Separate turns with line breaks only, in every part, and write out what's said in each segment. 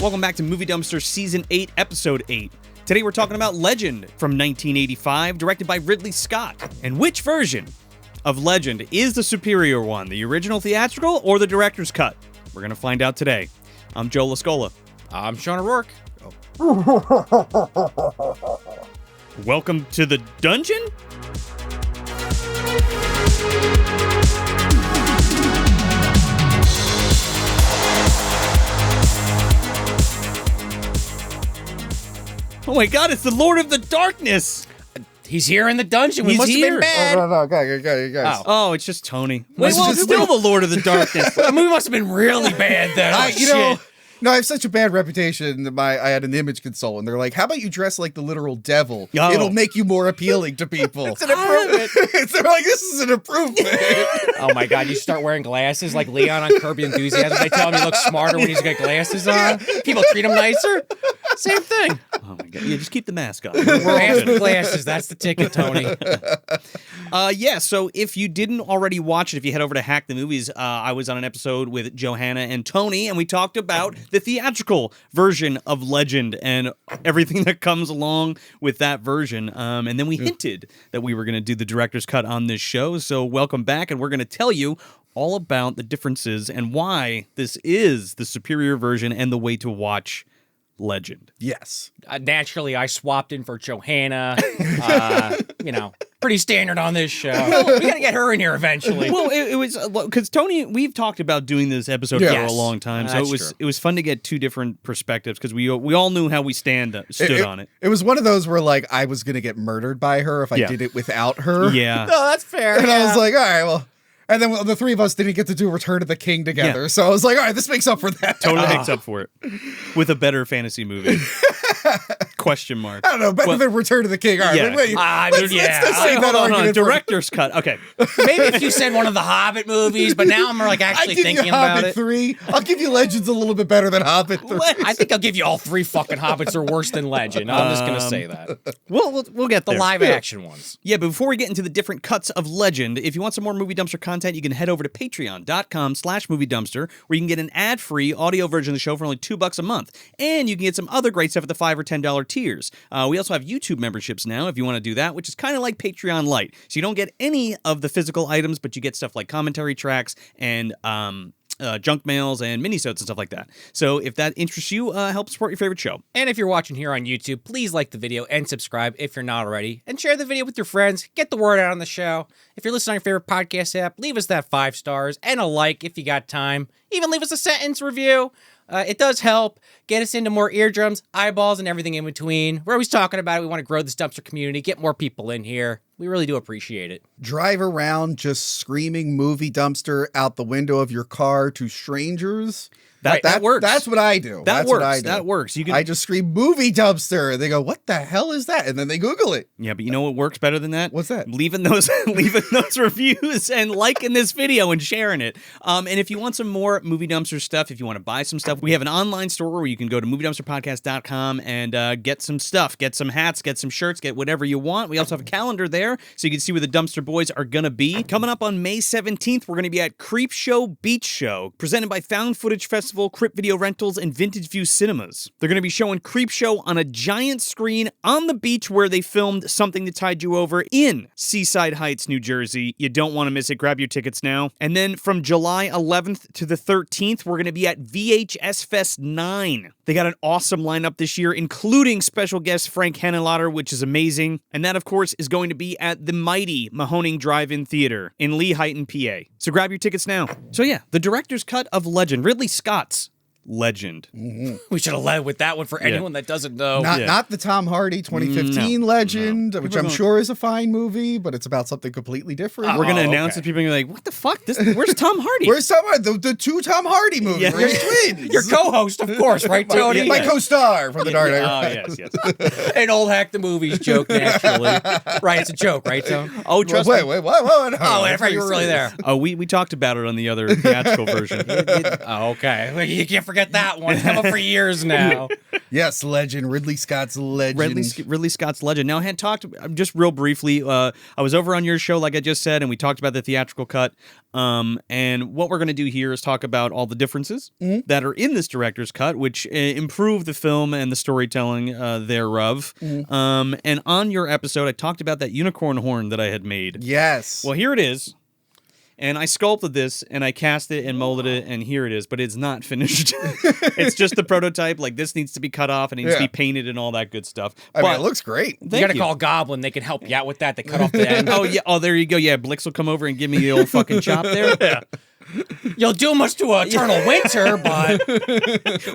Welcome back to Movie Dumpster Season 8, Episode 8. Today we're talking about Legend from 1985, directed by Ridley Scott. And which version of Legend is the superior one, the original theatrical or the director's cut? We're going to find out today. I'm Joe Lascola.
I'm Sean O'Rourke.
Welcome to the dungeon? Oh my god, it's the Lord of the Darkness!
He's here in the dungeon. We
He's
must have
here.
been bad.
No, guys.
Oh, it's just Tony.
Wait, well,
It's still the Lord of the Darkness.
The movie must have been really bad then.
I have such a bad reputation that I had an image consultant. And they're like, how about you dress like the literal devil?
Oh.
It'll make you more appealing to people.
It's an improvement.
They're like, this is an improvement.
Oh my god, you start wearing glasses like Leon on Curb Your Enthusiasm. They tell him he looks smarter when he's got glasses on. People treat him nicer. Same thing.
Oh my god. Yeah, just keep the mask on.
Mask with glasses, that's the ticket, Tony.
So if you didn't already watch it, if you head over to Hack the Movies, I was on an episode with Johanna and Tony, and we talked about the theatrical version of Legend and everything that comes along with that version. And then we hinted that we were going to do the director's cut on this show. So welcome back, and we're going to tell you all about the differences and why this is the superior version and the way to watch Legend.
Yes.
Naturally, I swapped in for Johanna. Pretty standard on this show. We got to get her in here eventually.
Well, it was because Tony, we've talked about doing this episode for a long time, so it was fun to get two different perspectives because we all knew how we stood on it.
It was one of those where like I was gonna get murdered by her if I did it without her.
Yeah,
No, that's fair.
And I was like, all right, well. And then the three of us didn't get to do Return of the King together. So I was like, all right, this makes up for that.
totally makes up for it with a better fantasy movie. Question mark.
I don't know, better than Return of the King. All right,
Yeah.
let's save that argument for-
Director's cut. Okay.
Maybe if you said one of the Hobbit movies, but now I'm like actually thinking about
Hobbit
it.
3. I'll give you Legends a little bit better than Hobbit 3.
I think I'll give you all three fucking Hobbits are worse than Legend. I'm just gonna say that.
We'll get
The
there.
live action ones.
Yeah, but before we get into the different cuts of Legend, if you want some more Movie Dumpster content, you can head over to patreon.com/moviedumpster, where you can get an ad-free audio version of the show for only $2 a month. And you can get some other great stuff at the $5 or $10 tiers. We also have YouTube memberships now, if you want to do that, which is kind of like Patreon Lite. So you don't get any of the physical items, but you get stuff like commentary tracks and junk mails and minisodes and stuff like that. So if that interests you, help support your favorite show.
And if you're watching here on YouTube, please like the video and subscribe if you're not already. And share the video with your friends. Get the word out on the show. If you're listening on your favorite podcast app, leave us that 5 stars and a like if you got time. Even leave us a sentence review. It does help get us into more eardrums, eyeballs, and everything in between. We're always talking about it. We want to grow this dumpster community, get more people in here. We really do appreciate it.
Drive around just screaming Movie Dumpster out the window of your car to strangers.
That works.
That's what I do.
That
That's
works.
What I do.
That works. You can.
I just scream Movie Dumpster. They go, what the hell is that? And then they Google it.
Yeah, but you know what works better than that?
What's that?
Leaving those reviews and liking this video and sharing it. And if you want some more Movie Dumpster stuff, if you want to buy some stuff, we have an online store where you can go to moviedumpsterpodcast.com and get some stuff, get some hats, get some shirts, get whatever you want. We also have a calendar there so you can see where the Dumpster Boys are going to be. Coming up on May 17th, we're going to be at Creep Show Beach Show, presented by Found Footage Festival, Crypt Video Rentals, and Vintage View Cinemas. They're going to be showing Creep Show on a giant screen on the beach where they filmed Something to Tide You Over in Seaside Heights, New Jersey. You don't want to miss it. Grab your tickets now. And then from July 11th to the 13th, we're going to be at VHS Fest 9. They got an awesome lineup this year, including special guest Frank Henenlotter, which is amazing. And that, of course, is going to be at the mighty Mahoning Drive-In Theater in Lehighton, PA. So grab your tickets now. So yeah, the director's cut of Legend, Ridley Scott's Legend.
Mm-hmm.
We should have led with that one for anyone that doesn't know.
Not the Tom Hardy 2015 Legend, which I'm sure is a fine movie, but it's about something completely different.
We're going to announce it. People are going to be like, what the fuck? Where's Tom Hardy?
Where's Tom Hardy? The two Tom Hardy movies.
Yeah.
Where's twins?
Your co-host, of course, right, Tony?
My co-star from The Dark Knight.
Oh, yes.
An old Hack the Movies joke, naturally. Right, it's a joke, right, Tony?
Oh, trust
Wait,
me.
what? No,
Oh, I forgot you were really there.
Oh, we talked about it on the other theatrical version.
Oh, okay. You can't forget that one. It's come up for years now.
Yes, Legend. Ridley Scott's Legend.
Ridley Scott's Legend. Now, I had talked just real briefly. I was over on your show, like I just said, and we talked about the theatrical cut. And what we're going to do here is talk about all the differences that are in this director's cut, which improve the film and the storytelling thereof. And on your episode, I talked about that unicorn horn that I had made.
Yes.
Well, here it is. And I sculpted this, and I cast it and molded it, and here it is. But it's not finished. It's just the prototype. Like, this needs to be cut off, and it needs to be painted and all that good stuff.
I mean, it looks great.
You got to call Goblin. They can help you out with that. They cut off the end.
Oh, yeah. Oh, there you go. Yeah, Blix will come over and give me the old fucking chop there.
Yeah. You'll doom us to eternal winter, but...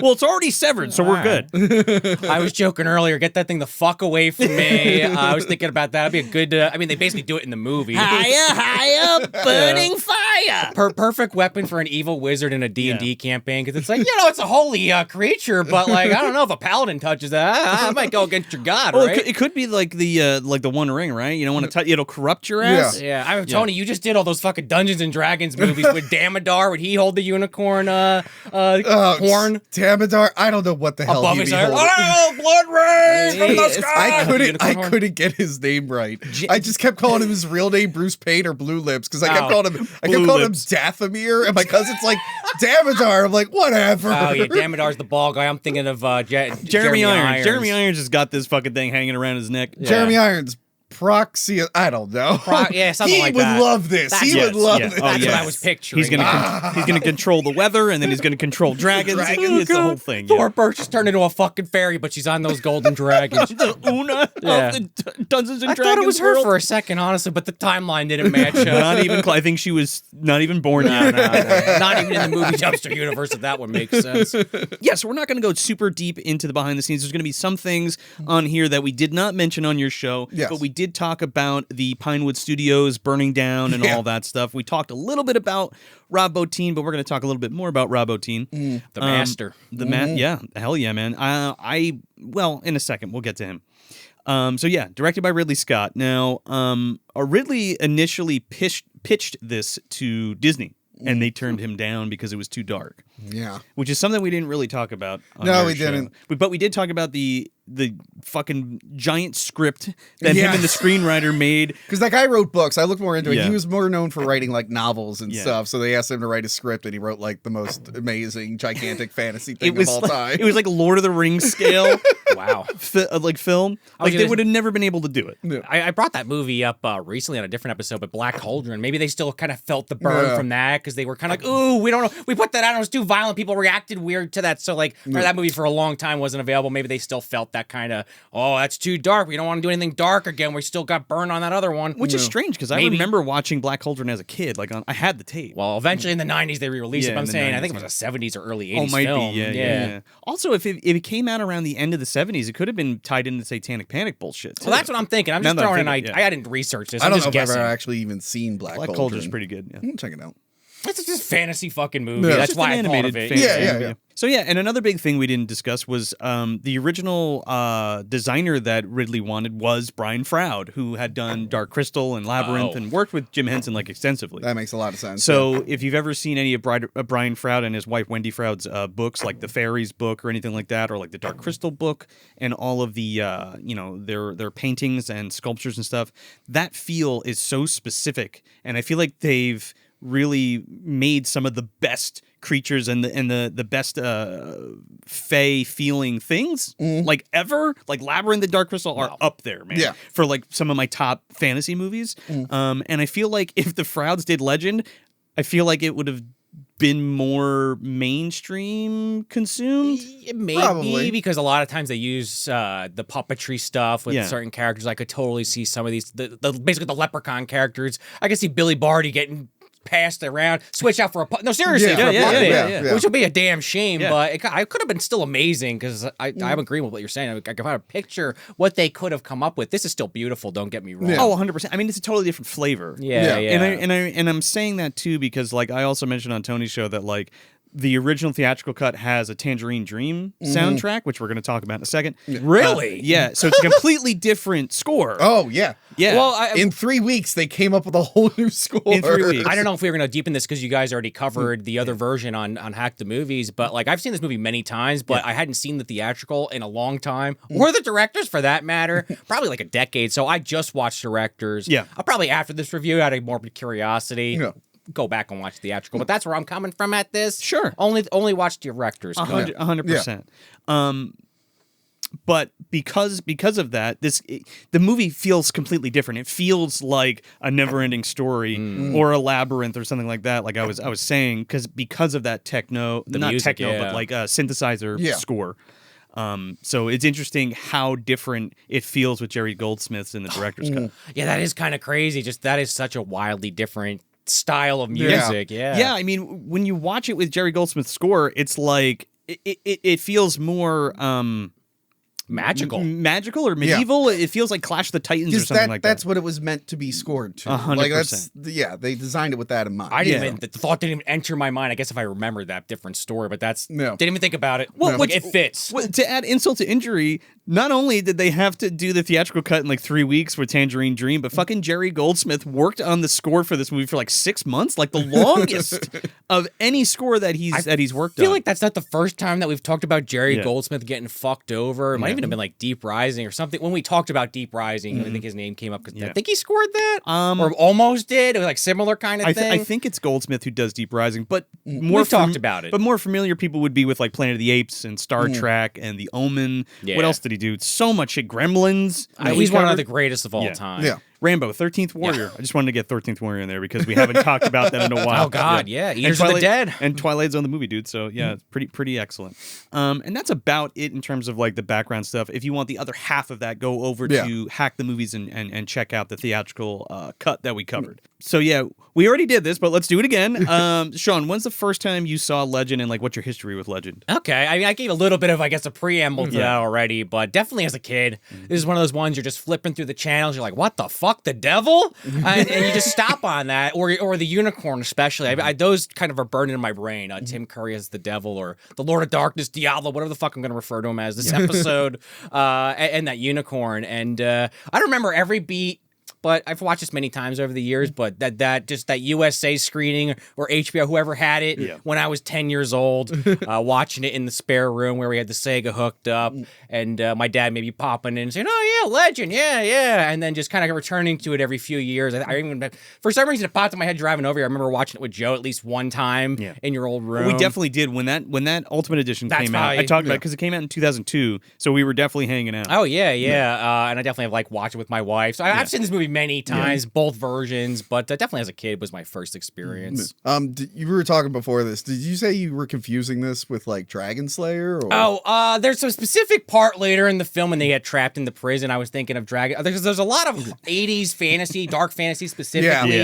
Well, it's already severed, so we're good.
I was joking earlier, get that thing the fuck away from me. I was thinking about that. That'd be a good... I mean, they basically do it in the movie.
Higher, burning fire.
Perfect weapon for an evil wizard in a D&D campaign, because it's like, it's a holy creature, but like, I don't know if a paladin touches that. I might go against your god, right?
It could be like the One Ring, right? You don't want to touch... It'll corrupt your ass.
Yeah. Tony, you just did all those fucking Dungeons and Dragons movies with Damodar. Would he hold the unicorn horn?
Damodar? I don't know what the hell
above
he'd
his
be
eye.
holding.
Oh, blood rays from the sky!
I couldn't get his name right. I just kept calling him his real name, Bruce Payne or Blue Lips, because I kept calling him Dathomir, and my cousin's like, Damodar. I'm like, whatever.
Oh yeah, Damodar's the ball guy. I'm thinking of Jeremy Irons.
Jeremy Irons has got this fucking thing hanging around his neck.
Yeah. Jeremy Irons. Proxy, I don't know.
Something like that.
He would love this. He would love this.
That's what I was picturing.
He's gonna control the weather, and then he's gonna control dragons. It's the whole thing.
Thor Birch has turned into a fucking fairy, but she's on those golden dragons.
The Una of the Dungeons and Dragons.
I thought it was her
world.
for a second, honestly, but the timeline didn't match up.
Not even. I think she was not even born yet.
No. Not even in the movie dumpster universe. If that would make sense.
Yeah, so we're not going to go super deep into the behind the scenes. There's going to be some things on here that we did not mention on your show, but we did talk about the Pinewood Studios burning down and all that stuff. We talked a little bit about Rob Bottin, but we're going to talk a little bit more about Rob Bottin.
The master.
Yeah, hell yeah, man. Well, in a second, we'll get to him. Directed by Ridley Scott. Now, Ridley initially pitched this to Disney, and they turned him down because it was too dark.
Yeah.
Which is something we didn't really talk about on
No,
our
we
show.
didn't.
But we did talk about the fucking giant script that him and the screenwriter made.
Because that guy wrote books. I looked more into it.
Yeah.
He was more known for writing like novels and stuff. So they asked him to write a script, and he wrote like the most amazing, gigantic fantasy thing of all time.
It was like Lord of the Rings scale.
Wow.
Like film. Like they would have never been able to do it.
No.
I brought that movie up recently on a different episode, but Black Cauldron. Maybe they still kind of felt the burn from that because they were kind of like, ooh, we don't know. We put that out. It was too violent. People reacted weird to that. So like that movie for a long time wasn't available. Maybe they still felt that kind of, oh, that's too dark. We don't want to do anything dark again. We still got burned on that other one.
Which is strange because I remember watching Black Cauldron as a kid. Like I had the tape.
Well, eventually in the 90s they re-released it. But I'm saying 90s, I think it was a 70s or early 80s film.
Be. Yeah. Also, if it came out around the end of the 70s, it could have been tied into Satanic Panic bullshit.
Well, that's what I'm thinking. I'm just throwing an idea. I didn't research this.
I don't know
if I've
ever actually even seen Black Cauldron.
Cauldron's pretty good. Yeah.
Check it out.
It's just a fantasy fucking movie.
Yeah.
That's why I thought of it.
Yeah.
So and another big thing we didn't discuss was the original designer that Ridley wanted was Brian Froud, who had done Dark Crystal and Labyrinth and worked with Jim Henson like extensively.
That makes a lot of sense.
So if you've ever seen any of Brian Froud and his wife Wendy Froud's books, like the Fairies book or anything like that, or like the Dark Crystal book, and all of the their paintings and sculptures and stuff, that feel is so specific, and I feel like they've really made some of the best creatures and the best fey feeling things like ever. Like Labyrinth and Dark Crystal are up there, man.
Yeah.
For like some of my top fantasy movies. And I feel like if the Frouds did Legend, I feel like it would have been more mainstream consumed.
Maybe because a lot of times they use the puppetry stuff with certain characters. I could totally see some of these basically the Leprechaun characters. I could see Billy Barty getting passed around, switch out for a no, seriously, for a puppet, which would be a damn shame. But it could have been still amazing because I'm agreeing with what you're saying. I can kind of picture what they could have come up with. This is still beautiful. Don't get me wrong.
Oh, 100%. I mean, it's a totally different flavor.
Yeah.
And I'm saying that too because like I also mentioned on Tony's show that like the original theatrical cut has a Tangerine Dream soundtrack, which we're going to talk about in a second.
Really?
Yeah. So it's a completely different score.
Oh, yeah.
Yeah.
Well,
In 3 weeks, they came up with a whole new score.
In 3 weeks.
I don't know if we were going to deepen this because you guys already covered the other version on Hack the Movies, but like I've seen this movie many times, but I hadn't seen the theatrical in a long time, or the directors for that matter, probably like a decade. So I just watched directors.
Yeah.
I'll probably after this review out of morbid curiosity.
Yeah.
Go back and watch theatrical, but that's where I'm coming from at this.
Sure.
Only watch directors.
100%. But because of that, the movie feels completely different. It feels like a never-ending story or a labyrinth or something like that. Like I was saying, because of that not
music,
techno, but like a synthesizer score. So it's interesting how different it feels with Jerry Goldsmith's in the director's cut.
Yeah, that is kind of crazy. Just that is such a wildly different style of music. Yeah.
I mean, when you watch it with Jerry Goldsmith's score, it's like it feels more
magical
or medieval. It feels like Clash of the Titans or something like that.
That's what it was meant to be scored to.
100%.
Like they designed it with that in mind.
The thought didn't even enter my mind. I guess if I remember that different story, but didn't even think about it.
Well,
like, it fits.
To add insult to injury, not only did they have to do the theatrical cut in like 3 weeks with Tangerine Dream, but fucking Jerry Goldsmith worked on the score for this movie for like 6 months, like the longest of any score that he's worked on.
I feel like that's not the first time that we've talked about Jerry Goldsmith getting fucked over. It might even have been like Deep Rising or something. When we talked about Deep Rising, I think his name came up because I think he scored that, or almost did. It was like similar kind of thing.
I think it's Goldsmith who does Deep Rising, but
we've talked about it.
But more familiar people would be with like Planet of the Apes and Star Trek and The Omen.
Yeah.
What else did he do? So much shit. Gremlins.
He's one of the greatest of all time.
Yeah.
Rambo, 13th Warrior. I just wanted to get 13th Warrior in there because we haven't talked about that in a while.
Oh, God, yeah. Eaters of the Dead.
And Twilight's on the movie, dude. So, yeah, it's pretty excellent. And that's about it in terms of, like, the background stuff. If you want the other half of that, go over to Hack the Movies and check out the theatrical cut that we covered. So, yeah, we already did this, but let's do it again. Sean, when's the first time you saw Legend and, like, what's your history with Legend?
Okay. I mean, I gave a little bit of, I guess, a preamble to that already, but definitely as a kid, this is one of those ones you're just flipping through the channels. You're like, what the fuck? The devil? And you just stop on that, or the unicorn especially. Those kind of are burned in my brain. Tim Curry as the devil, or the Lord of Darkness, Diablo, whatever the fuck I'm going to refer to him as this episode, and that unicorn. And I don't remember every beat, but I've watched this many times over the years. But that USA screening or HBO, whoever had it, when I was 10 years old, watching it in the spare room where we had the Sega hooked up, and my dad maybe popping in and saying, "Oh yeah, Legend, yeah," and then just kind of returning to it every few years. I even, for some reason, it popped in my head driving over here. I remember watching it with Joe at least one time in your old room.
We definitely did when that Ultimate Edition came out. I talked about it because it came out in 2002, so we were definitely hanging out.
Oh yeah. And I definitely have like watched it with my wife. So I've seen this movie many times, both versions, but definitely as a kid was my first experience.
You were talking before this. Did you say you were confusing this with like Dragon Slayer? Or?
Oh, there's a specific part later in the film when they get trapped in the prison. I was thinking of Dragon. There's a lot of 80s fantasy, dark fantasy specifically,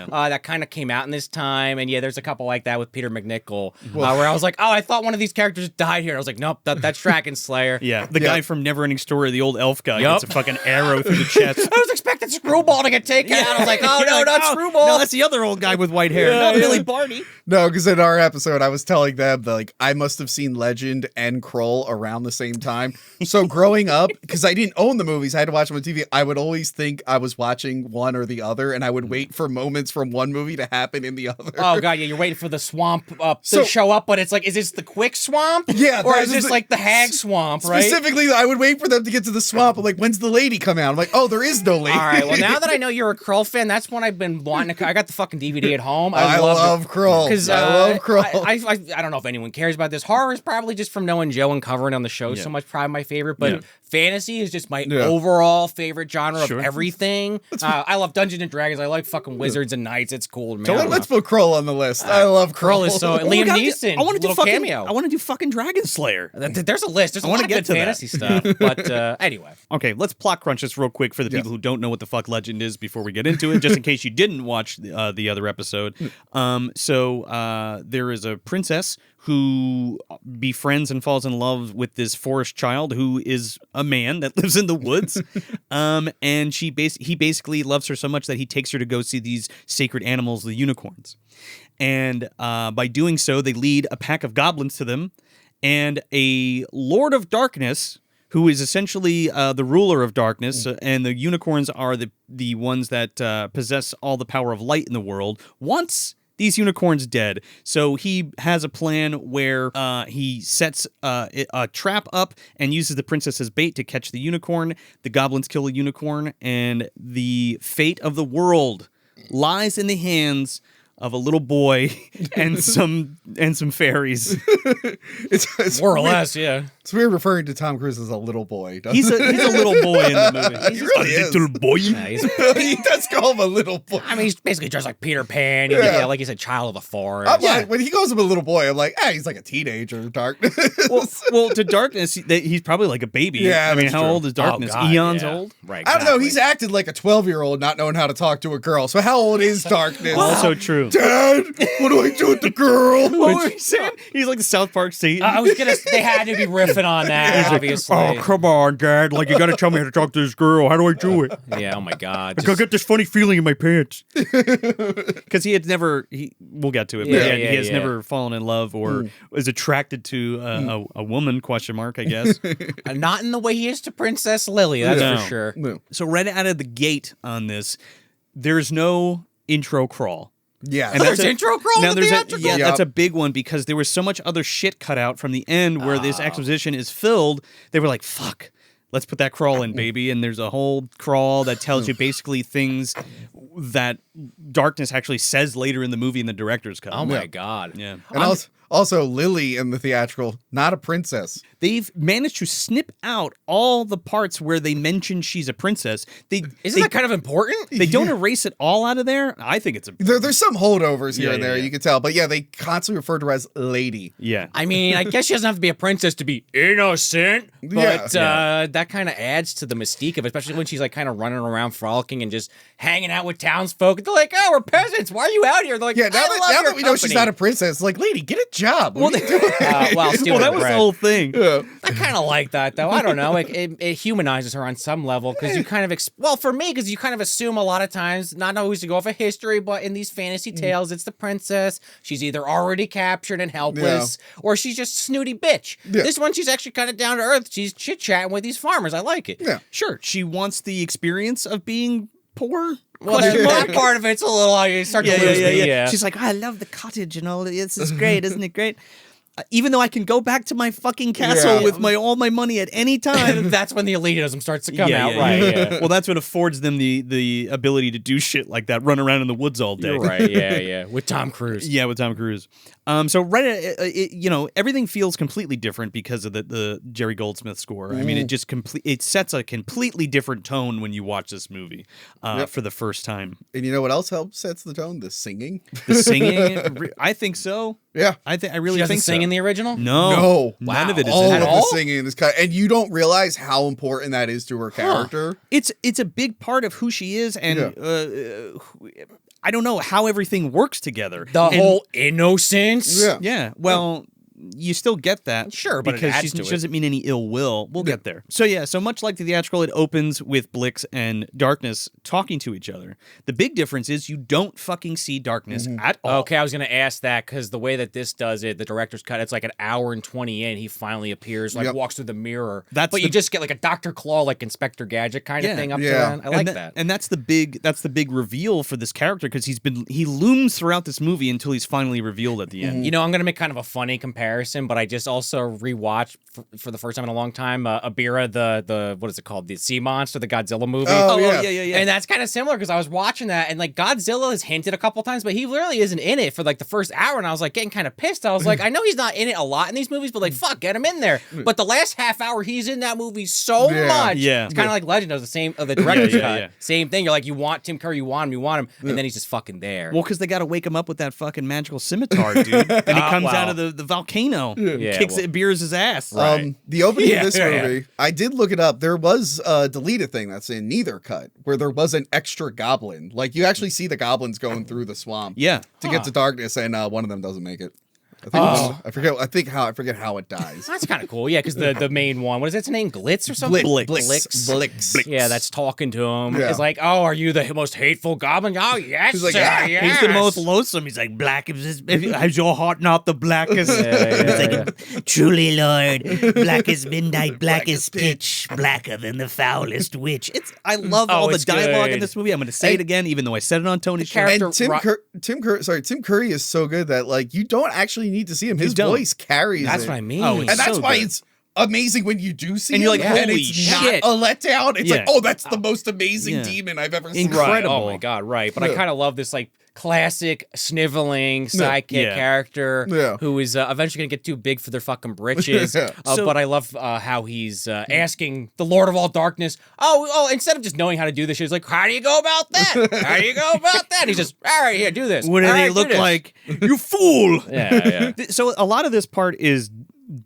that kind of came out in this time. And there's a couple like that with Peter McNichol, where I was like, oh, I thought one of these characters died here. I was like, nope, that's Dragon Slayer.
The guy from Neverending Story, the old elf guy, gets a fucking arrow through the chest.
I was expecting Screwball to get taken out. I was like, oh no, not Screwball.
No, that's the other old guy with white hair. Not Billy Barty.
No, because in our episode, I was telling them that like I must have seen Legend and Krull around the same time. So growing up, because I didn't own the movies, I had to watch them on TV. I would always think I was watching one or the other, and I would wait for moments from one movie to happen in the other.
Oh god, you're waiting for the swamp to show up, but it's like, is this the quick swamp?
Yeah,
or is this like the hag swamp? Right?
Specifically, I would wait for them to get to the swamp. I'm like, when's the lady come out? I'm like, oh, there is no lady.
All right, well now that I know you're a Krull fan, that's when I've been wanting to. I got the fucking DVD at home.
I love Krull.
Because
I love Krull.
I don't know if anyone cares about this. Horror is probably just from knowing Joe and covering on the show so much. Probably my favorite, but fantasy is just my overall favorite genre of everything. I love Dungeons and Dragons. I like fucking wizards and knights. It's cool, man.
So let's put Krull on the list. I love Krull.
Krull is so Liam Neeson.
I want to do
cameo.
I want to do fucking Dragon Slayer.
There's a list. There's a lot of good fantasy stuff. But anyway,
okay, let's plot crunch this real quick for the people who don't know what the fuck legend is before we get into it, just in case you didn't watch the other episode. So there is a princess who befriends and falls in love with this forest child who is a man that lives in the woods. And he basically loves her so much that he takes her to go see these sacred animals, the unicorns. And by doing so, they lead a pack of goblins to them, and a Lord of Darkness, who is essentially the ruler of darkness, and the unicorns are the ones that possess all the power of light in the world, wants these unicorns dead. So he has a plan where he sets a trap up and uses the princess as bait to catch the unicorn. The goblins kill a unicorn, and the fate of the world lies in the hands of a little boy and some fairies.
It's
More or
weird.
less, yeah.
It's weird referring to Tom Cruise as a little boy.
He's a little boy in the movie.
He really is.
Little boy.
Yeah, he's,
He does call him a little boy.
I mean, he's basically dressed like Peter Pan.
Yeah.
Like he's a child of the forest.
I'm like, when he calls him a little boy, I'm like, he's like a teenager. Darkness.
Well, to Darkness, he's probably like a baby.
Yeah,
I mean,
that's
how
true.
old is Darkness?
Oh, God,
Eons
yeah.
old?
Right.
I don't know.
exactly.
He's acted like a 12-year-old not knowing how to talk to a girl. So how old is Darkness?
Also true.
Dad, what do I do with the girl?
What were you saying? He's like the South Park Satan.
I was gonna. They had to be riffing on that, obviously.
Oh, come on, Dad. Like, you got to tell me how to talk to this girl. How do I do it?
Yeah. Oh my God.
I get this funny feeling in my pants. Because he had never, we'll get to it, but
Yeah,
he has
yeah.
never fallen in love or is attracted to a woman, question mark, I guess.
Not in the way he is to Princess Lily. That's
No.
for sure.
No.
So right out of the gate on this, there's no intro crawl.
Yeah.
And
There's intro crawl
Now
in the
there's
theatrical?
yeah,
Yep.
that's a big one because there was so much other shit cut out from the end where this exposition is filled. They were like, fuck, let's put that crawl in, baby. And there's a whole crawl that tells you basically things that Darkness actually says later in the movie in the director's cut.
Oh my God.
Yeah.
And also, Lily in the theatrical, not a princess.
They've managed to snip out all the parts where they mention she's a princess.
Isn't
they,
that kind of important?
They don't erase it all out of there. I think it's a
There's some holdovers here
Yeah,
and
yeah,
there,
yeah.
you can tell. But yeah, they constantly refer to her as lady.
yeah.
I mean, I guess she doesn't have to be a princess to be innocent, but
Yeah.
that kind of adds to the mystique of it, especially when she's like kind of running around frolicking and just hanging out with townsfolk. They're like, "Oh, we're peasants. Why are you out here?" They're like,
Yeah, now
"I love
that
your
we know she's
company."
not a princess, like, lady, get a job.
Well,
What are you doing?
Well, stealing
that was
bread.
the whole thing.
Yeah.
I kind of like that though. I don't know. It humanizes her on some level because you kind of for me because you kind of assume a lot of times, not always to go off of history, but in these fantasy tales, it's the princess. She's either already captured and helpless, or she's just snooty bitch.
Yeah.
This one, she's actually kind of down to earth. She's chit chatting with these farmers. I like it.
Yeah.
Sure, she wants the experience of being poor.
Well, that part of it's a little. You start to lose me. Yeah.
She's like, I love the cottage and all. This is great, isn't it great? Even though I can go back to my fucking castle
Yeah.
with all my money at any time.
That's when the elitism starts to come
Yeah,
out,
yeah,
right?
yeah.
Yeah.
Well, that's what affords them the ability to do shit like that, run around in the woods all day.
You're right. Yeah, yeah. With Tom Cruise.
Yeah, with Tom Cruise. So everything feels completely different because of the Jerry Goldsmith score. I mean, it sets a completely different tone when you watch this movie for the first time.
And you know what else helps sets the tone? The singing.
The singing, I think so.
Yeah.
I really
She doesn't
think
sing
so.
in the original.
No,
No.
none of it is
All
in
of
it.
the singing in this cut, and you don't realize how important that is to her character.
It's a big part of who she is, and I don't know how everything works together.
The
And-
whole innocence.
Yeah.
yeah. Well, you still get that,
Sure, but it
because
adds
she
to it.
doesn't mean any ill will. We'll get there. So much like the theatrical, it opens with Blix and Darkness talking to each other. The big difference is you don't fucking see Darkness at all.
Okay, I was gonna ask that because the way that this does it, the director's cut, it's like an hour and 20 in. He finally appears, like
Yep.
walks through the mirror.
That's
but you
the-
just get like a Dr. Claw, like Inspector Gadget kind of
Yeah.
thing up to
Yeah.
then. I like that.
And that's the big reveal for this character because he looms throughout this movie until he's finally revealed at the end.
You know, I'm gonna make kind of a funny comparison, but I just also rewatched for the first time in a long time Abira, the what is it called, the sea monster, the Godzilla movie.
Oh, yeah.
yeah.
And that's kind of similar because I was watching that and like Godzilla is hinted a couple times, but he literally isn't in it for like the first hour. And I was like getting kind of pissed. I was like, I know he's not in it a lot in these movies, but like, fuck, get him in there. But the last half hour, he's in that movie so
Yeah.
much.
Yeah.
It's kind of like Legend does the same of the director's
Yeah,
cut.
yeah.
Same thing. You're like, you want Tim Curry, you want him, and then he's just fucking there.
Well, because they got to wake him up with that fucking magical scimitar, dude. Then he comes out of the volcano. volcano,
Yeah,
kicks
well-
it, beers his ass.
The opening
Yeah,
of this
yeah,
movie, I did look it up. There was a deleted thing that's in neither cut where there was an extra goblin. Like you actually see the goblins going through the swamp
Yeah.
to get to darkness, and one of them doesn't make it. I think I forget how it dies.
That's kind of cool. Yeah, because the main one, what is its name? Glitz or something?
Blix.
Yeah, that's talking to him.
Yeah.
It's like, oh, are you the most hateful goblin? Oh, yes,
He's like,
sir,
yeah.
yes.
He's the most loathsome. He's like, black is has your heart not the blackest? It's like, truly, Lord, black as midnight, black as pitch, blacker than the foulest witch. I love all the
it's
dialogue in
good.
this movie. I'm going to say it again, even though I said it on Tony's show.
character-
And Tim Curry is so good that like you don't actually need to see him. His
don't.
voice carries
That's
it.
what I mean.
Oh,
And that's
so
why
good.
it's amazing when you do see
And you're
him,
like,
and
holy
it's not
shit.
a letdown. It's like,
Yeah.
oh, that's the most amazing
Yeah.
demon I've ever seen.
Incredible.
Right. Oh my god, right. But I
Yeah.
kind of love this like classic sniveling sidekick
Yeah.
character
Yeah.
who is eventually going to get too big for their fucking britches.
Yeah.
But I love how he's asking the Lord of all Darkness, oh, instead of just knowing how to do this shit, he's like, how do you go about that? How do you go about that? And he's just, all right, here, do this.
What do
All
they
right, do
look
this."
like? You fool!
Yeah, yeah.
So a lot of this part is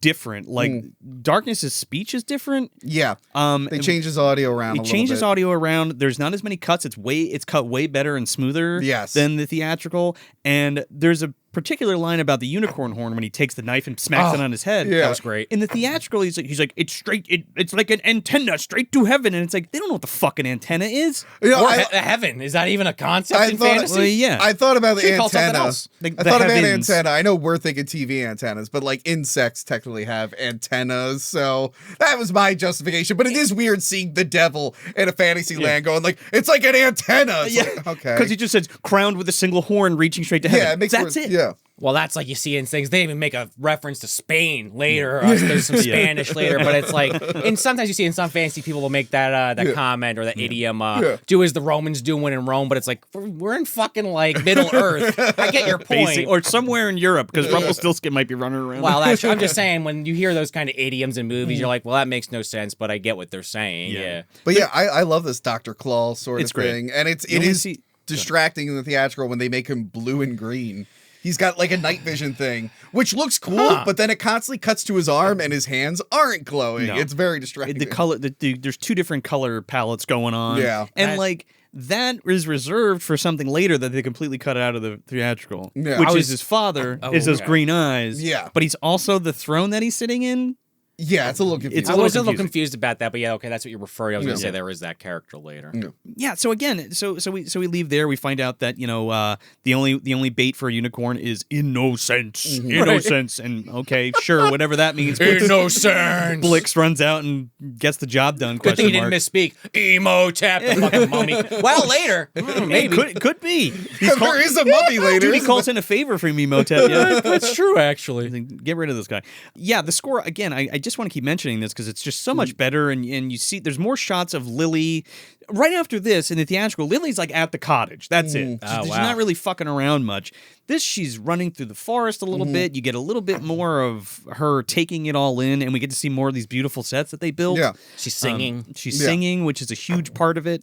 different. Like Darkness's speech is different.
Yeah, they change his audio around.
He changes audio around. There's not as many cuts. It's cut way better and smoother
Yes.
than the theatrical. And there's a particular line about the unicorn horn when he takes the knife and smacks it on his head.
yeah.
That was great.
In the theatrical, he's like it's straight. It's like an antenna straight to heaven, and it's like they don't know what the fucking antenna is.
You know,
Or
I-
heaven. Is that even a concept
I
in
thought-
fantasy?
Well, yeah.
I thought about the
Should've called something
antenna.
else.
Like
I
the
thought about
heavens.
antenna. I know we're thinking TV antennas, but like insects technically have antennas, so that was my justification. But it is weird seeing the devil in a fantasy land going like it's like an antenna. It's like, okay,
Because he just says crowned with a single horn reaching straight to heaven.
yeah, it makes
That's
more-
it.
Yeah,
Well, that's like you see in things. They even make a reference to Spain later. There's some Spanish later, but it's like, and sometimes you see in some fantasy people will make that comment or that idiom, do as the Romans do when in Rome, but it's like, we're in fucking like Middle Earth. I get your point.
Basic, or somewhere in Europe because Rumpelstiltskin might be running around.
Well, I'm just saying, when you hear those kind of idioms in movies, you're like, well, that makes no sense, but I get what they're saying. Yeah.
but yeah, I love this Dr. Claw sort
It's
of
great.
thing, and it
only
is
see-
distracting in the theatrical when they make him blue and green. He's got like a night vision thing, which looks cool, but then it constantly cuts to his arm and his hands aren't glowing.
No.
It's very distracting.
the color, there's two different color palettes going on.
Yeah.
and like that is reserved for something later that they completely cut out of the theatrical,
Yeah.
which
I
is his father, is those
okay.
green eyes.
Yeah.
but he's also the throne that he's sitting in.
Yeah, it's a little confusing.
It's
I
a little
was a little
confusing.
confused about that, but yeah, okay, that's what you're referring. I was going to
Yeah.
say there is that character later.
Yeah. So again, so we leave there. We find out that the only bait for a unicorn is innocence, innocence, and okay, sure, whatever that means.
Innocence.
Blix runs out and gets the job done.
Good thing he
question
didn't
mark.
misspeak. Emotep, the fucking mummy. Well, later. Maybe.
Could be.
There is a mummy later.
Dude, he calls in a favor for Emotep. Yeah.
That's true, actually.
Get rid of this guy. Yeah, the score again. I just want to keep mentioning this because it's just so much better, and you see there's more shots of Lily. Right after this, in the theatrical, Lily's like at the cottage. That's it.
Oh,
She's
wow.
not really fucking around much. This, she's running through the forest a little bit. You get a little bit more of her taking it all in, and we get to see more of these beautiful sets that they built.
Yeah.
She's singing.
She's
Yeah.
singing, which is a huge part of it.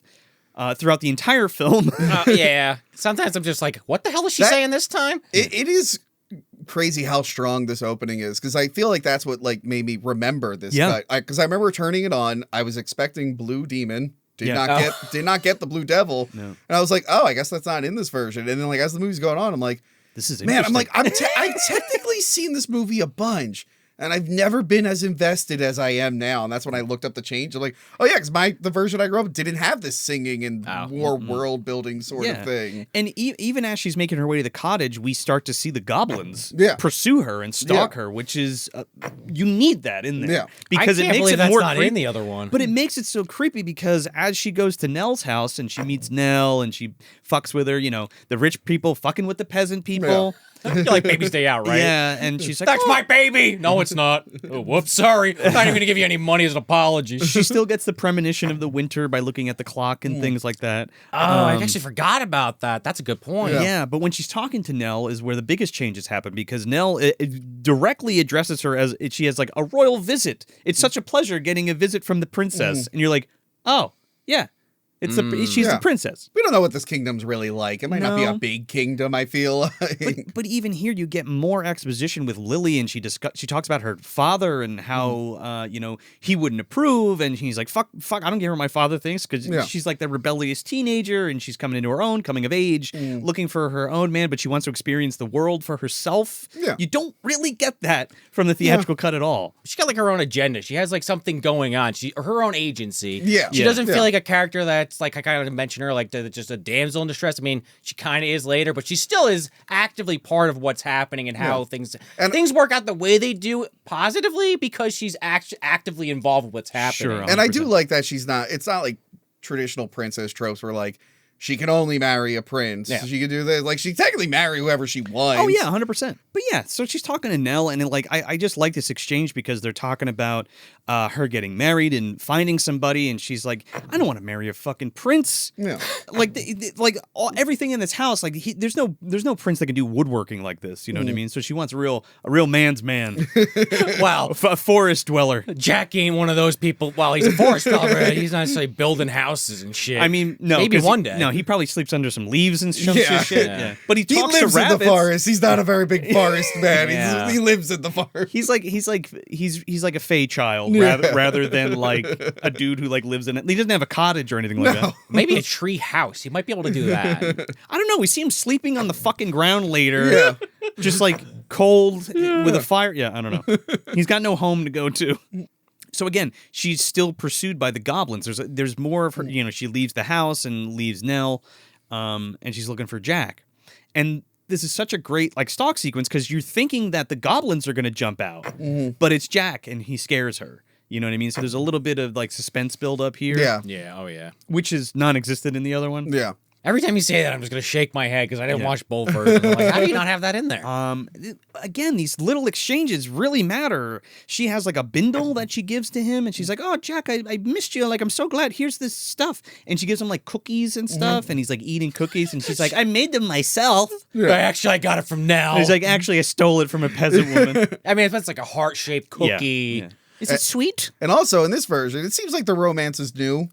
Throughout the entire film.
Yeah. Sometimes I'm just like, what the hell is she
That-
saying this time?
It is crazy how strong this opening is because I feel like that's what like made me remember this.
Yeah.
Because I remember turning it on. I was expecting Blue Demon. Did
Yeah.
not get the Blue Devil.
No.
And I was like, oh, I guess that's not in this version. And then like as the movie's going on, I'm like,
This is
man, I'm like,
interesting.
I've technically seen this movie a bunch. And I've never been as invested as I am now. And that's when I looked up the change. I'm like, oh yeah, because the version I grew up with didn't have this singing and more world building sort of thing.
And even as she's making her way to the cottage, we start to see the goblins
Yeah.
pursue her and stalk her, which is you need that in there.
Yeah.
Because
I
it
can't
makes
believe
it
that's
more
not
creepy.
in the other one.
But it makes it so creepy because as she goes to Nell's house and she meets Nell and she fucks with her, the rich people fucking with the peasant people.
You're like Baby's Day Out, right?
Yeah, and she's like,
That's
"Oh."
my baby. No, it's not. Oh, whoops, sorry. I'm not even going to give you any money as an apology.
She still gets the premonition of the winter by looking at the clock and things like that.
Oh, I actually forgot about that. That's a good point.
Yeah, but when she's talking to Nell is where the biggest changes happen because Nell it directly addresses her as she has like a royal visit. It's such a pleasure getting a visit from the princess. And you're like, oh, yeah, It's she's the princess.
We don't know what this kingdom's really like. It might not be a
No.
big kingdom, I feel like.
But even here, you get more exposition with Lily, and she talks about her father and how he wouldn't approve, and he's like, fuck, I don't care what my father thinks, because she's like the rebellious teenager, and she's coming into her own, coming of age, looking for her own man, but she wants to experience the world for herself.
Yeah.
You don't really get that from the theatrical cut at all.
She got like her own agenda. She has like something going on. Her own agency.
Yeah.
She doesn't feel like a character that's like I kind of mentioned her, like just a damsel in distress. I mean, she kind of is later, but she still is actively part of what's happening and how things work out the way they do positively because she's actively involved with what's happening.
Sure.
And I do
100%.
like that it's not like traditional princess tropes where like she can only marry a prince.
Yeah.
She can do this. Like she technically marry whoever she wants.
Oh yeah, 100%. But yeah, so she's talking to Nell, and I just like this exchange because they're talking about her getting married and finding somebody, and she's like, I don't want to marry a fucking prince.
Yeah.
Like everything in this house, like there's no prince that can do woodworking like this. You know what I mean? So she wants a real man's man,
Wow.
a forest dweller.
Jack ain't one of those people. Well, he's a forest dweller. He's not necessarily building houses and shit.
I mean, no,
maybe
'cause
one day.
No, he probably sleeps under some leaves and shit.
Yeah.
But he
He
talks
lives
to
in
rabbits.
the forest. He's not a very big forest man.
Yeah.
He lives in the forest.
He's like a fey child
Yeah.
rather than like a dude who like lives in it. He doesn't have a cottage or anything like that.
Maybe a tree house. He might be able to do that.
I don't know. We see him sleeping on the fucking ground later.
Yeah.
Just like cold with a fire. Yeah, I don't know. He's got no home to go to. So again, she's still pursued by the goblins. There's more of her, she leaves the house and leaves Nell, and she's looking for Jack. And this is such a great like stalk sequence because you're thinking that the goblins are going to jump out, but it's Jack and he scares her. You know what I mean? So there's a little bit of like suspense build up here.
Yeah.
Yeah. Oh yeah.
Which is non-existent in the other one.
Yeah.
Every time you say that, I'm just gonna shake my head because I didn't watch both versions. I'm like, how do you not have that in there?
Again, these little exchanges really matter. She has like a bindle that she gives to him, and she's like, "Oh, Jack, I missed you. Like, I'm so glad. Here's this stuff." And she gives him like cookies and stuff, and he's like eating cookies, and she's like, "I made them myself."
I got it from Nell.
And he's like, "Actually, I stole it from a peasant woman."
I mean, it's like a heart-shaped cookie.
Yeah. Is it sweet?
And also in this version, it seems like the romance is new.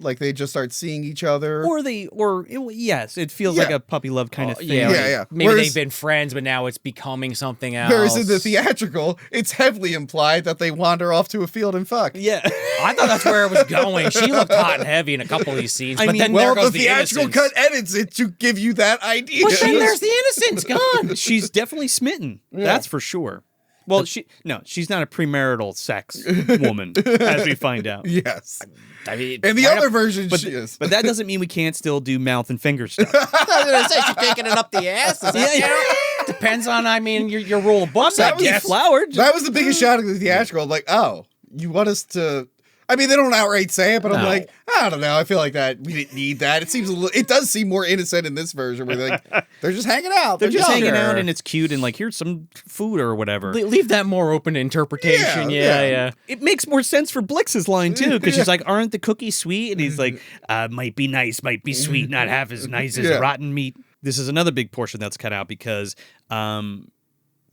Like they just start seeing each other.
Yes, it feels like a puppy love kind of thing.
Yeah.
Maybe
Whereas-
they've been friends, but now it's becoming something else.
Whereas in the theatrical, it's heavily implied that they wander off to a field and fuck.
Yeah.
I thought that's where it was going. She looked hot and heavy in a couple of these scenes, but then there
Well,
goes
the
the
theatrical
innocence.
cut edits it to give you that idea.
But then there's the innocence gone.
She's definitely smitten. That's for sure. Well, she's not a premarital sex woman, as we find out.
Yes.
I mean,
And the other version, she is.
But that doesn't mean we can't still do mouth and finger stuff.
I was gonna say she's taking it up the ass. Does that count? Depends on, your rule of books.
That was flowered.
That was the biggest shot of the theatrical. I'm like, oh, you want us to... I mean, they don't outright say it, but I'm like, I don't know. I feel like that we didn't need that. It does seem more innocent in this version where they're just hanging out.
They're just hanging
younger.
out and it's cute and like, here's some food or whatever.
Leave that more open to interpretation. Yeah.
It makes more sense for Blix's line too, because she's like, aren't the cookies sweet? And he's like, might be nice, might be sweet, not half as nice as rotten meat. This is another big portion that's cut out because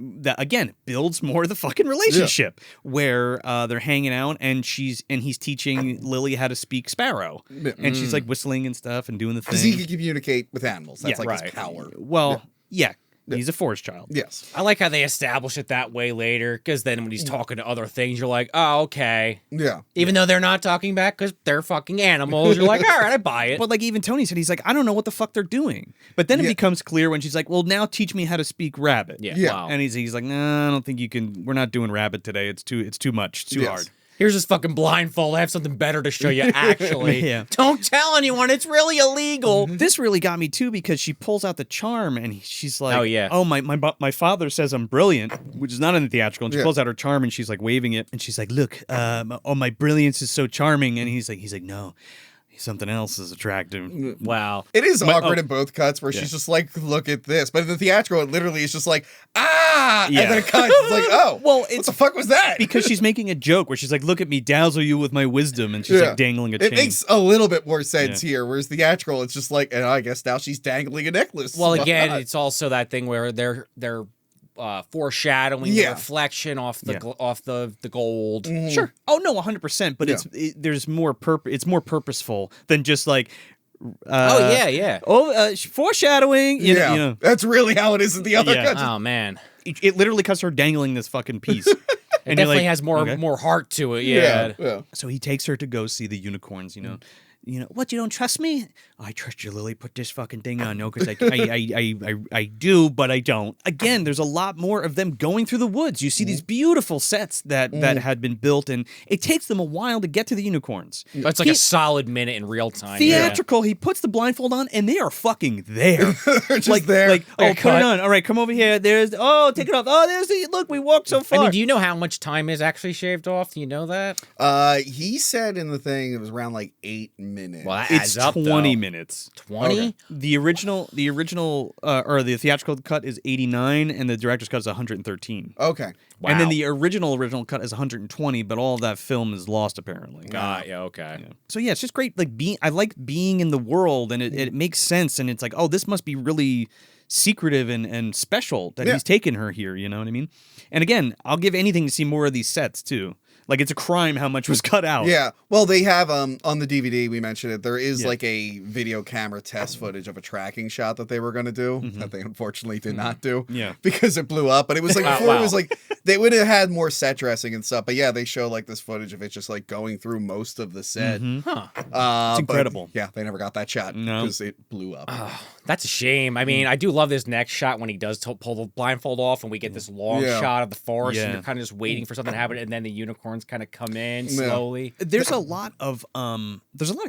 that again builds more of the fucking relationship where they're hanging out and he's teaching Lily how to speak Sparrow and she's like whistling and stuff and doing the thing
Because he can communicate with animals. That's his power.
Well, he's a forest child.
Yes.
I like how they establish it that way later, because then when he's talking to other things, you're like, oh, okay.
Yeah.
Even though they're not talking back because they're fucking animals, you're like, all right, I buy it.
But like even Tony said, he's like, I don't know what the fuck they're doing. But then it becomes clear when she's like, well, now teach me how to speak rabbit.
Yeah.
Wow.
And he's like, nah, I don't think you can. We're not doing rabbit today. It's too much. It's too hard.
Here's this fucking blindfold. I have something better to show you, actually.
Yeah.
Don't tell anyone. It's really illegal.
This really got me too because she pulls out the charm and she's like,
Oh, yeah.
oh my father says I'm brilliant, which is not in the theatrical. And she pulls out her charm and she's like waving it and she's like, look, my brilliance is so charming. And he's like, no, something else is attractive.
Wow.
It is awkward in both cuts where she's just like, look at this. But in the theatrical, it literally is just like, and then it cuts. It's like, oh,
Well,
what the fuck was that?
Because she's making a joke where she's like, look at me, dazzle you with my wisdom. And she's like dangling a chain.
It makes a little bit more sense here. Whereas theatrical, it's just like, and I guess now she's dangling a necklace.
Well,
Why
again,
not?
it's also that thing where they're foreshadowing the reflection off the off the gold.
Sure. Oh no, 100%. But there's more It's more purposeful than just like. Foreshadowing. You know.
That's really how it is in the other countries.
Oh man,
it literally cuts her dangling this fucking piece.
And definitely has more heart to it. Yeah.
So he takes her to go see the unicorns. You know what? You don't trust me? I trust you, Lily. Put this fucking thing on. No, because I do, but I don't. Again, there's a lot more of them going through the woods. You see these beautiful sets that had been built, and it takes them a while to get to the unicorns.
It's like a solid minute in real time.
Theatrical. He puts the blindfold on, and they are fucking there.
They're just there.
Like, oh, put it on. All right, come over here. Take it off. Oh, there's the look. We walked so far.
I mean, do you know how much time is actually shaved off? Do you know that?
He said in the thing it was around like 8 minutes.
Well, that
it's
adds up,
20 minutes.
20?
Okay.
The original or the theatrical cut is 89 and the director's cut is 113.
Okay.
Wow.
And then the original cut is 120, but all of that film is lost apparently.
Okay.
Yeah. So yeah, it's just great. Like I like being in the world, and it makes sense, and it's like, oh, this must be really secretive and special that he's taken her here. You know what I mean? And again, I'll give anything to see more of these sets too. Like, it's a crime how much was cut out.
Yeah. Well, they have, on the DVD, we mentioned it, there is like a video camera test footage of a tracking shot that they were going to do that they unfortunately did not do.
Yeah.
Because it blew up. But it was like, before it was like, they would have had more set dressing and stuff. But yeah, they show like this footage of it just like going through most of the set.
It's incredible.
Yeah, they never got that shot because it blew up.
Oh, that's a shame. I mean, I do love this next shot when he does pull the blindfold off and we get this long shot of the forest and you're kind of just waiting for something to happen, and then the unicorns kind of come in slowly.
There's a lot of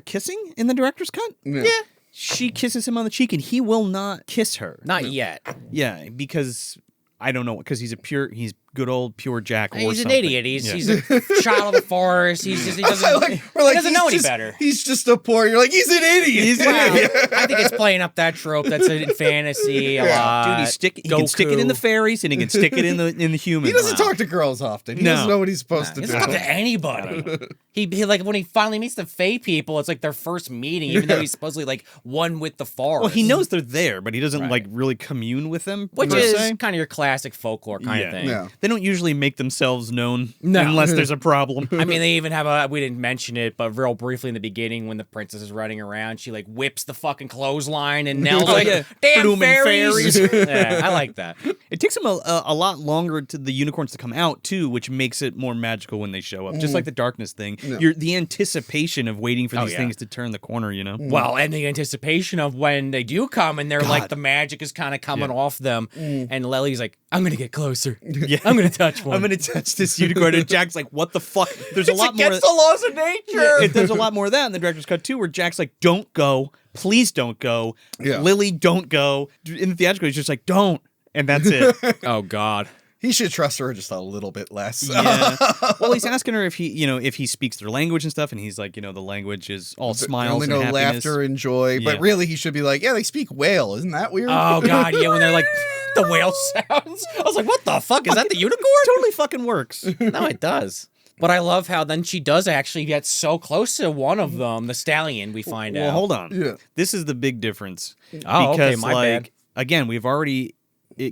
kissing in the director's cut.
Yeah.
She kisses him on the cheek, and he will not kiss her.
Not yet.
Yeah, because I don't know, because he's good old pure Jack.
He's an idiot. He's a child of the forest. He doesn't know any better.
He's just a poor. You're like, he's an idiot.
I think it's playing up that trope that's in fantasy a lot.
Dude, he can stick it in the fairies, and he can stick it in the humans.
He doesn't talk to girls often. He doesn't know what he's supposed to do.
He doesn't talk to anybody. He like when he finally meets the Fae people, it's like their first meeting, even though he's supposedly like one with the forest.
Well, he knows they're there, but he doesn't like really commune with them,
which is kind of your classic folklore kind of thing.
Yeah.
They don't usually make themselves known unless there's a problem.
I mean, they even have we didn't mention it, but real briefly in the beginning when the princess is running around, she like whips the fucking clothesline and Nell's like, damn fairies. Yeah, I like that.
It takes them a lot longer to the unicorns to come out too, which makes it more magical when they show up. Just like the darkness thing. You're the anticipation of waiting for these things to turn the corner, you know?
Well, and the anticipation of when they do come and they're like the magic is kind of coming off them. And Lily's like, I'm gonna get closer. I'm gonna touch one.
I'm gonna touch this unicorn. And Jack's like, what the fuck? There's a lot more.
Against the laws of nature.
There's a lot more of that in the director's cut too, where Jack's like, don't go. Please don't go.
Yeah.
Lily, don't go. In the theatrical, he's just like, don't. And that's it.
Oh, God.
He should trust her just a little bit less.
Yeah. Well, he's asking her if he speaks their language and stuff, and he's like, the language is all smiles and happiness.
Laughter and joy. But really, he should be like, yeah, they speak whale. Isn't that weird?
Oh, God, yeah, when they're like, the whale sounds. I was like, what the fuck? Is that the unicorn?
Totally fucking works.
No, it does. But I love how then she does actually get so close to one of them, the stallion, we find out.
Well, hold on.
Yeah.
This is the big difference.
Oh, okay,
because,
my bad.
Again, we've already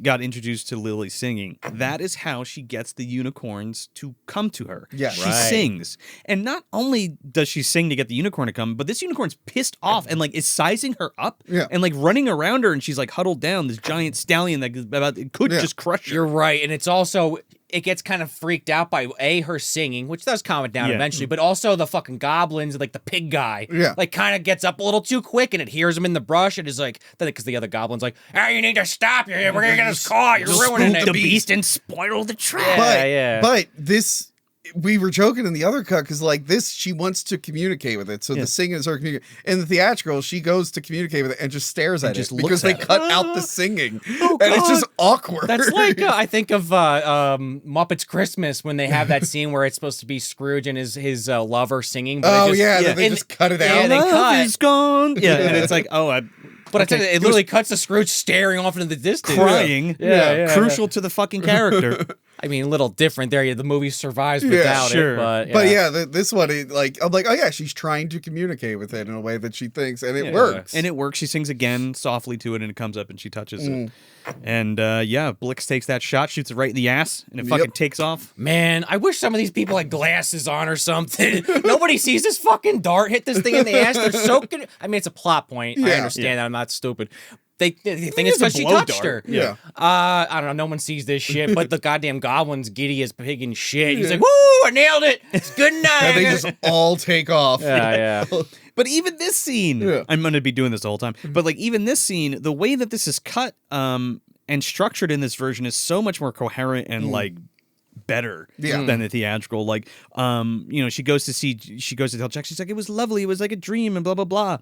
got introduced to Lily singing. That is how she gets the unicorns to come to her.
Yeah.
She sings. And not only does she sing to get the unicorn to come, but this unicorn's pissed off and like is sizing her up and like running around her, and she's like huddled down, this giant stallion that could just crush her.
You're right. And it's also, it gets kind of freaked out by her singing, which does calm it down eventually, but also the fucking goblins, like the pig guy, like kind of gets up a little too quick, and it hears him in the brush, and is like, because the other goblin's like, you need to stop, we're gonna get us caught, you're ruining it.
The beast and spoil the trap.
But this, we were joking in the other cut because like this, she wants to communicate with it. So the singing is her communication. In the theatrical, she goes to communicate with it and just stares at it because they cut out the singing, and it's just awkward.
That's like I think of Muppets Christmas when they have that scene where it's supposed to be Scrooge and his lover singing. But
they just cut it out.
Yeah, they cut.
Is gone. Yeah, and it's like,
But I tell you, it literally cuts to Scrooge staring off into the distance.
Crying.
Yeah.
Crucial to the fucking character.
I mean, a little different there. The movie survives without
sure.
it, but yeah.
But yeah, this one, I'm like, oh yeah, she's trying to communicate with it in a way that she thinks, and it works.
And it works. She sings again softly to it, and it comes up, and she touches it. And Blix takes that shot, shoots it right in the ass, and it fucking takes off.
Man, I wish some of these people had glasses on or something. Nobody sees this fucking dart hit this thing in the ass. They're so good. I mean, it's a plot point. I understand that. I'm not stupid. They think it's because she touched her.
Yeah.
I don't know. No one sees this shit, but the goddamn goblin's giddy as pig and shit. He's like, woo, I nailed it. It's good night.
And they just all take off.
Yeah.
But even this scene, I'm going to be doing this the whole time, but like even this scene, the way that this is cut and structured in this version is so much more coherent and like better than the theatrical. Like, she goes to tell Jack, she's like, it was lovely, it was like a dream, and blah blah blah.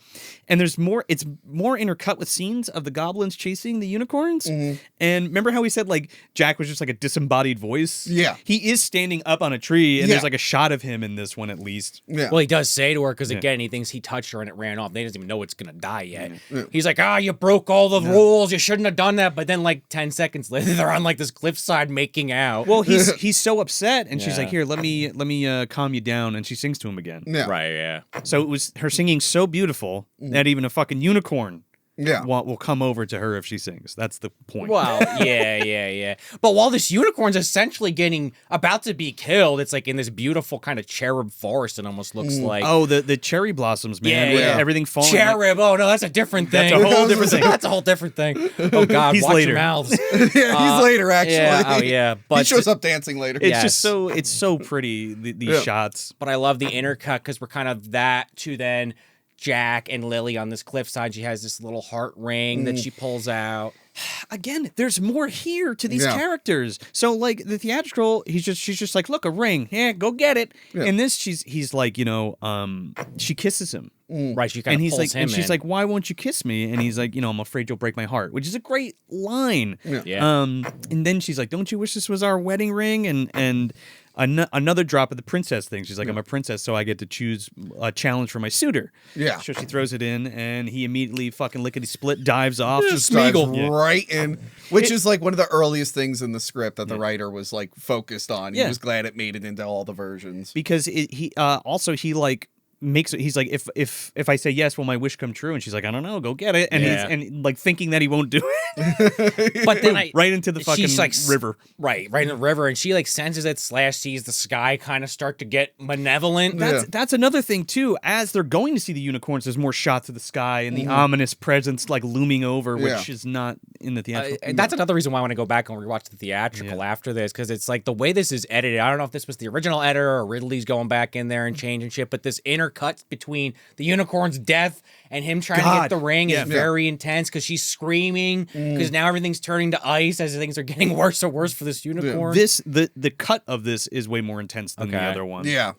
And there's more, it's more intercut with scenes of the goblins chasing the unicorns. And remember how we said like Jack was just like a disembodied voice? Yeah, he is standing up on a tree, and there's like a shot of him in this one at least.
Well, he does say to her, because again, he thinks he touched her and it ran off. They doesn't even know it's gonna die yet. He's like, you broke all the rules, you shouldn't have done that. But then like 10 seconds later, they're on like this cliffside making out.
Well, he's so upset, and she's like, here, let me calm you down, and she sings to him again. So it was her singing so beautiful that even a fucking unicorn will come over to her if she sings. That's the point.
Well, yeah. But while this unicorn's essentially about to be killed, it's like in this beautiful kind of cherub forest. It almost looks like.
Oh, the cherry blossoms, man. Everything falling.
Cherub. Oh no, that's a different thing.
That's a whole different thing.
That's a whole different thing. Oh God,
he's
watch
later.
your mouths.
He's later actually.
But
he shows up dancing later.
It's just so pretty, these shots.
But I love the intercut because we're kind of that to then Jack and Lily on this cliffside. She has this little heart ring that she pulls out.
Again, there's more here to these characters. So like the theatrical, she's just like, look, a ring. Yeah, go get it. And this, he's like, she kisses him.
Right, she kind of pulls
like,
him
and she's
in.
like, why won't you kiss me? And he's like, I'm afraid you'll break my heart, which is a great line. And then she's like, don't you wish this was our wedding ring? And another drop of the princess thing. She's like, I'm a princess, so I get to choose a challenge for my suitor. Yeah. So she throws it in, and he immediately fucking lickety-split dives off.
Just dives right in, which is like one of the earliest things in the script that the writer was like focused on. He was glad it made it into all the versions.
Because he like he's like, if I say yes, will my wish come true? And she's like, I don't know, go get it. And he's like thinking that he won't do it.
But then
right into the fucking river.
Right in the river, and she like senses it, sees the sky kind of start to get malevolent.
That's another thing too. As they're going to see the unicorns, there's more shots of the sky and the ominous presence like looming over, which is not in the theatrical.
And that's another reason why I want to go back and rewatch the theatrical after this, because it's like the way this is edited. I don't know if this was the original editor or Ridley's going back in there and changing shit, but this intercut between the unicorn's death and him trying to get the ring is very intense, because she's screaming because now everything's turning to ice as things are getting worse and worse for this unicorn.
The cut of this is way more intense than the other one.
Yeah.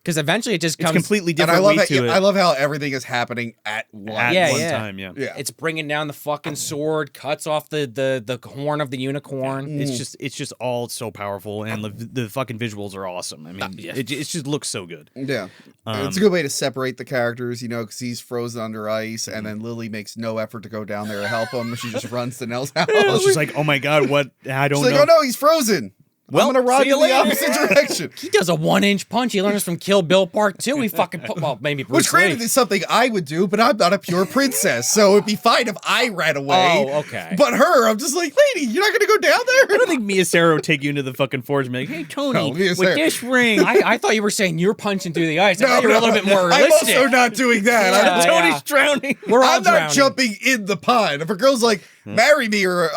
Because eventually it just comes...
It's completely different.
And
I
love how everything is happening at one
time.
It's bringing down the fucking sword, cuts off the horn of the unicorn.
It's just all so powerful, and the fucking visuals are awesome. I mean, it just looks so good.
Yeah. It's a good way to separate the characters, because he's frozen under ice, and then Lily makes no effort to go down there to help him. She just runs to Nell's house.
She's like, oh my God, what? I don't know.
She's like, oh no, he's frozen. Well, I'm gonna run in the opposite direction.
He does a 1-inch punch. He learns from Kill Bill Part 2. He fucking maybe Bruce
Which granted is something I would do, but I'm not a pure princess, so it'd be fine if I ran away.
Oh, okay.
But her, I'm just like, lady, you're not gonna go down there?
I don't think me and Sara would take you into the fucking forest and be like, hey Tony, with this ring.
I thought you were saying you're punching through the ice. I thought you were a little bit more realistic.
I'm also not doing that.
Tony's drowning.
I'm not jumping in the pond. If a girl's like, marry me or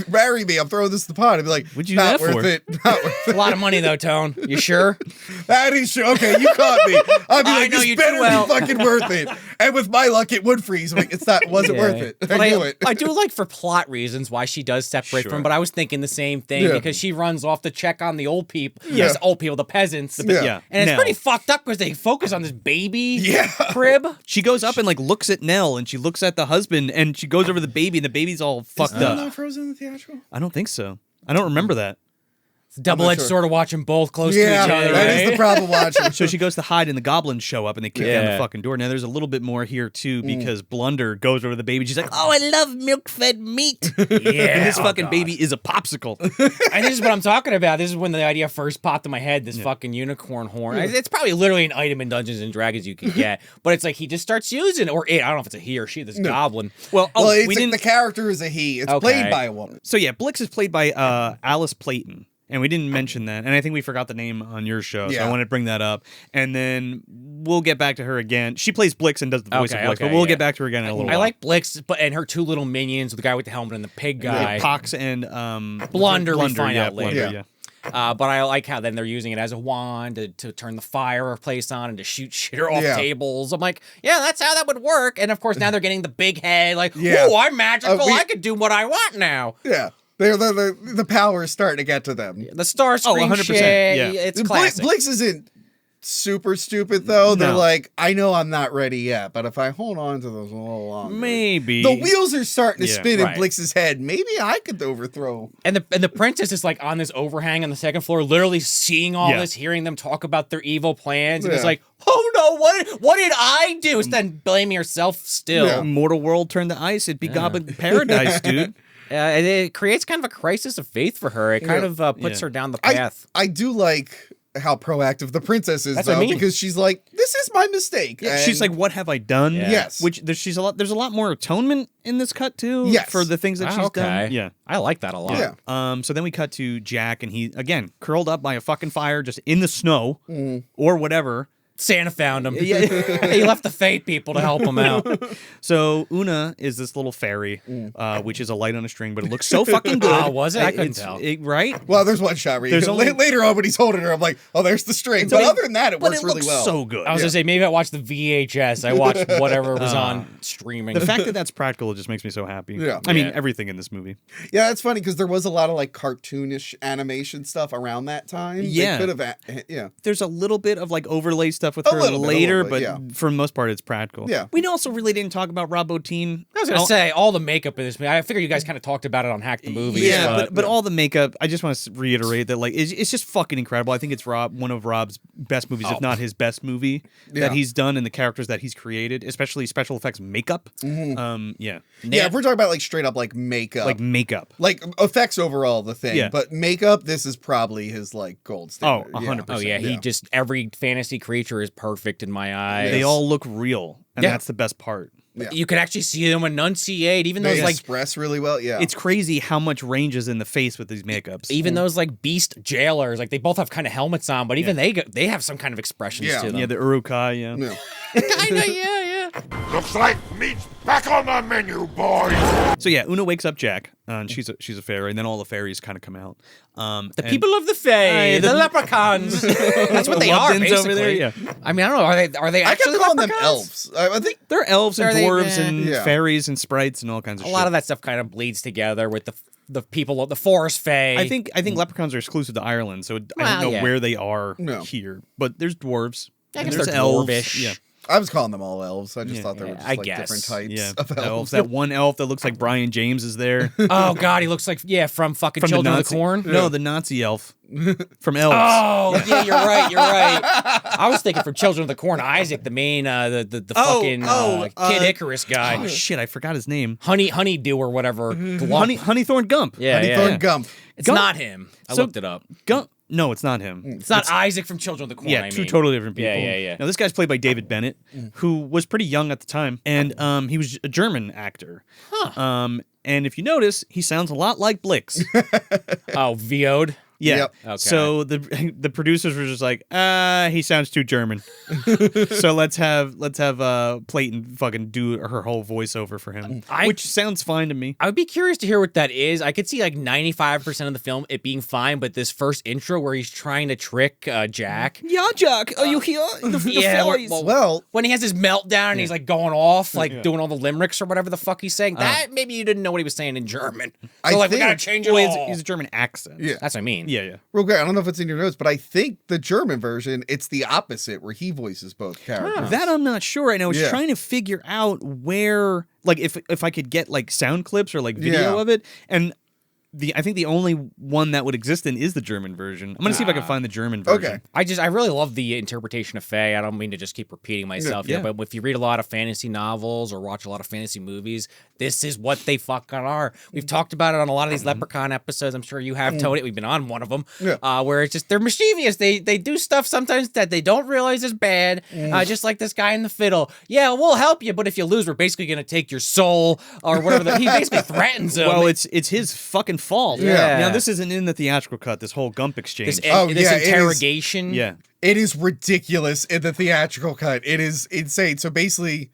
marry me, I'm throwing this in the pond. I'd be like,
what'd you
not
do that
worth
for?
it. Not worth it.
A lot of money though, Tone. You sure?
That is true. Okay, you caught me. I'd be like,
know
this
you
better
too well.
be fucking worth it. And with my luck, it would freeze. I'm like, wasn't worth it.
But
I knew it.
I do like for plot reasons why she does separate from him, but I was thinking the same thing because she runs off to check on the old people. Yes, old people, the peasants. And it's pretty fucked up because they focus on this baby crib.
She goes up and like looks at Nell, and she looks at the husband, and she goes over to the baby, and the baby's all fucked up.
Not frozen in the theatrical?
I don't think so. I don't remember that.
Double-edged sword of watching both close to each other.
That is the problem watching.
So she goes to hide, and the goblins show up, and they kick down the fucking door. Now, there's a little bit more here, too, because Blunder goes over to the baby. She's like, oh, I love milk-fed meat.
Yeah.
And this fucking baby is a popsicle.
And this is what I'm talking about. This is when the idea first popped in my head, this fucking unicorn horn. It's probably literally an item in Dungeons & Dragons you can get. But it's like he just starts using it. Or it. I don't know if it's a he or she, this goblin.
Well,
the character is a he. It's played by a woman.
So, yeah, Blix is played by Alice Playton. And we didn't mention that. And I think we forgot the name on your show. So I wanted to bring that up. And then we'll get back to her again. She plays Blix and does the voice of Blix. But we'll get back to her again in a little while.
I like Blix and her two little minions, the guy with the helmet and the pig guy.
Pox and
Blunder, we find out later.
Yeah.
But I like how then they're using it as a wand to turn the fireplace on and to shoot shit off tables. I'm like, yeah, that's how that would work. And of course, now they're getting the big head. Like, oh, I'm magical. I could do what I want now.
Yeah. The power is starting to get to them.
The Starscream 100%. Shit, it's classic.
Blix isn't super stupid, though. They're like, I know I'm not ready yet, but if I hold on to those a little longer.
Maybe.
The wheels are starting to spin in Blix's head. Maybe I could overthrow.
And the princess is like on this overhang on the second floor, literally seeing all this, hearing them talk about their evil plans. And it's like, oh no, what did I do? Instead of blaming herself still.
Yeah. Mortal world turned to ice. It'd be Goblin Paradise, dude.
And it creates kind of a crisis of faith for her. It kind of puts her down the path.
I do like how proactive the princess is, though, because she's like, this is my mistake.
Yeah, she's like, what have I done?
Yeah. Yes.
Which there's a lot more atonement in this cut, too.
Yes.
For the things that she's done. Yeah.
I like that a lot.
Yeah.
So then we cut to Jack, and he, again, curled up by a fucking fire just in the snow or whatever.
Santa found him. Yeah. He left the Fate people to help him out.
So Una is this little fairy, which is a light on a string, but it looks so fucking good.
Oh, was it? I couldn't tell.
Right?
Well, there's one shot where later on when he's holding her, I'm like, oh, there's the string. But other than that, it works really well.
So good.
I was gonna say maybe I watched the VHS. I watched whatever was on streaming.
The fact that that's practical just makes me so happy.
Yeah.
I mean, everything in this movie.
Yeah, it's funny because there was a lot of like cartoonish animation stuff around that time.
Yeah.
They could have,
There's a little bit of like overlay stuff with her later. But for the most part, it's practical.
Yeah.
We also really didn't talk about Rob Bottin.
I was going to say, all the makeup in this movie, I figured you guys kind of talked about it on Hack the Movie.
Yeah, but all the makeup, I just want to reiterate that like it's just fucking incredible. I think it's one of Rob's best movies, if not his best movie that he's done, and the characters that he's created, especially special effects makeup.
Yeah, if we're talking about like straight up like makeup. Like effects overall, the thing.
Yeah.
But makeup, this is probably his like gold standard.
100%.
Oh, yeah. He just, every fantasy creature is perfect in my eyes.
They all look real, and that's the best part.
Yeah.
You can actually see them enunciate, even those like
express really well. Yeah,
it's crazy how much range is in the face with these makeups.
Even those like beast jailers, like they both have kind of helmets on, but even they have some kind of expressions to them.
Yeah, the Urukai. Yeah.
Kinda, yeah.
Looks like meat's back on the menu, boys.
So yeah, Una wakes up Jack, and she's a fairy, and then all the fairies kind of come out.
The people of the Fae, the leprechauns. That's what they are, basically. Over there, yeah. I mean, I don't know. Are they actually
calling
them
elves? I think
they're elves and dwarves and fairies and sprites and all kinds of shit.
A lot of that stuff kind of bleeds together with the people of the forest Fae.
I think leprechauns are exclusive to Ireland, so I don't know where they are here. But there's dwarves.
I guess they're
elves.
dwarvish.
Yeah.
I was calling them all elves. I just thought there were just like different types of elves.
That one elf that looks like Brian James is there.
Oh God, he looks like from fucking Children of the Corn.
No, the Nazi elf from Elves.
Oh yeah, you're right. I was thinking from Children of the Corn, Isaac, the main the fucking Kid Icarus guy.
Oh shit, I forgot his name.
Honeydew or whatever.
Honeythorn Gump.
Honeythorn Gump.
It's not him. I looked it up.
Gump. No, it's not him.
It's not Isaac from Children of the Corn.
Yeah, two totally different people.
Yeah.
Now, this guy's played by David Bennett, who was pretty young at the time, and he was a German actor.
Huh.
And if you notice, he sounds a lot like Blix.
Oh, VO'd?
Yeah.
Yep.
Okay.
So the producers were just like, he sounds too German. So let's have Playton fucking do her whole voiceover for him, which sounds fine to me.
I would be curious to hear what that is. I could see like 95% of the film it being fine, but this first intro where he's trying to trick Jack.
Yeah, Jack, are you here?
Well, when he has his meltdown and he's like going off, like doing all the limericks or whatever the fuck he's saying, that maybe you didn't know what he was saying in German. So we gotta change it all.
He's a German accent.
Yeah.
That's what I mean.
Yeah.
Real quick, I don't know if it's in your notes, but I think the German version, it's the opposite, where he voices both characters.
That I'm not sure. And I was trying to figure out where, like, if I could get like sound clips or like video of it, and I think the only one that would exist in is the German version. I'm gonna see if I can find the German version.
Okay.
I really love the interpretation of Fae. I don't mean to just keep repeating myself
Yeah.
here, but if you read a lot of fantasy novels or watch a lot of fantasy movies, this is what they fucking are. We've talked about it on a lot of these Leprechaun episodes. I'm sure you have, Tony. We've been on one of them, where it's just they're mischievous. They do stuff sometimes that they don't realize is bad. Just like this guy in the fiddle. Yeah, we'll help you, but if you lose, we're basically gonna take your soul or whatever. He basically threatens him.
Well, it's his fucking fault.
Yeah.
Now this isn't in the theatrical cut. This whole Gump exchange.
This interrogation.
Yeah.
It is ridiculous in the theatrical cut. It is insane. So basically,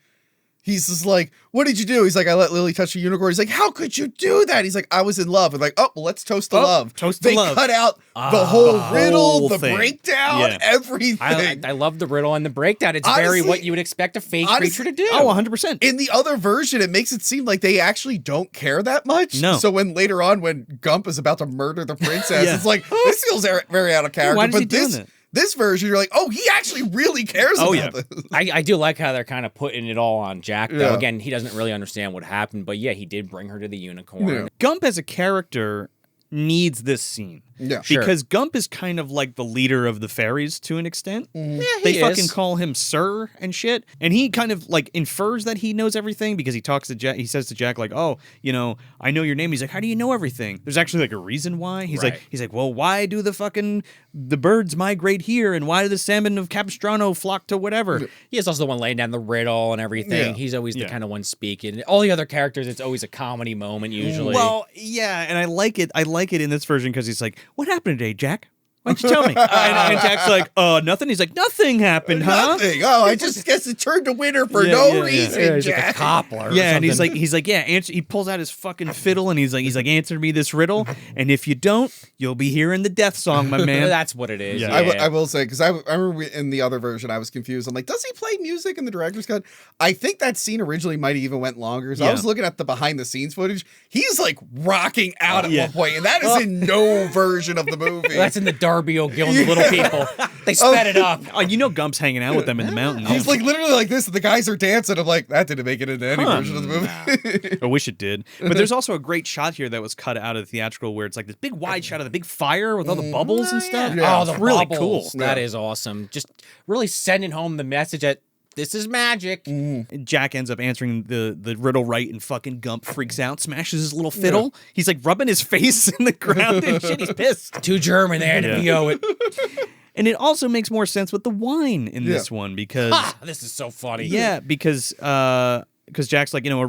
he's just like, what did you do? He's like, I let Lily touch the unicorn. He's like, how could you do that? He's like, I was in love. And like, oh, well, let's toast to love.
Toast to
they
love.
cut out the whole riddle,
whole
the
thing.
breakdown,
Yeah.
everything.
I love the riddle and the breakdown. It's
Honestly,
very what you would expect a fake creature to do.
Oh, 100%.
In the other version, it makes it seem like they actually don't care that much.
No.
So when later on, when Gump is about to murder the princess,
Yeah.
it's like, this feels very out of character.
why is he
but
doing that?
this version, you're like, oh, he actually really cares about this.
I do like how they're kind of putting it all on Jack, though.
Yeah.
Again, he doesn't really understand what happened, but yeah, he did bring her to the unicorn.
Yeah.
Gump as a character needs this scene.
Yeah.
Sure.
Because Gump is kind of like the leader of the fairies to an extent.
Yeah,
They
he
fucking
is.
call him Sir and shit. And he kind of like infers that he knows everything because he talks to Jack. He says to Jack, like, oh, you know, I know your name. He's like, how do you know everything? There's actually like a reason why. He's
Right.
like, well, why do the birds migrate here? And why do the salmon of Capistrano flock to whatever?
He is also the one laying down the riddle and everything.
Yeah.
He's always the
Yeah.
kind of one speaking. All the other characters, it's always a comedy moment usually.
Well, yeah, and I like it. I like it in this version because he's like, what happened today, Jack? Why don't you tell me? And Jack's like, nothing. He's like, nothing happened, huh?
Nothing. Oh, I just guess it turned to winter for
Yeah,
no
yeah,
reason,
Yeah, he's like a
Jack.
cobbler. or
Yeah, and he's
something.
like, yeah. He pulls out his fucking fiddle and he's like, answer me this riddle, and if you don't, you'll be hearing the death song, my man.
That's what it is.
Yeah.
Yeah.
I will say, because I remember in the other version, I was confused. I'm like, does he play music in the director's cut? I think that scene originally might have even went longer. So I
Yeah.
was looking at the behind the scenes footage. He's like rocking out at
Yeah.
one point, and that is in no version of the movie.
That's in the Darby O'Gill and the Little People. They sped it up.
Oh, you know Gump's hanging out with them in the mountains.
He's like literally like this, and the guys are dancing. I'm like, that didn't make it into any version of the movie.
I wish it did. But there's also a great shot here that was cut out of the theatrical where it's like this big wide shot of the big fire with all the bubbles and stuff.
Yeah.
Oh,
It's
the
really
bubbles.
cool.
That is awesome. Just really sending home the message that this is magic.
Jack ends up answering the riddle right, and fucking Gump freaks out, smashes his little fiddle. He's like rubbing his face in the ground and shit. He's pissed.
Too German. They had to VO it.
And it also makes more sense with the wine in this one because
This is so funny.
because Jack's like, you know, a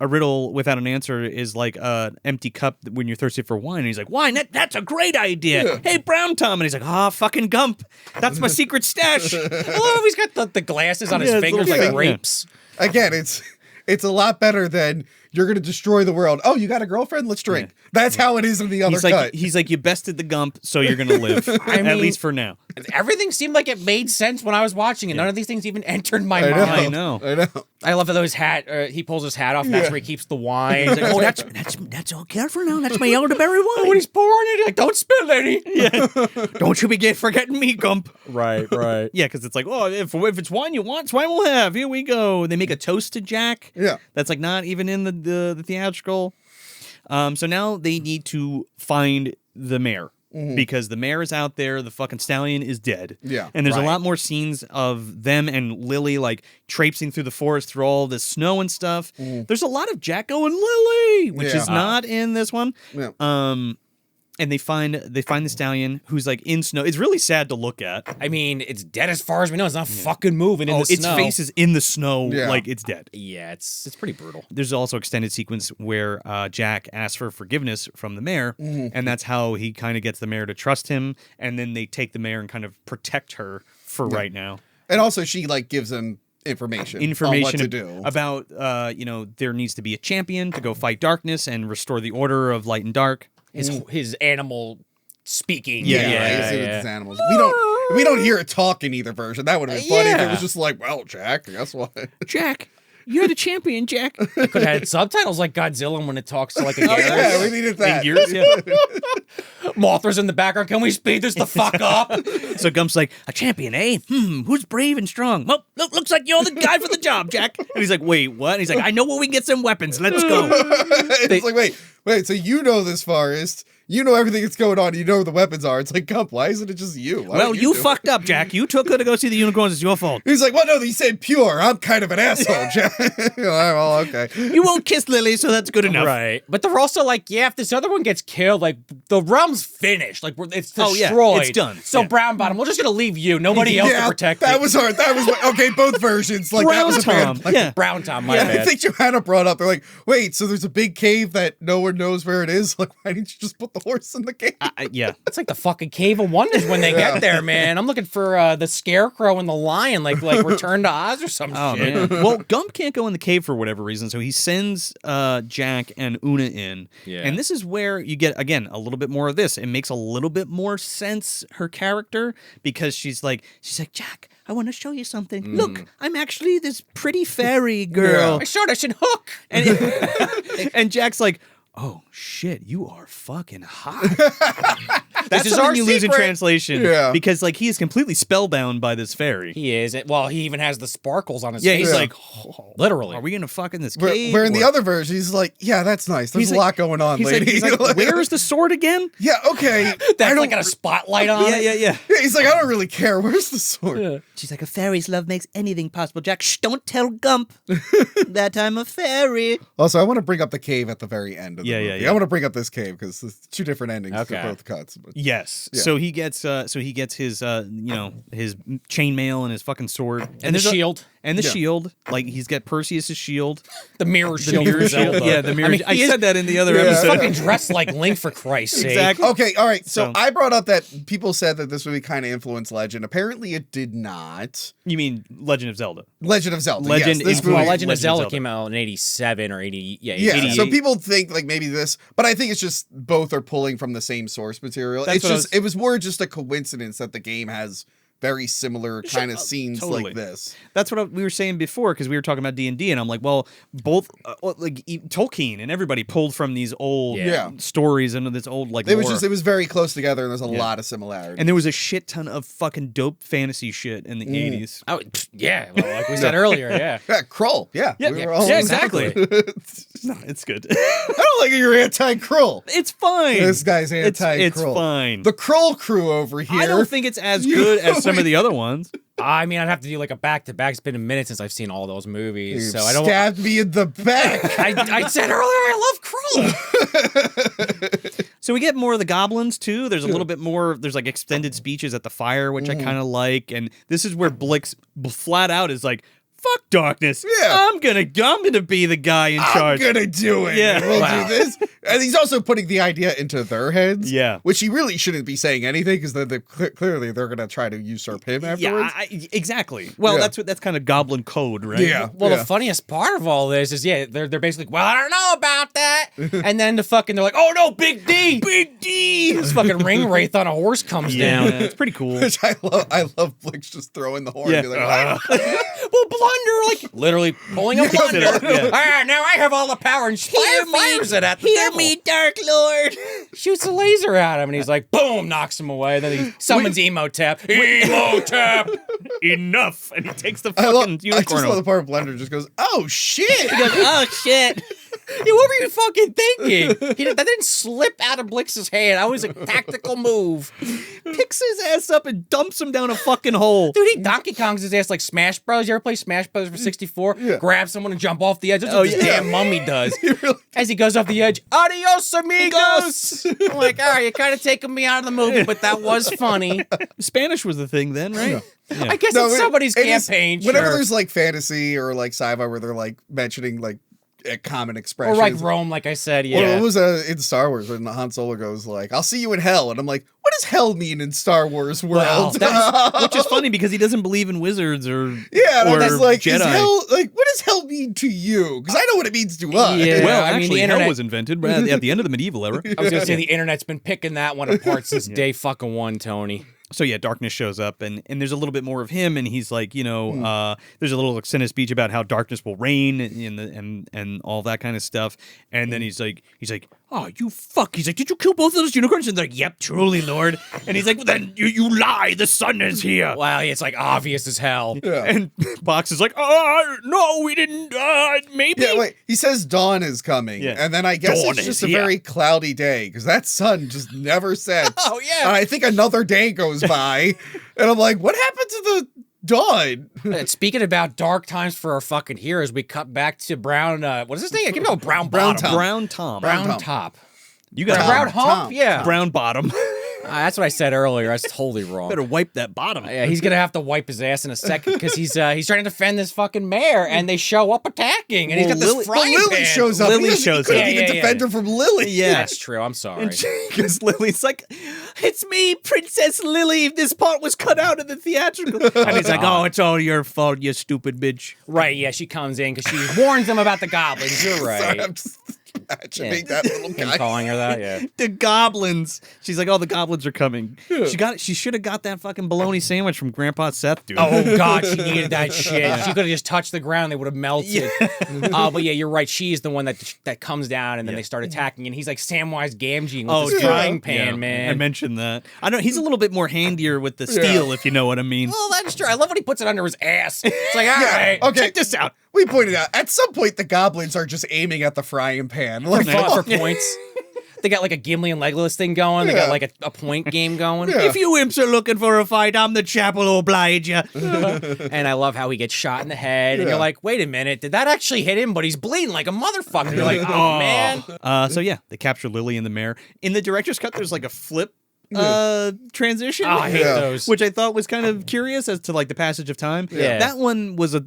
riddle without an answer is like an empty cup when you're thirsty for wine. And he's like, wine, that's a great idea.
Yeah.
Hey, Brown Tom. And he's like, fucking Gump. That's my secret stash.
Oh, he's got the glasses on his
Yeah,
fingers
little
like
thing,
grapes.
Again, it's a lot better than you're going to destroy the world. Oh, you got a girlfriend? Let's drink. That's how it is in the other cut.
He's like, you bested the Gump, so you're going to live. At
mean-
least for now.
Everything seemed like it made sense when I was watching, and none of these things even entered my
I know.
mind.
I know.
I know.
I love that his hat. He pulls his hat off, and that's where he keeps the wine. He's like, oh,
That's all careful now. That's my elderberry wine.
when he's pouring it, like, don't spill any.
Don't you forgetting me, Gump.
Right.
Yeah, because it's like, oh, if it's wine you want, it's wine we'll have. Here we go. They make a toast to Jack.
Yeah.
That's like not even in the theatrical. So now they need to find the mayor. Because the mayor is out there, the fucking stallion is dead.
Yeah,
And there's a
right.
lot more scenes of them and Lily like traipsing through the forest through all this snow and stuff. There's a lot of Jack going Lily, which is
Yeah.
not in this one.
Yeah.
And they find the stallion who's like in snow. It's really sad to look at.
I mean, it's dead as far as we know. It's not fucking moving in the
Its
snow.
face is in the snow,
Yeah.
like it's dead.
Yeah, it's pretty brutal.
There's also extended sequence where Jack asks for forgiveness from the mayor, and that's how he kind of gets the mayor to trust him. And then they take the mayor and kind of protect her for right now.
And also, she like gives him information on what to do.
about there needs to be a champion to go fight darkness and restore the order of light and dark.
His animal speaking.
Yeah, right. With his animals. We don't hear it talk in either version. That would have been funny if it
Yeah.
was just like, well, Jack, guess what?
Jack, you're the champion, Jack.
Could have had subtitles like Godzilla when it talks to like a
Oh, yeah, we needed that.
Gears, yeah.
Mothra's in the background. Can we speed this the fuck up?
So Gump's like, a champion, eh? Who's brave and strong? Well, looks like you're the guy for the job, Jack. And he's like, wait, what? And he's like, I know where we can get some weapons. Let's go.
It's like, wait, wait, so you know this forest. You know everything that's going on. You know where the weapons are. It's like, Gump, why isn't it just you? Why
Well,
don't
you
do it?
fucked up, Jack. You took her to go see the unicorns. It's your fault.
He's like, well, no, you said pure. I'm kind of an asshole, Jack. Well, okay.
You won't kiss Lily, so that's good enough.
Right. But they're also like, yeah, if this other one gets killed, like, the realm's finished. Like, it's destroyed.
Oh, yeah, it's done.
So,
Yeah.
Brown Bottom, we're just going to leave you. Nobody else to protect
that
you.
was hard. That was, okay, both versions. Like, that
Brown
was a bad.
Tom.
Like,
Yeah.
Brown Tom, my
I
bad.
think Johanna brought up, they're like, wait, so there's a big cave that no one knows where it is? Like, why didn't you just put the horse in the cave?
Yeah.
It's like the fucking Cave of Wonders when they get there, man. I'm looking for the Scarecrow and the Lion, like Return to Oz or some
Oh,
shit.
man. Well, Gump can't go in the cave for whatever reason, so he sends Jack and Una in.
Yeah.
And this is where you get, again, a little bit more of this. It makes a little bit more sense, her character, because she's like, Jack, I want to show you something. Look, I'm actually this pretty fairy girl.
I showed I should hook.
And Jack's like, oh, shit, you are fucking hot. That's
is
something
our
you lose in
secret.
translation.
Yeah.
Because, like, he is completely spellbound by this fairy.
He is. Well, he even has the sparkles on his
Yeah,
face.
he's like,
literally.
are we going to fuck in this
Where,
cave?
where in the
Or-
other version, he's like, yeah, that's nice. There's
He's
a
like-
lot going on,
He's
lady.
like, where's the sword again?
Yeah, okay.
That's
I
like
don't,
got a spotlight on it.
Yeah.
yeah, he's like, I don't really care. Where's the sword?
She's like, a fairy's love makes anything possible. Jack, shh, don't tell Gump that I'm a fairy.
Also, I want to bring up the cave at the very end of the
Yeah,
movie.
yeah.
I want to bring up this cave because there's two different endings
Okay.
to both cuts. But
Yes.
Yeah.
So he gets his his chainmail and his fucking sword
And the
there's a-
shield.
and the
Yeah.
shield. Like he's got Perseus's shield.
The mirror shield.
mirror
for
shield.
Zelda.
Yeah, the mirror.
I mean,
I
he is
said that in the other
Yeah.
episode.
fucking dressed like Link, for Christ's sake.
Exactly.
Okay, all right. So
So-
I brought up that people said that this movie kind of influenced Legend. Apparently, it did not.
You mean Legend of Zelda?
Legend of Zelda.
Legend
yes, this
influenced-
movie.
Well, Legend of
Legend of
Zelda
Zelda.
came out in 87 or 80. Yeah,
Yeah,
88.
so people think like maybe this, but I think it's just both are pulling from the same source material.
That's
It's
what I
just it was more just a coincidence that the game has very similar kind of scenes
totally.
like this.
That's what we were saying before because we were talking about D&D, and I'm like, well, both Tolkien and everybody pulled from these old
Yeah.
stories and this old like
It was
lore.
just it was very close together, and there's a
Yeah.
lot of similarities.
And there was a shit ton of fucking dope fantasy shit in the 80s.
Oh, yeah. Well, like we said earlier, yeah.
yeah, Krull. Yeah,
Yeah,
we
yeah,
were all
yeah,
in
exactly.
that.
No, it's good.
I don't like you're anti-Krull.
It's fine.
This guy's anti-Krull.
It's fine.
The Krull crew over here.
I don't think it's as good as some of the other ones.
I mean, I'd have to do like a back-to-back. It's been a minute since I've seen all those movies,
You
so I don't.
stabbed me in the back.
I said earlier I love Krull.
So we get more of the goblins too. There's a little bit more. There's like extended speeches at the fire, which I kind of like. And this is where Blix flat out is like, "Fuck darkness.
Yeah.
I'm gonna be the guy in
I'm
charge."
gonna do it.
Yeah.
We'll
Wow.
do this. And he's also putting the idea into their heads.
Yeah.
Which he really shouldn't be saying anything because clearly they're gonna try to usurp him
Yeah,
afterwards.
exactly. Well,
Yeah.
that's kind of goblin code, right?
Yeah.
Well, the funniest part of all this is, they're basically, well, I don't know about that. And then they're like, oh no, Big D, Big D. This fucking ring wraith on a horse comes
Yeah,
down.
it's pretty cool.
Which I love Blix just throwing the horn.
Yeah.
And be like,
Well, Blunder, like literally pulling a Blunder.
Yeah.
Ah, now I have all the power and fires it at the devil.
Dark Lord.
Shoots a laser at him, and he's like, boom, knocks him away. And then he summons Emotep. Emotep.
Enough. And he takes the
I
fucking
just
unicorn.
love the
over.
part where Blender just goes, "Oh shit!"
Oh shit.
Yeah, what were you fucking thinking? That didn't slip out of Blix's hand. That was a tactical move.
Picks his ass up and dumps him down a fucking hole.
Dude, he Donkey Kongs his ass like Smash Bros. You ever play Smash Bros. For 64?
Yeah.
Grab someone and jump off the edge. That's what
Oh,
this
yeah.
damn mummy does.
really-
As he goes off the edge, adios, amigos! I'm like, all right, you're kind of taking me out of the movie, but that was funny.
Spanish was the thing then, right? Yeah.
I guess
No,
it's somebody's
it is-
campaign.
Whenever
sure.
there's like fantasy or like sci-fi where they're like mentioning like common
Or
expressions.
like Rome, like I said,
Well,
yeah.
it was in Star Wars when Han Solo goes like, "I'll see you in hell," and I'm like, "What does hell mean in Star Wars world?"
Which is funny because he doesn't believe in wizards or
yeah, and
or
I'm just like,
Jedi.
"Is hell like what does hell mean to you?" Because I know what it means to us.
Yeah.
Well,
I mean,
actually,
the
hell
internet-
was invented at the end of the medieval era.
I was gonna say the internet's been picking that one apart since day fucking one, Tony.
So yeah, darkness shows up, and there's a little bit more of him, and he's like, there's a little extended speech about how darkness will reign in the and all that kind of stuff, and then he's like, oh, you fuck. He's like, did you kill both of those unicorns? And they're like, yep, truly, Lord. And he's like, well, then you lie. The sun is here.
Wow, it's like obvious as hell.
Yeah.
And Box is like, no, we didn't. Maybe.
Yeah, wait. He says dawn is coming,
Yeah.
and then I guess
Dawn
it's just
is
a
here.
very cloudy day because that sun just never sets.
Oh, yeah.
And I think another day goes by, and I'm like, what happened to the dawn?
And speaking about dark times for our fucking heroes, we cut back to Brown. What is his name? I keep going Brown
Brown
Bottom.
Tom.
Brown Tom.
Brown
Tom.
Top.
You got
Brown
Tom.
Hump? Yeah.
Brown bottom.
That's what I said earlier. That's totally wrong.
Better wipe that bottom.
Yeah, he's gonna have to wipe his ass in a second because he's trying to defend this fucking mayor, and they show up attacking, and he's
Well,
got this
Lily-
frying
Lily
pan.
shows up.
Lily
He
shows
couldn't
up.
even
Yeah,
defend her from Lily.
Yeah.
That's true. I'm sorry.
Because Lily's like, it's me, Princess Lily. This part was cut out of the theatrical. And he's like, oh, it's all your fault, you stupid bitch.
Right? Yeah, she comes in because she warns them about the goblins. You're right.
Sorry, I'm just imagining that little
Him
guy.
calling her that. Yeah.
The goblins. She's like, oh, the goblins are coming. She should have got that fucking bologna sandwich from Grandpa Seth, dude.
Oh God, she needed that shit. She could have just touched the ground; they would have melted. But yeah, you're right. She's the one that comes down, and then they start attacking, and he's like Samwise Gamgee with his
yeah.
frying pan,
Yeah,
man.
I mentioned that. I know he's a little bit more handier with the steel, if you know what I mean.
Well, that's true. I love when he puts it under his ass. It's like, all right,
Okay,
Check this out.
We pointed out at some point the goblins are just aiming at the frying pan. Like,
for points. They got like a Gimli and Legolas thing going. They got
Yeah.
like a point game going.
Yeah.
If you imps are looking for a fight, I'm the chapel oblige you.
And I love how he gets shot in the head. And
Yeah.
you're like, wait a minute, did that actually hit him? But he's bleeding like a motherfucker. You're like, oh man.
So yeah, they capture Lily and the mayor. In the director's cut, there's like a flip transition.
Oh, I hate
Yeah.
those.
Which I thought was kind of curious as to like the passage of time.
Yeah.
That one was a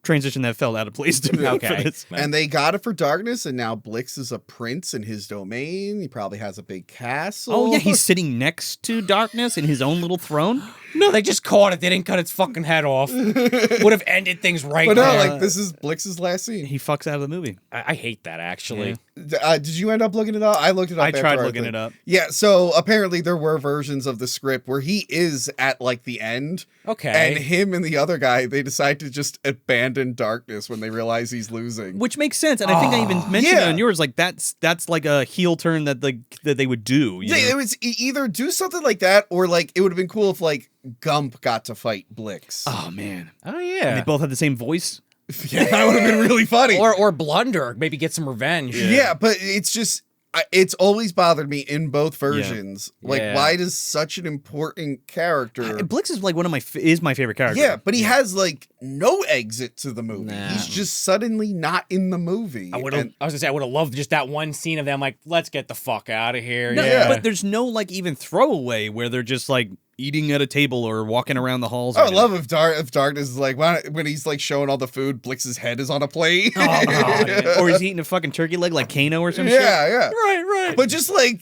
transition that fell out of place to me
Okay.
for this.
And they got it for darkness, and now Blix is a prince in his domain. He probably has a big castle.
Oh yeah, he's sitting next to darkness in his own little throne.
No, they just caught it. They didn't cut its fucking head off. Would have ended things right
But no,
there.
like this is Blix's last scene.
He fucks out of the movie.
I hate that actually.
Did you end up looking it up? I looked it up.
I
after
tried
our
looking
thing.
it up.
Yeah, so apparently there were versions of the script where he is at like the end.
Okay.
And him and the other guy, they decide to just abandon darkness when they realize he's losing.
Which makes sense, and I think I even mentioned
yeah.
it on yours. Like that's like a heel turn that they would do. you
Yeah,
know?
it was either do something like that, or like it would have been cool if like Gump got to fight Blix.
Oh man,
Oh
and
yeah.
they both had the same voice.
Yeah, that would have been really funny.
Or Blunder, maybe get some revenge.
Yeah, but it's just it's always bothered me in both versions. Like,
Yeah.
why does such an important character?
Blix is like one of my favorite characters.
Yeah, but he has like no exit to the movie.
Nah.
He's just suddenly not in the movie.
I was gonna say I would have loved just that one scene of them like, let's get the fuck out of here.
No,
yeah.
but there's no like even throwaway where they're just like eating at a table or walking around the halls.
I would love if Darkness is like when he's like showing all the food, Blix's head is on a plate.
Oh, God, yeah.
or he's eating a fucking turkey leg like Kano or some shit.
yeah.
right.
But just like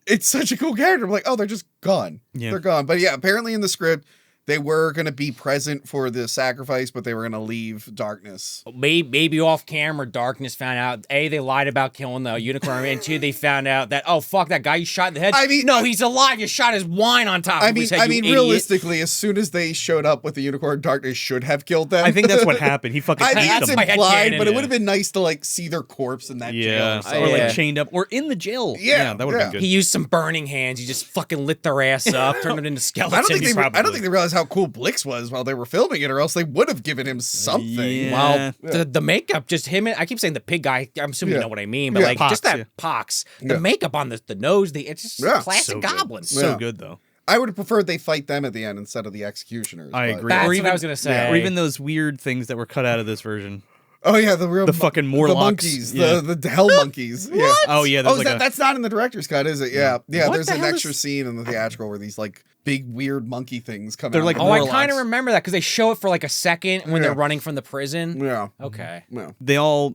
it's such a cool character. I'm like, oh, they're just gone.
Yeah.
They're gone. But yeah, apparently in the script, they were going to be present for the sacrifice, but they were going to leave Darkness.
Maybe off camera, Darkness found out A, they lied about killing the unicorn, and two, they found out that fuck that guy you shot in the head.
I mean,
no, he's alive. You shot his wine on top of his head. you idiot.
realistically, as soon as they showed up with the unicorn, Darkness should have killed them.
I think that's what happened. He fucking
I mean,
tanked
it's
them.
my head
implied,
cannon,
but it
yeah.
would have been nice to like see their corpse in that jail.
Yeah,
Or something.
or
Yeah.
like chained up, or in the jail.
Yeah,
that would have
yeah.
been good.
He used some burning hands. He just fucking lit their ass up, turned them into skeletons.
I don't
Probably.
think they realized how cool Blix was while they were filming it, or else they would have given him something.
Yeah.
Well, the makeup, just him. I keep saying the pig guy. I'm assuming you
Yeah.
know what I mean, but
Yeah.
like
Pox,
just that
yeah.
pox, the
Yeah.
makeup on the nose, it's just
Yeah.
classic
So good.
goblins.
So
Yeah.
good though.
I would have preferred they fight them at the end instead of the executioners.
I
but-
agree.
That's
Or
what
even-
I was gonna say.
Or even those weird things that were cut out of this version.
Oh yeah, the
fucking
the
Morlocks.
monkeys,
Yeah.
the hell monkeys. Yeah.
Oh yeah,
Oh,
there's like
that's not in the director's cut, is it? Yeah, yeah.
What
There's
the
an
hell
extra
is-
scene in the theatrical where these like big weird monkey things come
They're
out.
like
Oh, I
Morlocks.
kind of remember that because they show it for like a second when they're
Yeah.
running from the prison.
Yeah.
Okay.
Yeah.
they all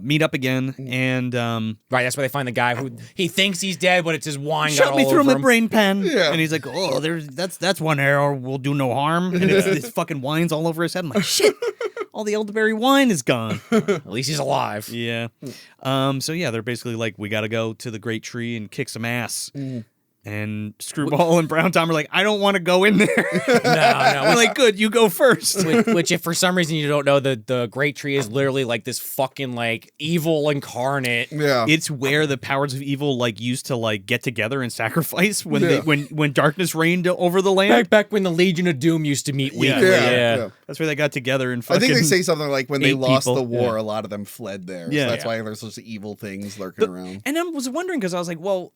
meet up again, and
Right, that's where they find the guy who he thinks he's dead, but it's his wine got
shot me
all
through
over
my
him.
brain pan.
Yeah.
And he's like, oh, that's one arrow will do no harm. And it's this fucking wine's all over his head. I'm like, shit, all the elderberry wine is gone.
At least he's alive.
Yeah. So yeah, they're basically like, we got to go to the great tree and kick some ass. And Screwball and Brown Tom are like, I don't want to go in there.
No.
I'm like, good, you go first.
Which, if for some reason you don't know, the Great Tree is literally like this fucking like evil incarnate.
Yeah.
It's where the powers of evil like used to like get together and sacrifice when darkness reigned over the land.
Back when the Legion of Doom used to meet weekly.
Yeah.
That's where they got together and
I
fucking.
think they say something like when they
8
lost
people.
the war,
Yeah.
a lot of them fled there.
Yeah.
So that's why there's those evil things lurking around.
And I was wondering because I was like, well,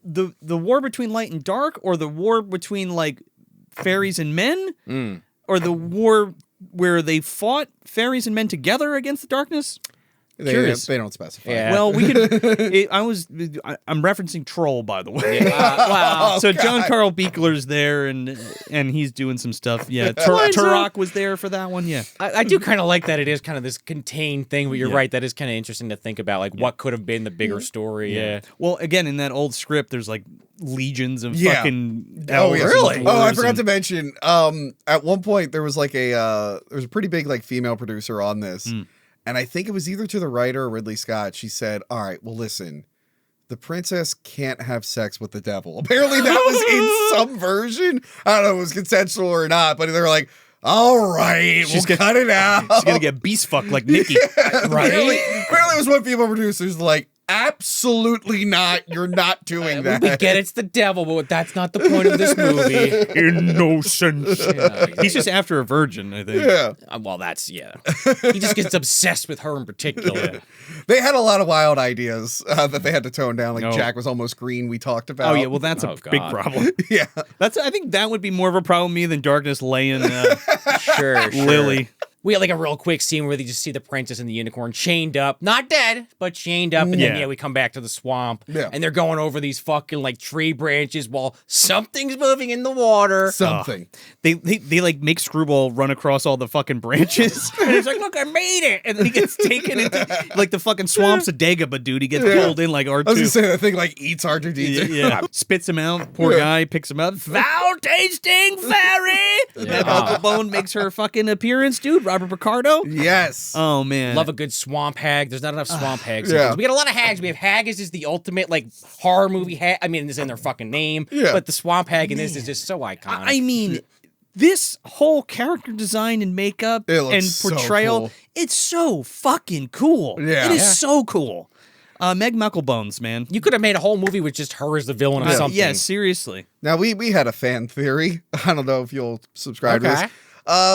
the war between light and dark, or the war between like fairies and men, or the war where they fought fairies and men together against the darkness. Curious.
They don't specify.
Yeah.
Well, we could. I'm referencing Troll, by the way.
Wow.
So John Carl Beekler's there, and he's doing some stuff. Yeah,
Mine's
Turok was there for that one. Yeah,
I do kind of like that it is kind of this contained thing, but you're
Yeah.
right. That is kind of interesting to think about, like what could have been the bigger story. Yeah.
Well, again, in that old script, there's like legions of
Yeah.
fucking
Oh,
elves
yeah.
and
Really?
Oh, I
dwarves
forgot
and-
to mention. At one point there was like there was a pretty big like female producer on this, and I think it was either to the writer or Ridley Scott. She said, "All right, well, listen, the princess can't have sex with the devil." Apparently, that was in some version. I don't know if it was consensual or not, but they were like, "All right, we'll cut it out."
She's gonna get beast fucked like Nikki.
Apparently, it was one female producer's like, "Absolutely not. You're not doing that."
We get it's the devil, but that's not the point of this movie.
Innocent.
Yeah.
He's just after a virgin, I think.
Yeah.
Well, that's He just gets obsessed with her in particular.
They had a lot of wild ideas that they had to tone down. Like
Oh.
Jack was almost green. We talked about.
Oh yeah, well that's
Oh,
a big
God.
problem.
yeah.
I think that would be more of a problem with me than Darkness laying
Sure.
Lily.
We had like a real quick scene where they just see the princess and the unicorn chained up, not dead, but chained up, and then
Yeah.
we come back to the swamp,
Yeah.
and they're going over these fucking like tree branches while something's moving in the water.
Something.
They like make Screwball run across all the fucking branches, and he's like, "Look, I made it!" And then he gets taken into like the fucking swamps of Dagobah, dude. He gets pulled in like R2.
I was gonna say that thing like eats R2D2.
Yeah, spits him out. Poor guy picks him up. Foul tasting fairy. That Uncle Bone makes her fucking appearance, dude. Robert Picardo.
Yes.
Oh man,
Love a good swamp hag. There's not enough swamp hags.
yeah.
We got a lot of hags. We have Haggis is the ultimate like horror movie hag. I mean, it's in their fucking name.
Yeah.
But the swamp hag in this is just so iconic.
I mean, this whole character design and makeup
It looks
and
so
portrayal,
cool.
it's so fucking cool.
Yeah.
It is
Yeah.
so cool. Meg Mucklebones, man.
you could have made a whole movie with just her as the villain of something.
Yeah, seriously.
Now we had a fan theory. I don't know if you'll subscribe to
Okay.
this.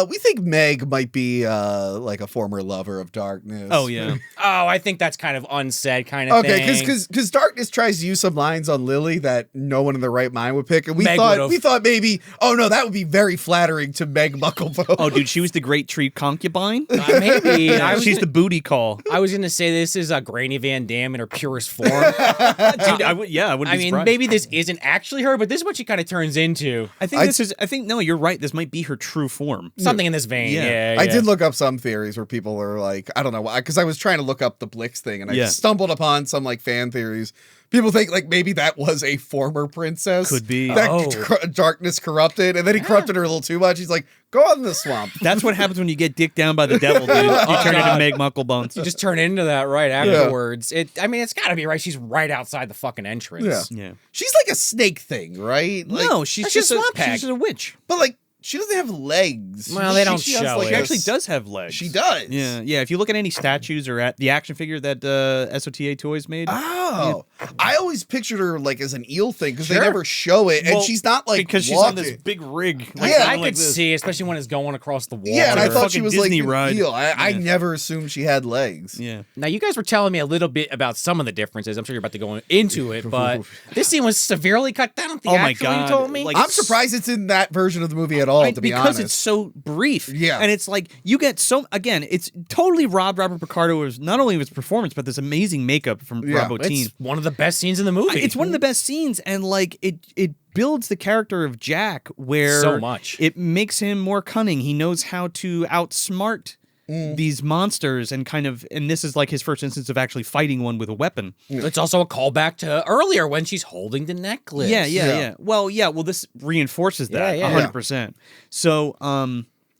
We think Meg might be like a former lover of Darkness.
Oh yeah.
Oh, I think that's kind of unsaid kind of
Okay,
thing.
because Darkness tries to use some lines on Lily that no one in their right mind would pick, and
Meg would've.
we thought maybe, oh no, that would be very flattering to Meg Mucklebone.
Oh, dude, she was the great tree concubine.
Maybe.
She's the booty call.
I was going to say this is Granny Van Dam in her purest form.
Dude, I wouldn't be
I mean,
surprised.
maybe this isn't actually her, but this is what she kind of turns into.
I think no, you're right. This might be her true form.
Something in this vein.
Yeah.
Yeah.
I did look up some theories where people are like, I don't know why, because I was trying to look up the Blix thing, and I
Yeah.
stumbled upon some like fan theories. People think like maybe that was a former princess.
Could be.
That
Oh.
Darkness corrupted, and then he corrupted her a little too much. He's like, go out in the swamp.
That's what happens when you get dicked down by the devil, dude. You turn into
God.
Meg Mucklebones.
You just turn into that right afterwards. I mean, it's got to be right. She's right outside the fucking entrance.
Yeah.
Yeah.
She's like a snake thing, right? Like,
No, she's
she's
just
a swamp hag.
she's a witch.
but like she doesn't have legs.
Well, they don't
She has,
show
like,
it.
She
a
actually
s-
does have legs.
She does.
Yeah, yeah. If you look at any statues or at the action figure that SOTA Toys made,
Oh, I always pictured her like as an eel thing because they
Sure.
never show it, and
Well,
she's not like
because she's
walking.
on this big rig.
Yeah,
I
going
could
like this.
see, especially when it's going across the water.
Yeah, and I
Like a
thought she
fucking
was
Disney
like an
ride.
eel. I
Yeah.
never assumed she had legs.
Yeah.
Now, you guys were telling me a little bit about some of the differences. I'm sure you're about to go into it, but this scene was severely cut down.
Oh my
theatrically,
God.
You told me?
Like,
I'm surprised it's in that version of the movie at all. To be
because
honest,
it's so brief.
Yeah.
And it's like you get so again, it's totally robbed Robert Picardo of not only of his performance, but this amazing makeup from
Yeah.
Rob Bottin.
It's one of the best scenes in the movie.
It's one of the best scenes, and like it builds the character of Jack where
So much.
It makes him more cunning. He knows how to outsmart these monsters and this is like his first instance of actually fighting one with a weapon.
It's also a callback to earlier when she's holding the necklace.
Yeah. Well, this reinforces that
Yeah, yeah.
100%. So,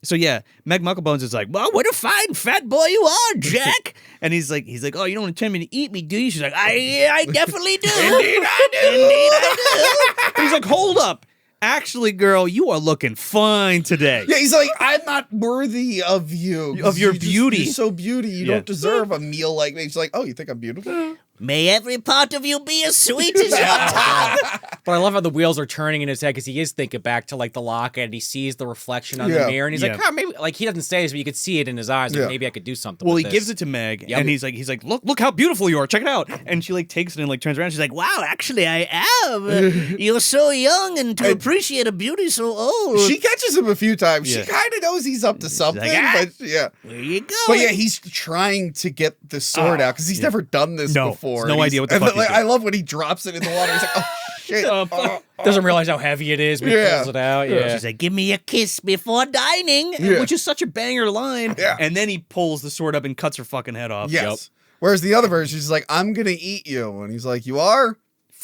So yeah, Meg Mucklebones is like, well, what a fine fat boy you are, Jack. And he's like, oh, you don't intend me to eat me, do you? She's like, I definitely do. Indeed I do. Indeed I do. He's like, hold up. Actually, girl, you are looking fine today.
Yeah, he's like, I'm not worthy of you.
Of your beauty.
You're so beauty. You don't deserve a meal like me. She's like, oh, you think I'm beautiful?
May every part of you be as sweet as your tongue.
But I love how the wheels are turning in his head because he is thinking back to like the locket and he sees the reflection on the mirror and he's like, oh, maybe like he doesn't say this, but you could see it in his eyes. Like maybe I could do something.
Well,
with
he
this.
gives it to Meg, and he's like, look how beautiful you are. Check it out. And she like takes it and like turns around. She's like, wow, actually, I am. You're so young, and to appreciate a beauty so old.
She catches him a few times. She kind of knows he's up to something, but yeah.
There you go.
But yeah, he's trying to get the sword out because he's never done this before.
No idea what the fuck he's doing.
I love when he drops it in the water. He's like, oh shit.
Doesn't realize how heavy it is when he pulls it out. Yeah.
She's like, give me a kiss before dining.
Which is such a banger line. Yeah. And then he pulls the sword up and cuts her fucking head off.
Yes. Whereas the other version, she's like, I'm going to eat you. And he's like, you are?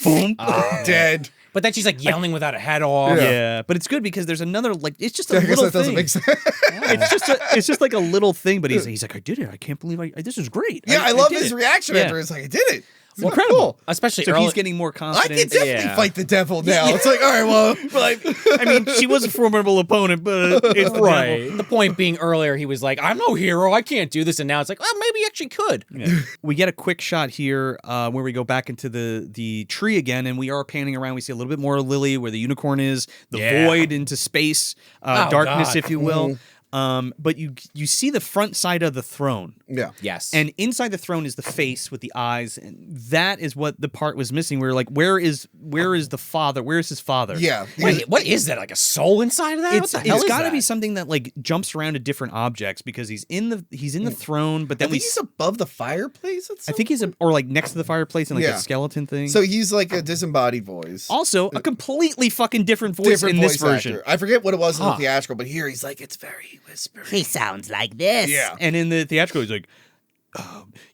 Boom. Dead.
But then she's like yelling without a head off.
Yeah, but it's good because there's another like it's just a
I guess
little
that doesn't
thing.
make sense.
It's just like a little thing, but he's like, I did it. I can't believe this is great.
Yeah, I love
did
his
it.
reaction after. It's like, I did it. It's
Incredible.
cool.
Especially
so
early.
he's getting more
I
confident.
can definitely fight the devil now. It's like, all right, well,
I mean, she was a formidable opponent, but it's the
right.
devil.
The point being earlier, he was like, I'm no hero. I can't do this. And now it's like, well, maybe you actually could.
Yeah. We get a quick shot here where we go back into the tree again, and we are panning around. We see a little bit more of Lily, where the unicorn is, the void into space, darkness, if you will. But you see the front side of the throne.
Yeah.
Yes.
And inside the throne is the face with the eyes, and that is what the part was missing. We were like, where is the father? Where is his father?
Yeah.
Wait, what is that? Like a soul inside of that?
It's
what the hell is
got to
that?
be something that like jumps around to different objects because he's in the throne, but then
I think he's above the fireplace.
I think he's or like next to the fireplace and like a skeleton thing.
So he's like a disembodied voice.
Also, a completely fucking different voice in this version.
Actor. I forget what it was in the theatrical, but here he's like, it's very whispery.
He sounds like this.
Yeah.
And in the theatrical, he's like,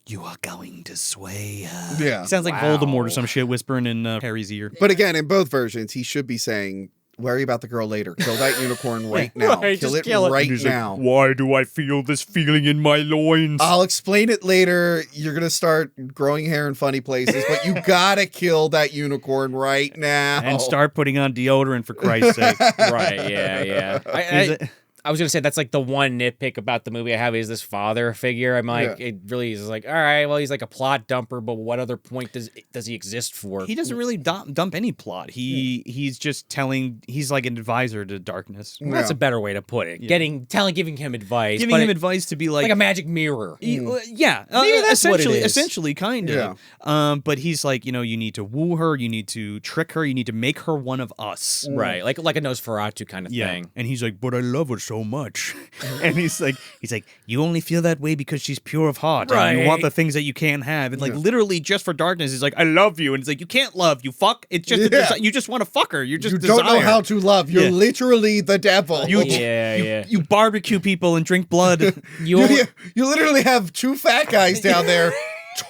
you are going to sway.
Yeah.
He sounds like Voldemort or some shit whispering in Harry's ear.
But again, in both versions, he should be saying, worry about the girl later. Kill that unicorn right now.
Right,
kill
just
it
kill it.
right
He's
now.
like, why do I feel this feeling in my loins?
I'll explain it later. You're going to start growing hair in funny places, but you got to kill that unicorn right now.
And start putting on deodorant, for Christ's sake.
Right, yeah. I was gonna say that's like the one nitpick about the movie I have is this father figure. I'm like, it really is like, all right, well, he's like a plot dumper, but what other point does he exist for?
He doesn't really dump any plot. He's just he's like an advisor to darkness.
Well, that's a better way to put it. Giving him advice,
Giving him advice to be like
a magic mirror.
Maybe that's
essentially,
essentially, kind of.
Yeah.
But he's like, you need to woo her, you need to trick her, you need to make her one of us.
Right, like a Nosferatu kind of thing.
And he's like, but I love her so much. And he's like, you only feel that way because she's pure of heart.
Right.
And you want the things that you can't have. And like literally just for darkness, he's like, I love you. And it's like, you can't love, you fuck. It's just you just want to fuck her. You just
don't know how to love. You're literally the devil.
You barbecue people and drink blood.
You literally have two fat guys down there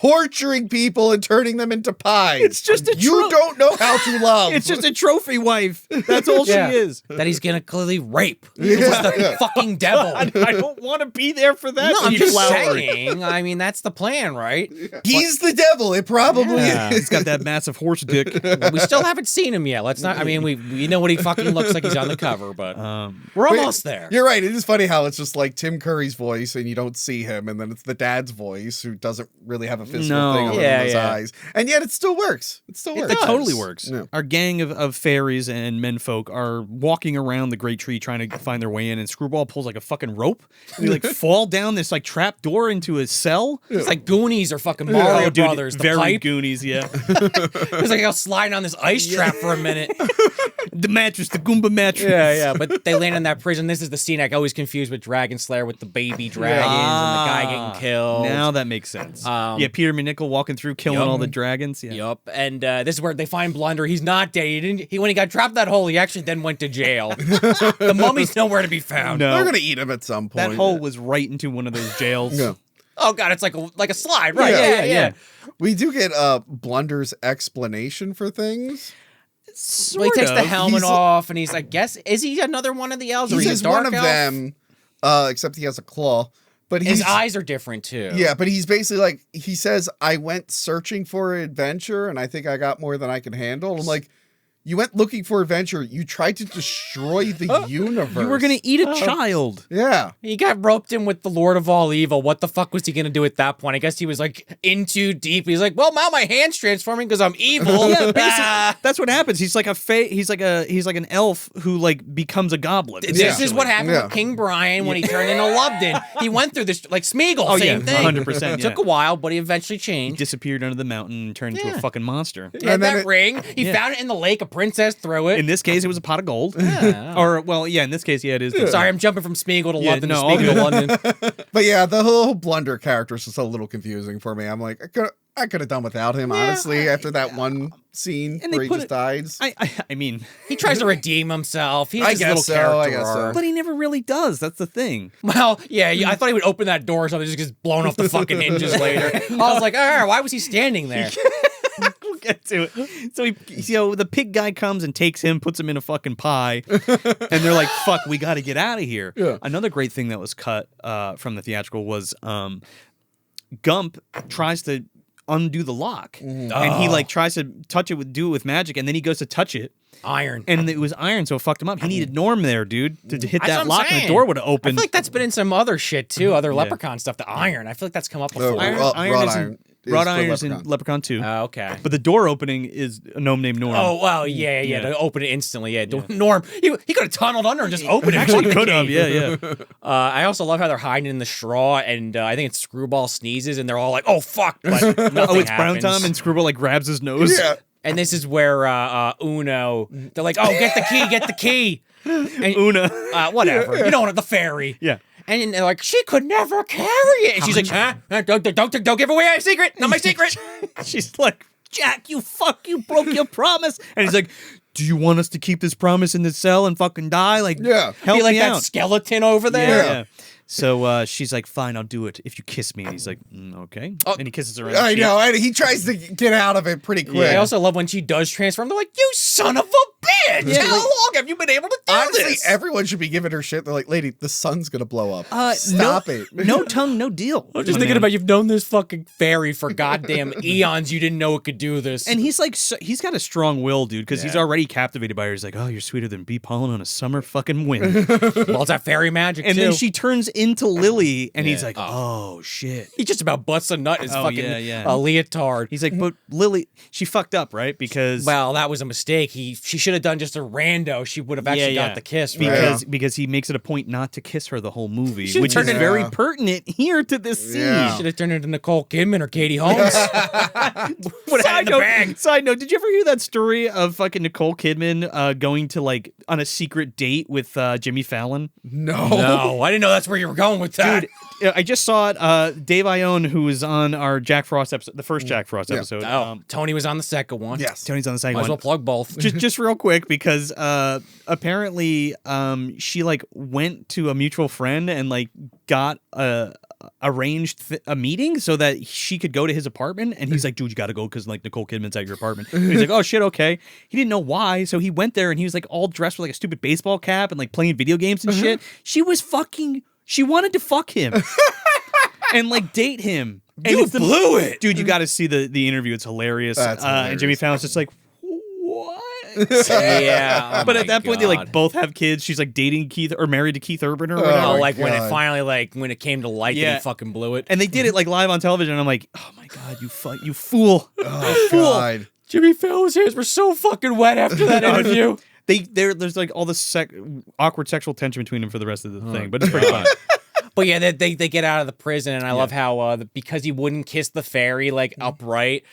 torturing people and turning them into pies.
It's just
you don't know how to love.
It's just a trophy wife. That's all she is.
That he's gonna clearly rape. He's the fucking devil.
I don't want to be we there for that?
No, I'm just saying. I mean, that's the plan, right?
He's the devil. It probably is.
He's got that massive horse dick.
We still haven't seen him yet. Let's not. I mean, we know what he fucking looks like. He's on the cover, but we're almost there.
You're right. It is funny how it's just like Tim Curry's voice, and you don't see him, and then it's the dad's voice who doesn't really have a physical thing over his eyes, and yet it still works. It still works.
It totally works.
Yeah.
Our gang of fairies and menfolk are walking around the great tree trying to find their way in, and Screwball pulls like a fucking rope, and they like fall down this like trap door into a cell.
It's like Goonies or fucking Mario Brothers. The
very
pipe.
Goonies, yeah.
It's like I was sliding on this ice trap for a minute.
The mattress, the Goomba mattress.
Yeah. But they land in that prison. This is the scene I always confused with Dragon Slayer with the baby dragons and the guy getting killed.
Now that makes sense. Peter McNickle walking through, killing all the dragons. Yeah.
Yup. And this is where they find Blunder. He's not dead. When he got trapped in that hole, he actually then went to jail. The mummy's nowhere to be found.
No.
They're gonna eat him at some point.
That hole was right into one of those jails.
Yeah.
Oh god, it's like a slide, right? Yeah.
We do get Blunder's explanation for things.
Well, he takes the helmet off, and he's, I guess, is he another one of the elves? Or
He's
a dark
one of
elf?
them, except he has a claw. But
His eyes are different too.
Yeah, but he's basically like, he says, I went searching for adventure and I think I got more than I can handle. I'm like, you went looking for adventure. You tried to destroy the universe.
You were going to eat a child.
Yeah.
He got roped in with the Lord of all evil. What the fuck was he going to do at that point? I guess he was like in too deep. He's like, well, now my hand's transforming because I'm evil.
Yeah, basically, that's what happens. He's like he's like an elf who like becomes a goblin.
This is what happened with King Brian when he turned into Lubden. He went through this like Smeagol, same thing.
100%.
Took a while, but he eventually
He
changed.
disappeared under the mountain and turned into a fucking monster.
He had that ring. He found it in the lake. A princess threw it.
In this case, it was a pot of gold.
Yeah.
Or, well, yeah, in this case, it is.
Sorry, I'm jumping from Smeagol to London to
all
Smeagol to
good.
London.
But yeah, the whole Blunder character is just a little confusing for me. I'm like, I could have done without him, honestly, after that one scene
And
where
they
he
put
just
it-
dies.
I mean,
He tries to redeem himself. He
I
has his little
guess so,
character
I guess so.
arc.
but he never really does. That's the thing.
Well, yeah, I thought he would open that door or something, just gets blown off the fucking hinges later. I was like, all right, why was he standing there?
We'll get to it. So the pig guy comes and takes him, puts him in a fucking pie, and they're like, "Fuck, we got to get out of here."
Yeah.
Another great thing that was cut from the theatrical was Gump tries to undo the lock, and he like tries to do it with magic, and then he goes to touch it,
Iron.
and it was iron, so it fucked him up. He needed Norm there, dude, to hit
That's
that
what I'm
lock, and the
saying.
door would have
I
opened.
feel like that's been in some other shit too, other Leprechaun stuff. The iron. I feel like that's come up before.
Wrought
for
iron is in
Leprechaun.
Leprechaun 2.
Oh, okay.
But the door opening is a gnome named Norm.
Oh, well, yeah. To open it instantly, yeah. Norm, he could have tunneled under and just opened it.
Actually,
Fuck the
could have,
key.
yeah.
I also love how they're hiding in the straw, and I think it's Screwball sneezes, and they're all like, "Oh fuck!" But nothing
Oh, it's Brown
happens.
Tom, and Screwball like grabs his nose.
Yeah.
And this is where Uno, they're like, "Oh, get the key." And,
Una.
whatever. You know, the fairy.
Yeah.
And they're like, she could never carry it. And she's like, huh? Don't give away my secret. Not my secret.
She's like, Jack, you broke your promise. And he's like, do you want us to keep this promise in the cell and fucking die? Like,
Yeah.
help
Be like
me
that
out.
skeleton over there.
Yeah. So she's like, fine, I'll do it if you kiss me. And he's like, okay. And he kisses her. On the
I
cheek.
know, and he tries to get out of it pretty quick.
I also love when she does transform. They're like, you son of a bitch.
Yeah,
How
like-
long have you been able to do
Honestly,
this?
everyone should be giving her shit. They're like, lady, the sun's gonna blow up.
Stop
it.
No tongue, no deal.
I'm just thinking about you've known this fucking fairy for goddamn eons. You didn't know it could do this.
And he's like, he's got a strong will, dude, because he's already captivated by her. He's like, oh, you're sweeter than bee pollen on a summer fucking wind.
well, it's that fairy magic
And
too.
then she turns into Lily, and he's like, oh, shit.
He just about busts a nut in his fucking
yeah.
leotard.
He's like, but Lily, she fucked up, right? Because
Well, that was a mistake. She should have done just a rando. She would have actually got the kiss. Right?
because he makes it a point not to kiss her the whole movie,
Should've
which is
turned it-
very pertinent here to this scene.
Yeah.
Should have turned it into Nicole Kidman or Katie Holmes. Would have had it in the bag.
Side note, did you ever hear that story of fucking Nicole Kidman going to like on a secret date with Jimmy Fallon?
No.
No, I didn't know that's where you were going with that.
Dude, I just saw it.Ave Ione, who was on our Jack Frost episode, the first Jack Frost episode.
Oh, Tony was on the second one.
Yes.
Tony's on the second
Might as
one.
well plug both.
just real quick, because apparently she like went to a mutual friend and like got arranged a meeting so that she could go to his apartment, and he's like, dude, you gotta go because like Nicole Kidman's at your apartment. And he's like, oh shit, okay. He didn't know why, so he went there and he was like all dressed with like a stupid baseball cap and like playing video games and shit. She wanted to fuck him and like date him. And
You
it's
blew it.
Dude, you gotta see the interview. It's hilarious.
That's
And Jimmy
hilarious.
Fallon's just like, what?
Yeah.
But at that point, they like both have kids. She's like dating Keith or married to Keith Urban or whatever.
Oh,
my
like when it
God.
finally, like when it came to light, that
Yeah.
he fucking blew it.
And they did it like live on television. And I'm like, oh my God, you fool.
Oh, God.
Jimmy Fallon's hairs were so fucking wet after that interview.
There's like all this awkward sexual tension between them for the rest of the thing, but it's pretty fun.
But yeah, they get out of the prison, and I love how because he wouldn't kiss the fairy like upright,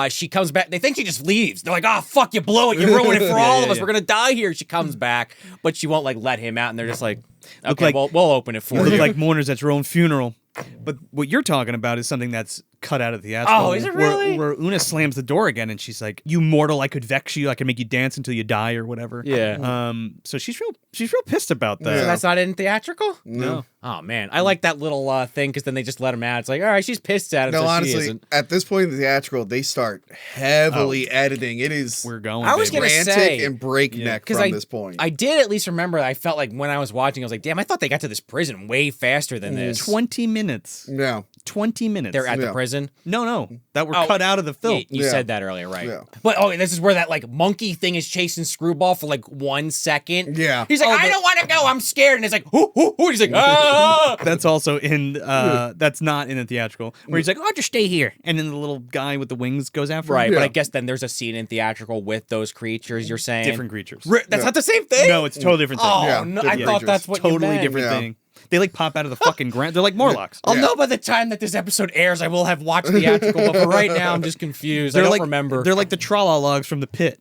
she comes back. They think she just leaves. They're like, "Oh fuck, you blew it. You ruined it for all of us. We're gonna die here." She comes back, but she won't like let him out, and they're just like, "Okay,
like-
we'll open it for
You look
you."
like mourners at your own funeral. But what you're talking about is something that's cut out of the theatrical.
Oh, is it really?
Where Una slams the door again and she's like, "You mortal, I could vex you. I could make you dance until you die or whatever."
Yeah.
So she's real pissed about that.
So that's not in theatrical?
No.
Oh, man. I like that little thing because then they just let him out. It's like, all right, she's pissed at him.
No,
so she
honestly,
isn't.
at this point in the theatrical, they start heavily editing. It is
We're going.
I was
baby.
gonna
frantic
say,
and breakneck from this point.
I did at least remember, I felt like when I was watching, I was like, damn, I thought they got to this prison way faster than this.
20 minutes.
yeah.
20 minutes.
They're at the
Yeah.
prison.
No, that were
Oh,
cut out of the film.
You
Yeah.
said that earlier, right?
Yeah.
But this is where that like monkey thing is chasing Screwball for like 1 second.
Yeah.
He's like, I don't want to go. I'm scared. And it's like, hoo, hoo, hoo. He's like, ah.
That's also in. That's not in the theatrical. Where he's like, "Oh, just stay here," and then the little guy with the wings goes after
Right,
him.
but
Yeah.
I guess then there's a scene in theatrical with those creatures. You're saying
Different creatures.
That's not the same thing.
No, it's a totally different thing.
Oh
Yeah,
no! I
different
thought
creatures.
that's what you
Totally
meant.
different
Yeah.
thing. They like pop out of the fucking ground. They're like Morlocks.
I'll
Yeah.
know by the time that this episode airs. I will have watched theatrical, but for right now, I'm just confused. I
They're
don't
like
remember.
They're like the tra-la logs from the pit.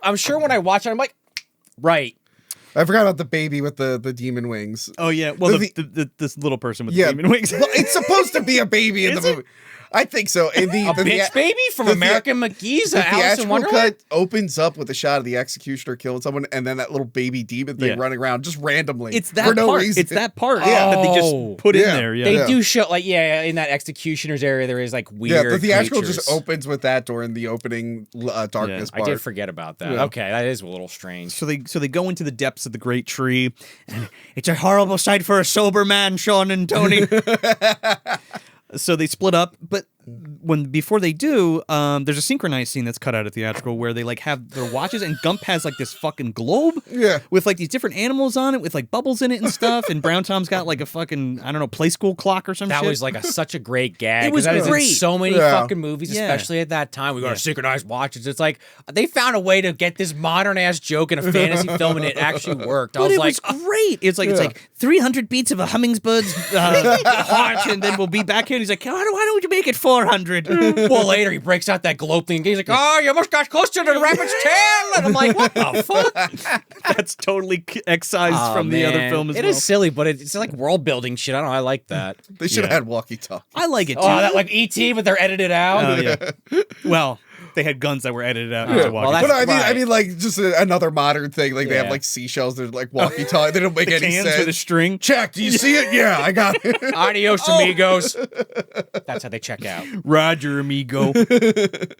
I'm sure when I watch it, I'm like, right.
I forgot about the baby with the demon wings.
Oh yeah. Well,
The-
this little person with
Yeah.
the demon wings.
Well, it's supposed to be a baby in the movie. I think so. And
A bitch baby from
the
American McGee's
The
Alice in
theatrical
Wonderland.
cut opens up with a shot of the executioner killing someone, and then that little baby demon thing
Yeah.
running around just randomly.
It's that
for no
part.
reason.
It's that part
Yeah.
that they
Oh.
just put in
Yeah.
there. Yeah.
They
Yeah.
do show like in that executioner's area there is like
Yeah,
weird.
the theatrical
creatures.
just opens with that during the opening darkness
I
part.
did forget about that.
Yeah.
Okay, that is a little strange.
So they go into the depths of the great tree, and it's a horrible sight for a sober man, Sean and Tony. So they split up, but before they do, there's a synchronized scene that's cut out of theatrical where they like have their watches, and Gump has like this fucking globe,
Yeah.
with like these different animals on it with like bubbles in it and stuff, and Brown Tom's got like a fucking play school clock or some
That
shit.
was like such a great gag.
It was
'cause that is
great.
in so many
Yeah.
fucking movies,
Yeah.
especially at that time. We got to synchronize watches. It's like they found a way to get this modern ass joke in a fantasy film, and it actually worked. I
But
was
it
like,
was great. It's like 300 beats of a hummingbird's heart, and then we'll be back here. And he's like, why don't you make it 400?
well, later he breaks out that globe thing. And he's like, oh, you almost got close to the rabbit's tail. And I'm like, what the fuck?
That's totally excised from the other film as
It
well.
is silly, but it's like world building shit. I don't know. I like that.
They should have
Yeah.
had walkie-talkie.
I like it too.
Oh, that like E.T., but they're edited out.
Oh, yeah. Well, they had guns that were edited out.
Yeah.
into
Well,
walkie-talkie.
that's
But I
right.
mean, like just another modern thing. Like they have
Yeah.
like seashells. They're like walkie-talkie. They don't make
the
any
cans
sense.
with a string.
Check. Do you see it? Yeah, I got it.
Adios, amigos. That's how they check out.
Roger, amigo.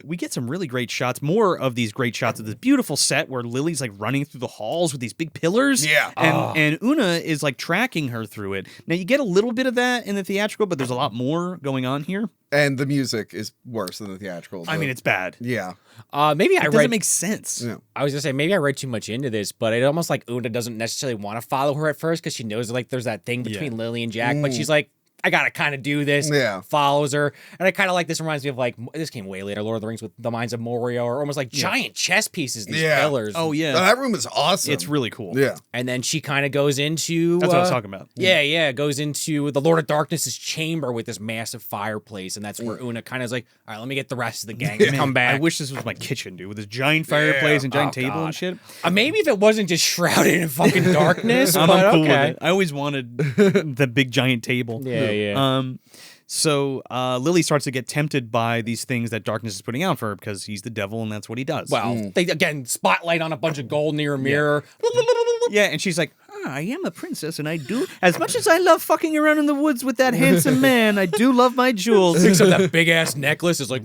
We get some really great shots. More of these great shots of this beautiful set where Lily's like running through the halls with these big pillars.
Yeah.
And Una is like tracking her through it. Now you get a little bit of that in the theatrical, but there's a lot more going on here.
And the music is worse than the theatrical.
I mean, it's bad.
yeah.
Maybe
It
I
doesn't
read.
make sense.
Yeah.
I was gonna say maybe I read too much into this, but it almost like Una doesn't necessarily want to follow her at first because she knows like there's that thing between Lily and Jack, but she's like, I gotta kind of do this.
Yeah.
Follows her, and I kind of like this. Reminds me of like this came way later, Lord of the Rings with the Mines of Moria, or almost like giant chess pieces. These
Yeah.
pillars.
Oh, yeah.
No, that room is awesome.
It's really cool.
Yeah.
And then she kind of goes into
That's what I was talking about.
Yeah, goes into the Lord of Darkness's chamber with this massive fireplace, and that's where Una kind of is like, all right, let me get the rest of the gang to
Man,
come back.
I wish this was my kitchen, dude, with this giant fireplace and giant
Oh,
table
God.
and shit.
Maybe if it wasn't just shrouded in fucking darkness,
I'm
but
cool
okay.
with it. I always wanted the big giant table.
Yeah.
So Lily starts to get tempted by these things that darkness is putting out for her because he's the devil and that's what he does.
Well, they again spotlight on a bunch of gold near a mirror.
yeah, and she's like, I am a princess and I do, as much as I love fucking around in the woods with that handsome man, I do love my jewels.
Picks up that big ass necklace. Is like,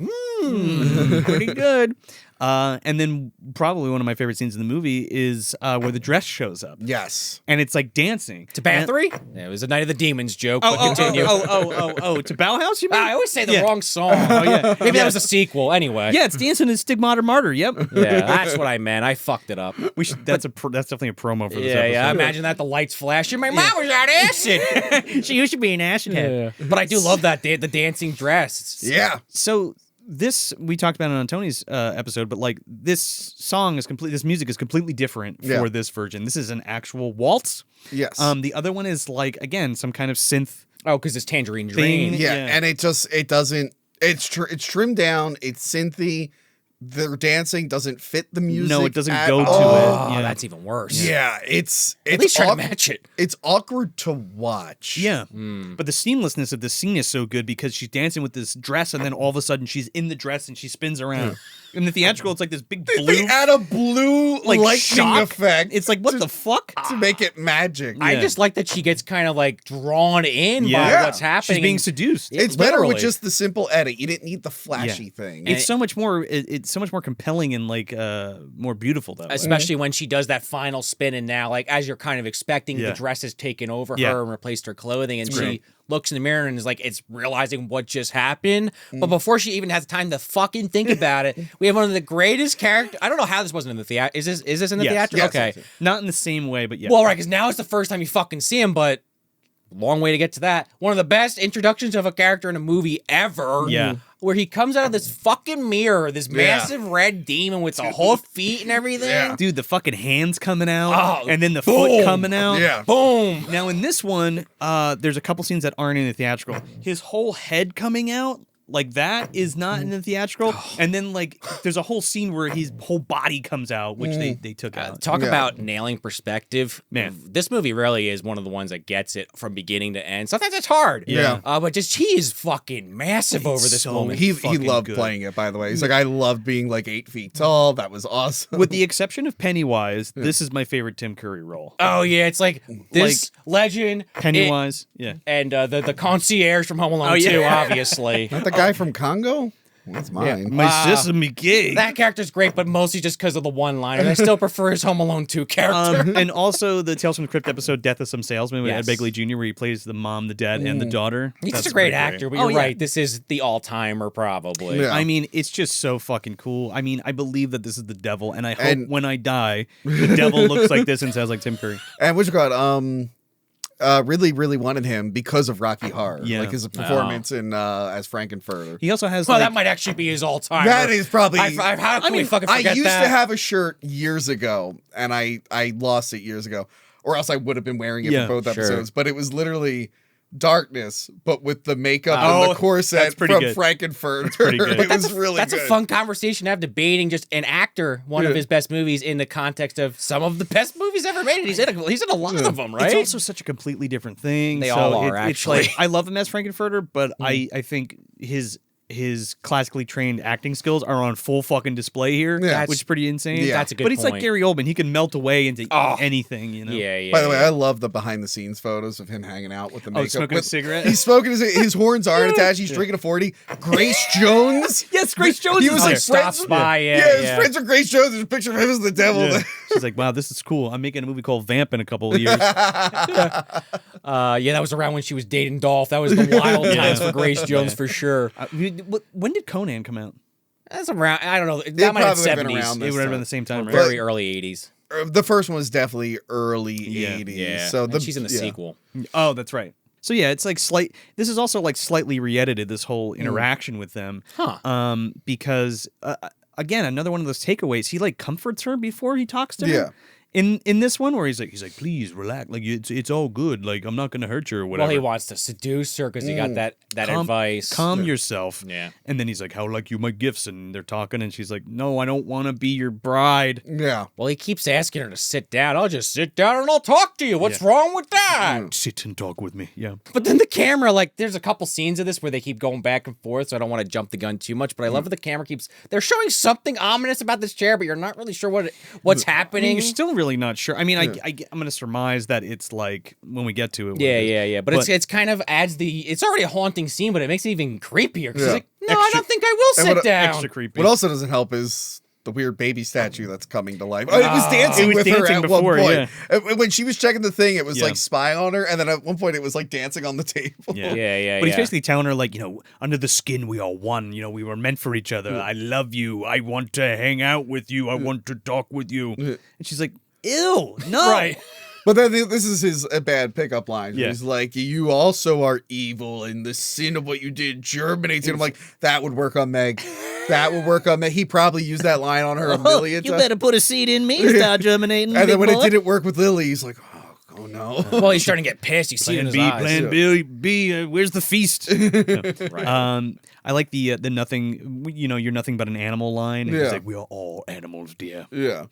Pretty good. And then probably one of my favorite scenes in the movie is where the dress shows up.
Yes.
And it's like dancing.
to Bathory? Yeah, it was a Night of the Demons joke. But continue.
To Bauhaus, you mean?
I always say the
Yeah.
wrong song. Oh yeah, maybe that was a sequel. Anyway,
Yeah, it's Dancing in Stigmata Martyr. Yep.
yeah, that's what I meant. I fucked it up.
We should. That's definitely a promo for this
Yeah,
episode.
yeah. Imagine that the lights flashing. My mom was on acid.
She used to be an acid head.
But I do love that the dancing dress.
Yeah.
So this we talked about it on Tony's episode, but like this song is complete. This music is completely different for
Yeah.
this version. This is an actual waltz.
Yes.
The other one is like again some kind of synth.
Oh, because it's Tangerine
Thing.
Dream.
yeah.
yeah.
And it doesn't. It's trimmed down. It's synthy, their dancing doesn't fit the music.
No, it doesn't
at
go to
all.
it.
Oh,
Yeah.
that's even worse.
Yeah, it's
At least try to
awkward.
match it.
It's awkward to watch.
Yeah. But the seamlessness of the scene is so good because she's dancing with this dress and then all of a sudden she's in the dress and she spins around. In the theatrical, it's like this big blue
They add a blue
like
lightning
shock.
effect.
It's like, what the fuck?
to make it magic.
I
Yeah.
just like that she gets kind of like drawn in by
Yeah.
what's happening.
She's being seduced.
It's better with
literally.
just the simple edit. You didn't need the flashy thing.
It's so much more. It's so much more compelling and like more beautiful that way.
Especially when she does that final spin, and now, like, as you're kind of expecting,
Yeah.
the dress has taken over
Yeah.
her and replaced her clothing, and she
great.
looks in the mirror and is like, it's realizing what just happened. But before she even has time to fucking think about it, we have one of the greatest characters. I don't know how this wasn't in the theater. Is this in the
Yes.
theater?
Yes,
Okay.
yes.
Not in the same way, but yeah.
Well, right, because now it's the first time you fucking see him, but long way to get to that. One of the best introductions of a character in a movie ever.
Yeah.
Where he comes out of this fucking mirror, this
Yeah.
massive red demon with the whole feet and everything.
Yeah.
Dude, the fucking hands coming out,
Oh,
and then the
boom.
foot coming out.
Yeah.
Boom.
Now in this one, there's a couple scenes that aren't in the theatrical. His whole head coming out like that is not in the theatrical, and then like there's a whole scene where his whole body comes out, which they took out.
Talk
Yeah.
about nailing perspective.
Man.
This movie really is one of the ones that gets it from beginning to end. Sometimes it's hard.
Yeah.
But just he is fucking massive over this
so
moment.
He
fucking
loved
good.
playing it, by the way. He's like, I loved being like 8 feet tall. That was awesome.
With the exception of Pennywise, this is my favorite Tim Curry role.
Oh yeah, it's like this legend,
Pennywise, yeah.
and the concierge from Home Alone 2, obviously.
Not the guy from Congo? That's mine.
My sesame gay.
That character's great, but mostly just because of the one-liner. I still prefer his Home Alone 2 character.
And also the Tales from the Crypt episode, Death of Some Salesman with
Yes.
Ed Begley Jr., where he plays the mom, the dad, and the daughter.
He's
That's
such a great
pretty
actor, but
Oh,
you're
yeah.
right. This is the all-timer, probably.
Yeah.
I mean, it's just so fucking cool. I mean, I believe that this is the devil, and I hope
And-
when I die, the devil looks like this and sounds like Tim Curry.
And what you call it? Ridley really wanted him because of Rocky Horror.
Yeah.
Like his performance in as Frankenfurter.
He also has
Well,
like,
that might actually be his all-timer.
That is probably.
How can we fucking
I
forget
used
that?
to have a shirt years ago, and I lost it years ago, or else I would have been wearing it
Yeah,
for both
sure.
episodes. But it was literally darkness, but with the makeup
Oh,
and the
that's
corset
pretty
from
good.
Frankenfurter. That's
pretty good.
It was really
That's
good.
a fun conversation to have, debating just an actor, one of his best movies, in the context of some of the best movies ever made. He's in a lot of them, right?
It's also such a completely different thing.
They
so
all are,
It's like
actually.
I love him as Frankenfurter, but I think his classically trained acting skills are on full fucking display here,
Yeah.
which is pretty insane.
Yeah.
That's a good
But he's like
point.
Gary Oldman; he can melt away into anything, you know.
Yeah.
By the way, I love the behind the scenes photos of him hanging out with the makeup.
smoking a cigarette?
He's smoking his horns aren't attached. He's drinking a 40. Grace Jones.
Yes, Grace Jones
He
is
was
there.
like
stops
friends.
by,
His friends are Grace Jones. There's a picture of him as the devil.
Yeah. She's like, wow, this is cool. I'm making a movie called Vamp in a couple of years.
that was around when she was dating Dolph. That was the wild times for Grace Jones, for sure.
When did Conan come out?
That's around, I don't know. That might have
probably
been
would've been
70s.
around
It
this
would have been
time.
the same time, right?
Very early 80s.
The first one was definitely early
Yeah.
80s.
Yeah.
So
And she's in the sequel.
Oh, that's right. So yeah, it's like this is also like slightly re-edited, this whole interaction with them.
Huh.
Because again, another one of those takeaways. He like comforts her before he talks to her.
Yeah.
In this one where he's like, please relax, like it's all good, like I'm not gonna hurt you or whatever.
Well, he wants to seduce her because he got that advice.
Calm yourself.
Yeah.
And then he's like, how like you my gifts? And they're talking, and she's like, no, I don't want to be your bride.
Yeah.
Well, he keeps asking her to sit down. I'll just sit down and I'll talk to you. What's wrong with that?
Sit and talk with me. Yeah.
But then the camera, like, there's a couple scenes of this where they keep going back and forth, so I don't want to jump the gun too much, but I love that the camera keeps... They're showing something ominous about this chair, but you're not really sure what's
I
happening.
mean, you're still really not sure. I mean, I'm going to surmise that it's like when we get to it. what
Yeah,
it is.
yeah. But it's kind of adds the... It's already a haunting scene, but it makes it even creepier. Because
Yeah.
it's like, no, I don't think I will sit down.
Extra creepy.
What also doesn't help is the weird baby statue that's coming to life. Oh, it was dancing
It was
with her
dancing
at
before,
one point. When she was checking the thing, it was
Yeah.
like spying on her, and then at one point it was like dancing on the table.
Yeah.
Yeah.
But he's basically telling her, like, under the skin, we are one. We were meant for each other. I love you. I want to hang out with you. I want to talk with you. And she's like, ew, no.
Right.
But then this is his bad pickup line.
Yeah.
He's like, you also are evil, and the sin of what you did germinates. And I'm like, that would work on Meg. That would work on Meg. He probably used that line on her a million
You
times.
better put a seed in me, start germinating.
And then
big
when
boy.
it didn't work with Lily, he's like, oh no.
Well, he's starting to get pissed. You see it in
Plan
his
B,
eyes.
Plan B. Where's the feast? I like the nothing, you're nothing but an animal line. And he's
Yeah.
like, we are all animals, dear.
Yeah.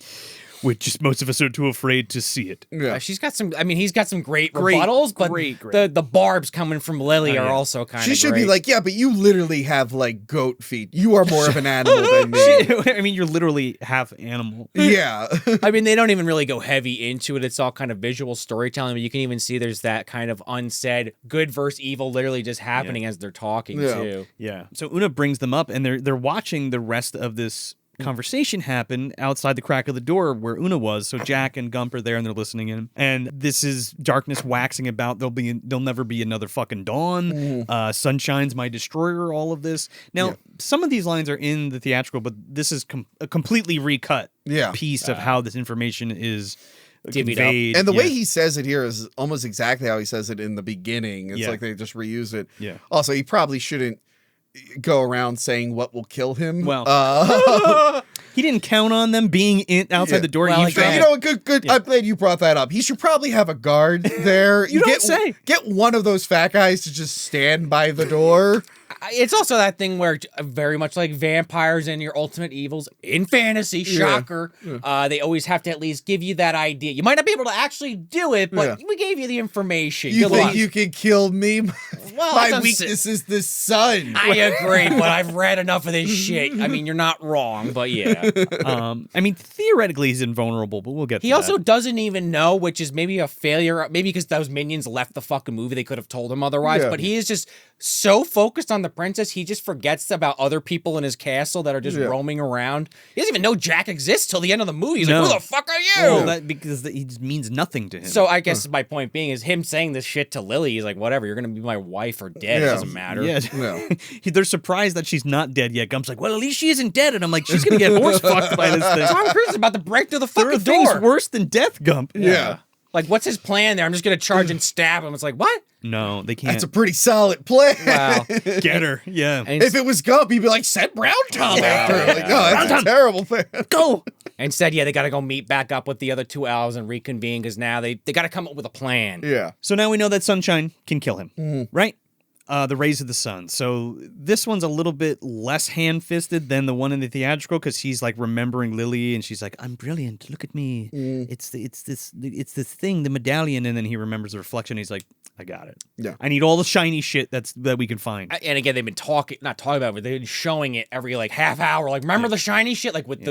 We're just, most of us are too afraid to see it.
Yeah.
She's got some. I mean, he's got some great rebuttals, but
great.
the barbs coming from Lily are also kind of.
She should
great.
be like, yeah, but you literally have like goat feet. You are more of an animal than me.
I mean, you're literally half animal.
Yeah.
I mean, they don't even really go heavy into it. It's all kind of visual storytelling, but you can even see there's that kind of unsaid good versus evil literally just happening as they're talking too.
Yeah. So Una brings them up, and they're watching the rest of this conversation happen outside the crack of the door where Una was. So Jack and Gump are there and they're listening in. And this is darkness waxing about. There'll never be another fucking dawn. Sunshine's my destroyer. All of this. Now, some of these lines are in the theatrical, but this is a completely recut piece of how this information is conveyed.
And the way he says it here is almost exactly how he says it in the beginning. It's like they just reuse it.
Yeah.
Also, he probably shouldn't go around saying what will kill him.
Well, he didn't count on them being outside the door.
Well,
Good. I'm glad you brought that up. He should probably have a guard there.
You don't say.
Get one of those fat guys to just stand by the door.
It's also that thing where very much like vampires and your ultimate evils in fantasy, shocker, they always have to at least give you that idea. You might not be able to actually do it, but we gave you the information.
You think you can kill me?
Well,
my weakness is the sun.
I agree, but I've read enough of this shit. I mean, you're not wrong, but yeah.
I mean, theoretically, he's invulnerable, but we'll get to
He also doesn't even know, which is maybe a failure. Maybe because those minions left the fucking movie, they could have told him otherwise.
Yeah.
But he is just so focused on the princess, he just forgets about other people in his castle that are just roaming around. He doesn't even know Jack exists till the end of the movie. He's like, "Who the fuck are you?"
Well, because he just means nothing to him.
So I guess my point being is him saying this shit to Lily. He's like, "Whatever, you're gonna be my wife or dead. It doesn't matter."
Yeah.
No.
They're surprised that she's not dead yet. Gump's like, well, at least she isn't dead. And I'm like, she's going to get horse fucked by this thing.
Tom Cruise is about to break through the
There are
fucking
things
door.
worse than death, Gump.
Yeah.
Like, what's his plan there? I'm just gonna charge and stab him. It's like, what?
No, they can't.
That's a pretty solid plan.
Wow.
Get her. Yeah.
And
If it was Gump, he'd be like, send Brown Tom after her. Like, no, that's a terrible plan.
Go.
instead, they got to go meet back up with the other two elves and reconvene because now they got to come up with a plan.
Yeah.
So now we know that Sunshine can kill him, right? The rays of the sun. So this one's a little bit less hand-fisted than the one in the theatrical because he's like remembering Lily and she's like, "I'm brilliant. Look at me. It's this thing, the medallion." And then he remembers the reflection. He's like, "I got it.
Yeah.
I need all the shiny shit that we can find."
And again, they've been not talking about it, but they've been showing it every like half hour. Like, remember the shiny shit? Like with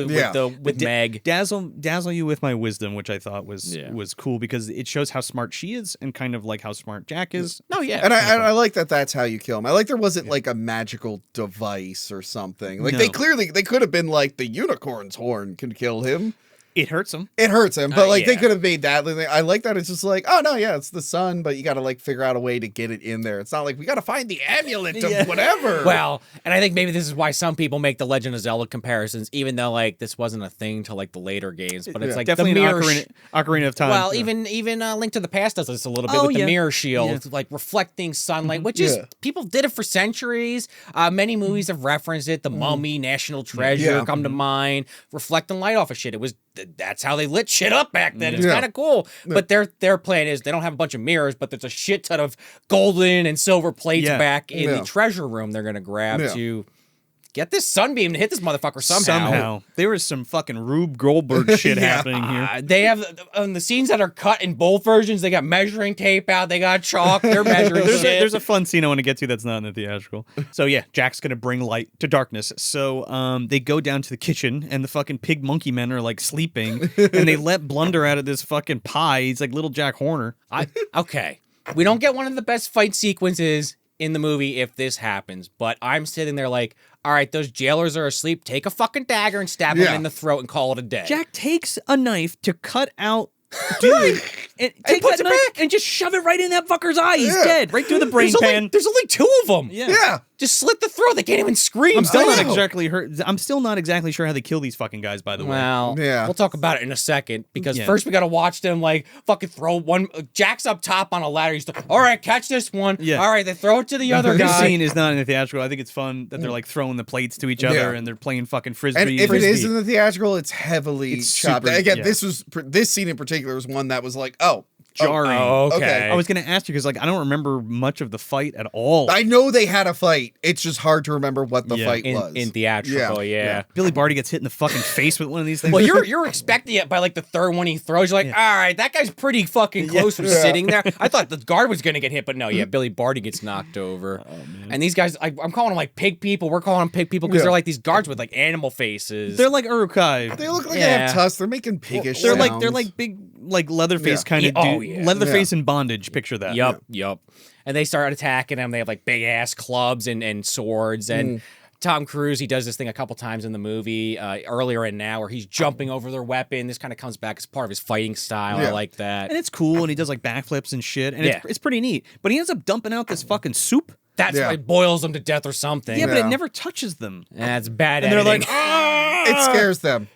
Meg.
Dazzle you with my wisdom, which I thought was cool because it shows how smart she is and kind of like how smart Jack is.
Oh yeah.
And I like that that's how you kill him. I like there wasn't like a magical device or something. Like they could have been like the unicorn's horn can kill him.
It hurts him.
It hurts him, but like they could have made that. I like that it's just like, oh no, yeah, it's the sun, but you got to like figure out a way to get it in there. It's not like we got to find the amulet of whatever.
Well, and I think maybe this is why some people make the Legend of Zelda comparisons, even though like this wasn't a thing till like the later games. But it's like
definitely
the mirror
Ocarina of Time.
Well, even Link to the Past does this a little bit with the mirror shield, like reflecting sunlight, which is people did it for centuries. Many movies have referenced it. The Mummy, National Treasure come to mind. Reflecting light off of shit. That's how they lit shit up back then. It's kind of cool. But their plan is they don't have a bunch of mirrors, but there's a shit ton of golden and silver plates back in the treasure room they're going to grab to get this sunbeam to hit this motherfucker somehow.
There was some fucking Rube Goldberg shit happening here.
They have, on the scenes that are cut in both versions, they got measuring tape out, they got chalk, they're measuring shit.
There's a fun scene I want to get to that's not in the theatrical. So yeah, Jack's going to bring light to darkness. So they go down to the kitchen and the fucking pig monkey men are like sleeping and they let Blunder out of this fucking pie. He's like little Jack Horner.
Okay. We don't get one of the best fight sequences in the movie if this happens, but I'm sitting there like, all right, those jailers are asleep. Take a fucking dagger and stab him in the throat and call it a day.
Jack takes a knife to cut out dude and take that knife and just shove it right in that fucker's eye. He's dead. Right through the brain pan.
There's only two of them.
Yeah.
Just slit the throat. They can't even scream.
I'm still not exactly sure how they kill these fucking guys, by the way.
Well, we'll talk about it in a second because first we got to watch them like fucking throw one. Jack's up top on a ladder. He's like, all right, catch this one. Yeah. All right, they throw it to the other guy.
This scene is not in the theatrical. I think it's fun that they're like throwing the plates to each other and they're playing fucking frisbee.
And if it is in the theatrical, it's heavily chopped.
Super,
Again, this scene in particular was one that was like, oh,
jarring.
Oh, okay.
Okay.
I was going to ask you because like I don't remember much of the fight at all.
I know they had a fight. It's just hard to remember what the
Yeah.
fight was.
In theatrical, yeah.
Billy Barty gets hit in the fucking face with one of these things.
Well, you're expecting it by like the third one he throws. You're like, all right, that guy's pretty fucking close from sitting there. I thought the guard was gonna get hit, but no, Billy Barty gets knocked over. And these guys, I'm calling them like pig people. We're calling them pig people because they're like these guards with like animal faces.
they're like Uruk-hai.
They look like they
Yeah.
have tusks. They're making piggish
They're
sounds.
like big like Leatherface
Yeah.
kind of
Yeah.
dude.
Oh, yeah.
Leatherface in bondage. Picture that.
Yup. And they start attacking him. They have like big ass clubs and swords. And Tom Cruise, he does this thing a couple times in the movie, earlier and now, where he's jumping over their weapon. This kind of comes back as part of his fighting style.
Yeah.
I like that.
And it's cool, and he does like backflips and shit, and it's pretty neat. But he ends up dumping out this fucking soup.
That's why it boils them to death or something.
Yeah, but it
Yeah.
never touches them.
That's bad
And they're
editing.
like, ah!
It scares them.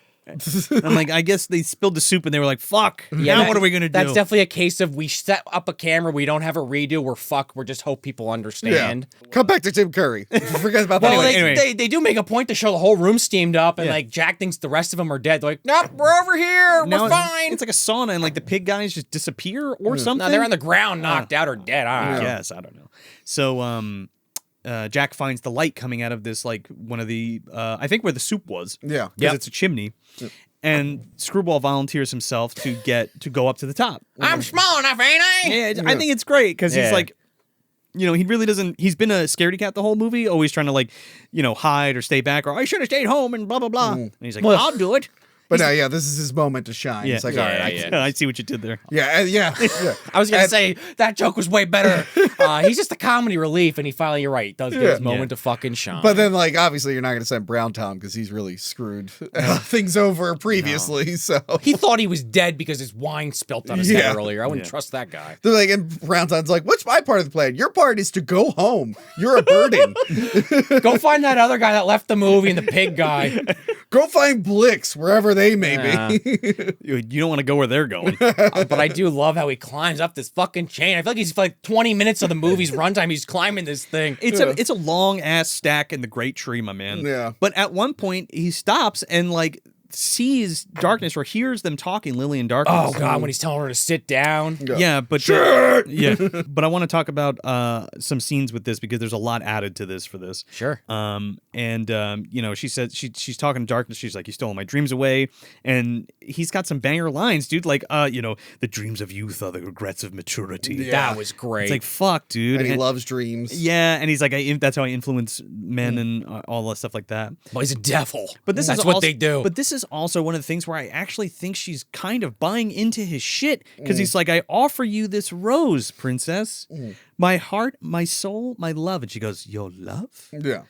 I'm like, I guess they spilled the soup, and they were like, fuck.
Yeah,
Now
that-
what are we gonna do?
That's definitely a case of we set up a camera, we don't have a redo, we're fucked, we're just hope people understand.
Come back to Tim Curry. Forget about that.
Well,
Anyway.
they do make a point to show the whole room steamed up, and
Yeah.
like Jack thinks the rest of them are dead. They're like, nope, we're over here,
Now
we're fine.
It's like a sauna, and like the pig guys just disappear or something.
No, they're on the ground, knocked out or dead. I don't know.
Yes, I don't know. So, Jack finds the light coming out of this, like one of the, I think where the soup was.
Yeah.
because it's a chimney. And Screwball volunteers himself to go up to the top.
I'm small enough, ain't I?
Yeah, I think it's great because he's
Yeah.
like, you know, he really doesn't. He's been a scaredy cat the whole movie, always trying to like, you know, hide or stay back, or I should have stayed home and blah blah blah. And he's like, I'll do it.
But now, this is his moment to shine.
Yeah.
It's like,
Yeah,
all right,
yeah.
I see what you did there.
yeah.
I was gonna
And-
say that joke was way better. He's just a comedy relief, and he finally, you're right, does get his moment to fucking shine.
But then, like, obviously, you're not going to send Brown Tom because he's really screwed things over previously. So
he thought he was dead because his wine spilt on his head earlier. I wouldn't trust that guy.
they're like, and Brown Tom's like, "What's my part of the plan? Your part is to go home. You're a burden.
Go find that other guy that left the movie and the pig guy.
Go find Blix wherever they may be."
You don't want to go where they're going.
But I do love how he climbs up this fucking chain. I feel like he's like 20 minutes of the movie's runtime. He's climbing this thing.
It's a long ass stack in the great tree, my man.
Yeah.
But at one point he stops and like sees darkness or hears them talking, Lily and Darkness.
Oh god, when he's telling her to sit down.
Yeah, but but I want to talk about some scenes with this because there's a lot added to this for this.
Sure.
You know, she said she's talking to Darkness. She's like, "You stole my dreams away," and he's got some banger lines, dude. Like, you know, the dreams of youth are the regrets of maturity.
Yeah.
That was great.
It's like, fuck, dude.
And he loves dreams.
Yeah, and he's like, that's how I influence men and all that stuff like that.
Well, he's a devil.
But this
That's
is
what
also,
they do.
But this is also one of the things where I actually think she's kind of buying into his shit because he's like, I offer you this rose, princess, my heart, my soul, my love, and she goes, your love,
Yeah.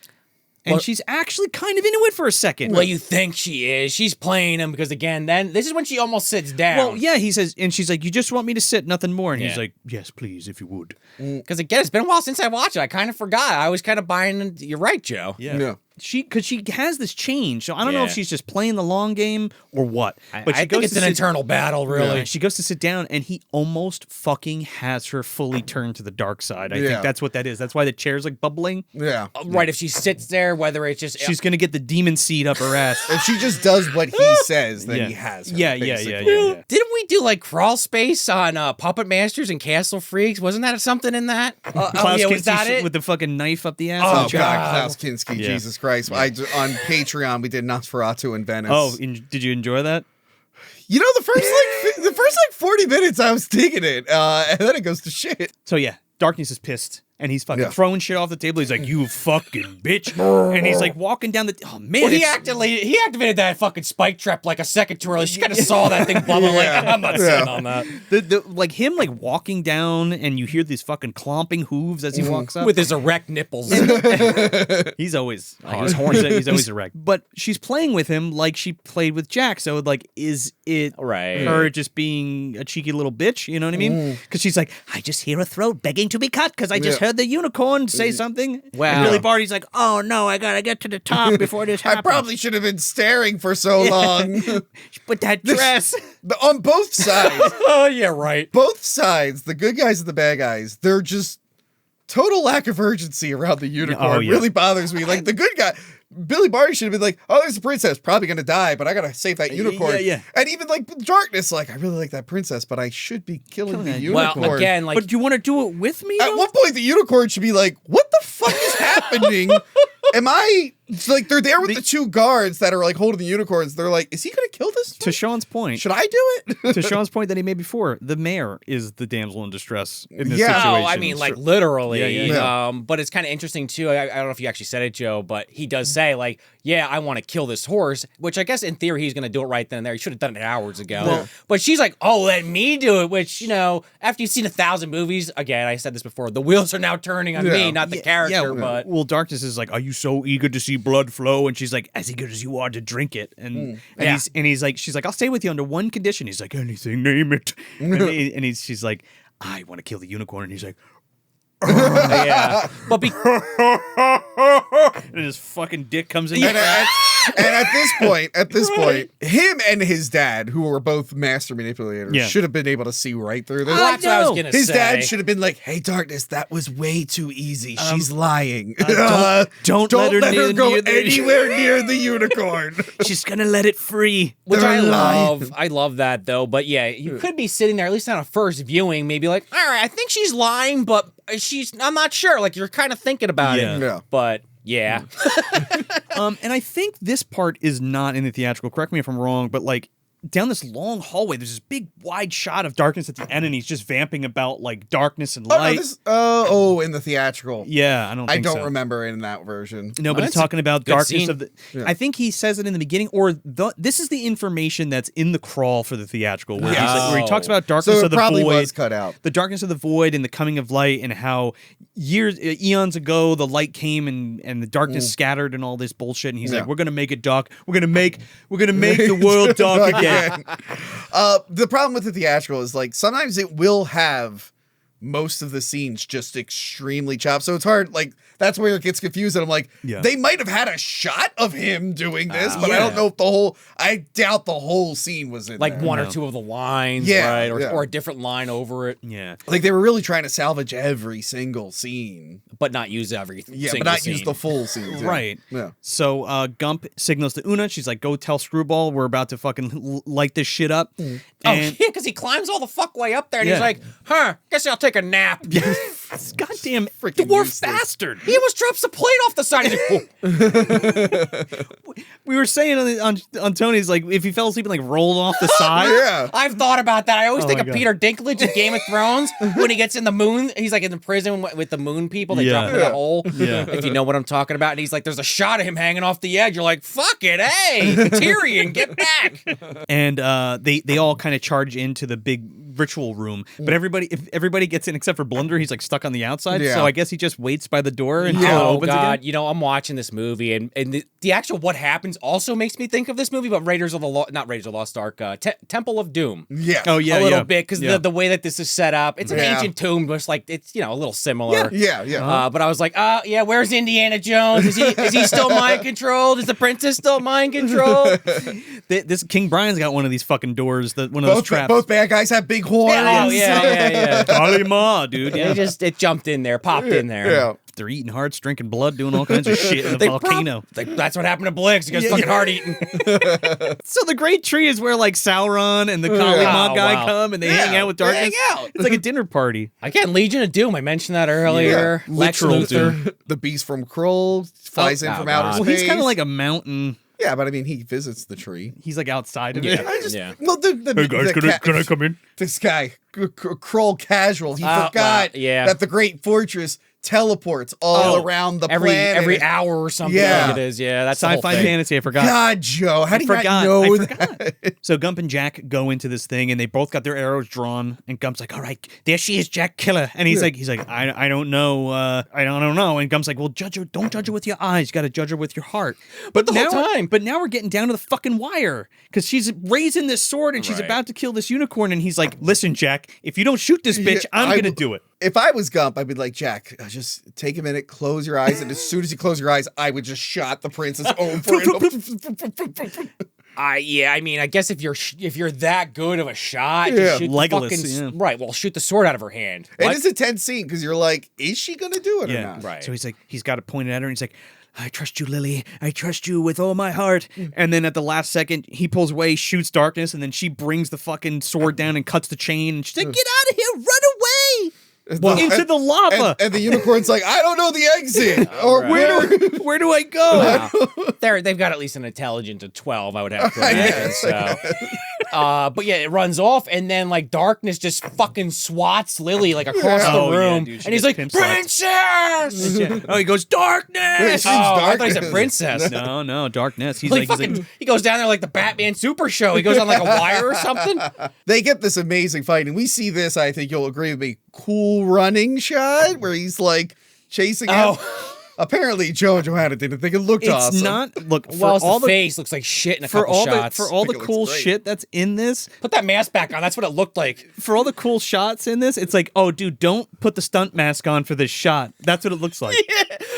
and she's actually kind of into it for a second.
Well, you think she is. She's playing him because, again, then this is when she almost sits down.
Well, yeah, he says, and she's like, you just want me to sit, nothing more, and he's
Yeah.
like, yes, please, if you would.
Because, again, it's been a while since I watched it. I kind of forgot. I was kind of buying into, you're right, Joe.
Yeah.
Because she has this change, so I don't know if
Yeah.
she's just playing the long game or what. But
I
she
think
goes
it's
to
an
sit-
internal battle, really.
Yeah, she goes to sit down, and he almost fucking has her fully turned to the dark side. I
Yeah.
think that's what that is. That's why the chair's like bubbling.
Yeah.
Right, if she sits there, whether it's just...
She's gonna get the demon seed up her ass.
If she just does what he says, then
Yeah.
he has her.
Yeah.
basically.
Didn't we do, like, Crawl Space on Puppet Masters and Castle Freaks? Wasn't that something in that?
Klaus
yeah, was
Kinski
that it?
with the fucking knife up the ass.
Oh,
of
God,
the child.
Klaus Kinski,
Yeah.
Jesus Christ. On Patreon, we did Nosferatu in Venice.
Oh, did you enjoy that?
You know, the first 40 minutes, I was digging it, and then it goes to shit.
So yeah, Darkness is pissed, and he's fucking
Yeah.
throwing shit off the table. He's like, "You fucking bitch!" and he's like walking down the. Oh man,
Well, he
it's-
activated that fucking spike trap like a second too early. She kind of saw that thing bubble. Like, I'm not sitting on that.
the like him like walking down, and you hear these fucking clomping hooves as he walks up.
With his erect nipples.
He's always
he's horny.
He's always erect. But she's playing with him like she played with Jack. So like, is it
Right.
her just being a cheeky little bitch? You know what I mean? Because she's like, I just hear a throat begging to be cut because I just heard the unicorn say something.
Wow.
And Billy Barty's like, oh no, I gotta get to the top before this
I
happens.
probably should have been staring for so long.
But that dress.
On both sides.
Oh, yeah, right.
Both sides, the good guys and the bad guys, they're just total lack of urgency around the unicorn.
Oh, yeah.
Really bothers me. Like the good guy, Billy Barty should have been like, oh, there's a princess, probably gonna die, but I gotta save that unicorn.
Yeah.
And even like Darkness, like, I really like that princess, but I should be killing the unicorn.
Well, again, like,
but do you want to do it with me?
At
though?
one point, the unicorn should be like, what the fuck is happening? Am I like they're there with the two guards that are like holding the unicorns? They're like, is he gonna kill this?
To Sean's point,
Should I do it?
to Sean's point that he made before, the mayor is the damsel in distress in this
Yeah.
situation.
no, I mean, like, literally.
Yeah.
But it's kind of interesting, too. I don't know if you actually said it, Joe, but he does say, like, yeah, I want to kill this horse, which I guess in theory he's going to do it right then and there. He should have done it hours ago.
Well-
But she's like, oh, let me do it, which, after you've seen 1,000 movies, again, I said this before, the wheels are now turning on me, not the character, but...
Well, Darkness is like, are you so eager to see blood flow? And she's like, as eager as you are to drink it. And he's like, she's like, I'll stay with you under one condition. He's like, anything, name it. She's like, I want to kill the unicorn. And he's like,
yeah. But
and his fucking dick comes in.
And at this point, him and his dad, who were both master manipulators, should have been able to see right through this.
That's what I was going to say.
His dad should have been like, "Hey, Darkness, that was way too easy. She's lying.
Don't
let her go
near the-
anywhere near the unicorn."
She's gonna let it free.
Which
They're
I
lying.
love. I love that, though. But yeah, you could be sitting there, at least on a first viewing, maybe like, all right, I think she's lying, but I'm not sure. Like, you're kind of thinking about it.
Yeah.
But yeah.
And I think this part is not in the theatrical. Correct me if I'm wrong, but like down this long hallway, there's this big wide shot of Darkness at the end, and he's just vamping about like darkness and light.
In the theatrical.
Yeah, I don't
don't remember in that version.
No, but
Well,
he's
that's a
talking about
good
darkness
scene.
of the.
Yeah.
I think he says it in the beginning, or this is the information that's in the crawl for the theatrical, where, he's like, where he talks about darkness
So
of
it
the
probably
void,
was cut out.
the darkness of the void, and the coming of light, and how eons ago the light came and the darkness scattered and all this bullshit. And he's like, "We're gonna make it dark. We're gonna make the world dark again."
The problem with the theatrical is like sometimes it will have most of the scenes just extremely chopped. So it's hard. Like that's where it gets confused. And I'm like, they might have had a shot of him doing this, but I don't know if I doubt the whole scene was in
Like
there.
one or two of the lines,
Yeah,
right?
yeah.
Or a different line over it,
Yeah.
Like they were really trying to salvage every single scene.
but not use everything.
Yeah, but not use the full scenes. Yeah.
Right.
Yeah.
So Gump signals to Una. She's like, "Go tell Screwball we're about to fucking light this shit up."
Oh,
And
yeah, because he climbs all the fuck way up there, and he's
Yeah.
like, guess I'll take a nap.
this goddamn
Freaking
dwarf
useless.
bastard.
He almost drops the plate off the side. He's like, "Oh."
We were saying on Tony's, like, if he fell asleep and like rolled off the side.
Yeah.
I've thought about that. I always think
my
of
God.
Peter Dinklage in Game of Thrones when he gets in the moon. He's like in the prison with the moon people. They drop him in a hole.
Yeah.
If you know what I'm talking about. And he's like, there's a shot of him hanging off the edge. You're like, fuck it. Hey, Tyrion, get back.
And they all kind of charge into the big ritual room, but everybody gets in except for Blunder. He's like stuck on the outside,
Yeah.
so I guess he just waits by the door until it
Oh,
opens
God.
again.
I'm watching this movie, and the actual what happens also makes me think of this movie, but not Raiders of the Lost Ark, Temple of Doom.
Yeah.
Oh yeah,
a little
yeah.
bit, because
Yeah.
the way that this is set up, it's an
Yeah.
ancient tomb, but it's like, it's, a little similar.
Yeah. Yeah.
But I was like, where's Indiana Jones? Is he still mind controlled? Is the princess still mind controlled?
This King Brian's got one of these fucking doors, one of those traps.
Both bad guys have big horns.
Yeah.
Kali Ma, dude.
Yeah, it jumped in there, popped in there.
Yeah.
They're eating hearts, drinking blood, doing all kinds of shit in the
They
volcano.
That's what happened to Blix. He goes fucking hard eating.
So the Great Tree is where like Sauron and the Kali Ma
Oh,
guy
wow.
come and they hang out with
they
darkness.
hang out.
It's like a dinner party.
Again, Legion of Doom. I mentioned that earlier. Lex
Literal
Luthor.
The beast from Kroll flies in
Oh,
from
God.
outer
Well,
space.
he's kind of like a mountain.
Yeah, but I mean, he visits the tree.
He's like outside of
Yeah.
it.
Yeah.
Well,
Can I come in?
This guy, Kroll casual, he forgot
yeah.
that the Great Fortress teleports all around the planet.
every hour or something.
Yeah.
Like it is. Yeah, that's the whole
Sci-fi
thing.
fantasy. I forgot.
God, Joe, how do you not know
I
that?
forgot. So Gump and Jack go into this thing, and they both got their arrows drawn. And Gump's like, "All right, there she is, Jack, kill her." And he's like, "I don't know, I don't know." And Gump's like, "Well, judge her. Don't judge her with your eyes. You got to judge her with your heart." But
the whole
now,
time.
but now we're getting down to the fucking wire because she's raising this sword and she's
Right.
about to kill this unicorn. And he's like, "Listen, Jack, if you don't shoot this bitch,
Yeah,
I'm gonna do it."
If I was Gump, I'd be like, Jack, just take a minute, close your eyes, and as soon as you close your eyes, I would just shot the princess over and
I mean, I guess if you're that good of a shot,
Yeah.
just shoot
Legolas,
the fucking,
yeah.
right? Well, shoot the sword out of her hand.
It is a tense scene because you're like, is she gonna do it or
Yeah,
not?
Right.
So he's got to point it at her, and he's like, I trust you, Lily. I trust you with all my heart. And then at the last second, he pulls away, shoots Darkness, and then she brings the fucking sword down and cuts the chain. And she's like, get out of here, run away. Into the lava.
And the unicorn's like, I don't know the exit. Or
Where do I go?
They've got at least an intelligence of 12, I would have to imagine. So. But yeah, it runs off, and then like Darkness just fucking swats Lily like across the room,
dude,
and he's like, "Princess!"
Oh, he goes, Darkness.
I thought he said princess.
No, Darkness. He's
Like fucking, he goes down there like the Batman Super Show. He goes on like a wire or something.
They get this amazing fight, and we see this, I think you'll agree with me, cool running shot where he's like chasing him. Apparently, Joe Johanna didn't think it looked awesome.
It's not. Look,
Well, all the face looks like shit in a couple shots.
For all the
It
cool
looks great.
shit that's in this,
Put that mask back on. That's what it looked like.
for all the cool shots in this, it's like, oh, dude, don't put the stunt mask on for this shot. That's what it looks like.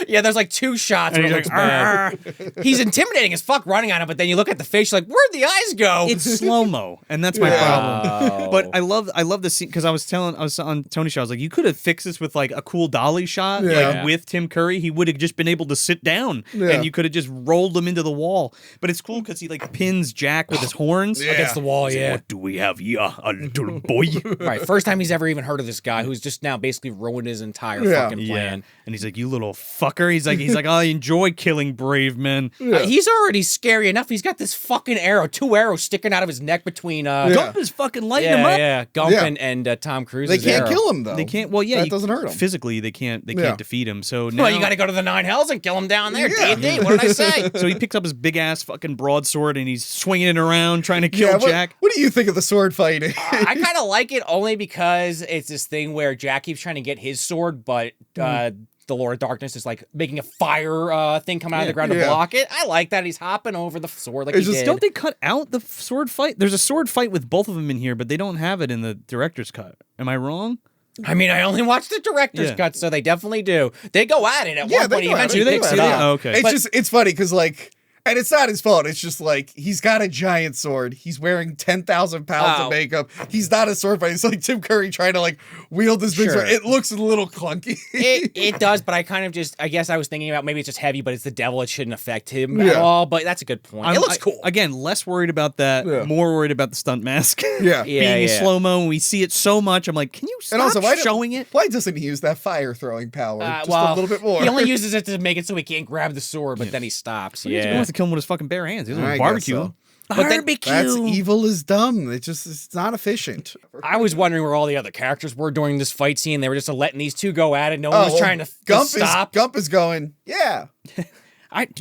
Yeah, there's like 2 shots where
And
it
he's
looks
like,
bad. He's intimidating as fuck running on it, but then you look at the face, you're like, where'd the eyes go?
It's slow mo, and that's my problem. But I love the scene because I was on Tony's show. I was like, you could have fixed this with like a cool dolly shot, like with Tim Curry. He would have just been able to sit down, and you could have just rolled him into the wall. But it's cool because he like pins Jack with his horns
Against the wall, yeah.
What do we have here, a little boy?
Right, first time he's ever even heard of this guy who's just now basically ruined his entire fucking plan.
And he's like, you little fucker. He's like, I enjoy killing brave men.
He's already scary enough. He's got this fucking arrow, 2 arrows sticking out of his neck between
Gump is fucking lighting him up.
Gump
Yeah.
and Tom Cruise.
They can't kill him, though.
They can't. Well, yeah,
That doesn't hurt him.
Physically, they can't defeat him. So now,
Well, you got to go to the 9 hells and kill him down there.
Yeah.
D&D, what did I say?
So he picks up his big ass fucking broadsword and he's swinging it around trying to kill Jack.
What do you think of the sword fighting?
I kind of like it only because it's this thing where Jack keeps trying to get his sword, but the Lord of Darkness is like making a fire thing come out of the ground to block it. I like that he's hopping over the sword like he did.
Don't they cut out the sword fight? There's a sword fight with both of them in here, but they don't have it in the director's cut. Am I wrong?
I mean, I only watched the director's cut, so they definitely do. They go at it at one point. He eventually picks it up.
Oh, okay.
It's funny because like, and it's not his fault. It's just like he's got a giant sword. He's wearing 10,000 pounds of makeup. He's not a sword fighter. It's like Tim Curry trying to like wield this big sword. It looks a little clunky.
It does, but I guess I was thinking about maybe it's just heavy, but it's the devil. It shouldn't affect him at all. But that's a good point. It looks cool.
Again, less worried about that, more worried about the stunt mask.
Yeah.
Being in slow mo, and we see it so much. I'm like, can you stop showing it?
Why doesn't he use that fire throwing power just a little bit more?
He only uses it to make it so he can't grab the sword, but then he stops.
He wants to kill him with his fucking bare hands. He doesn't want
I
to barbecue
guess
him.
Barbecue.
That's evil is dumb. It's not efficient.
I was wondering where all the other characters were during this fight scene. They were just letting these two go at it. No one was trying to stop.
Gump is going, yeah.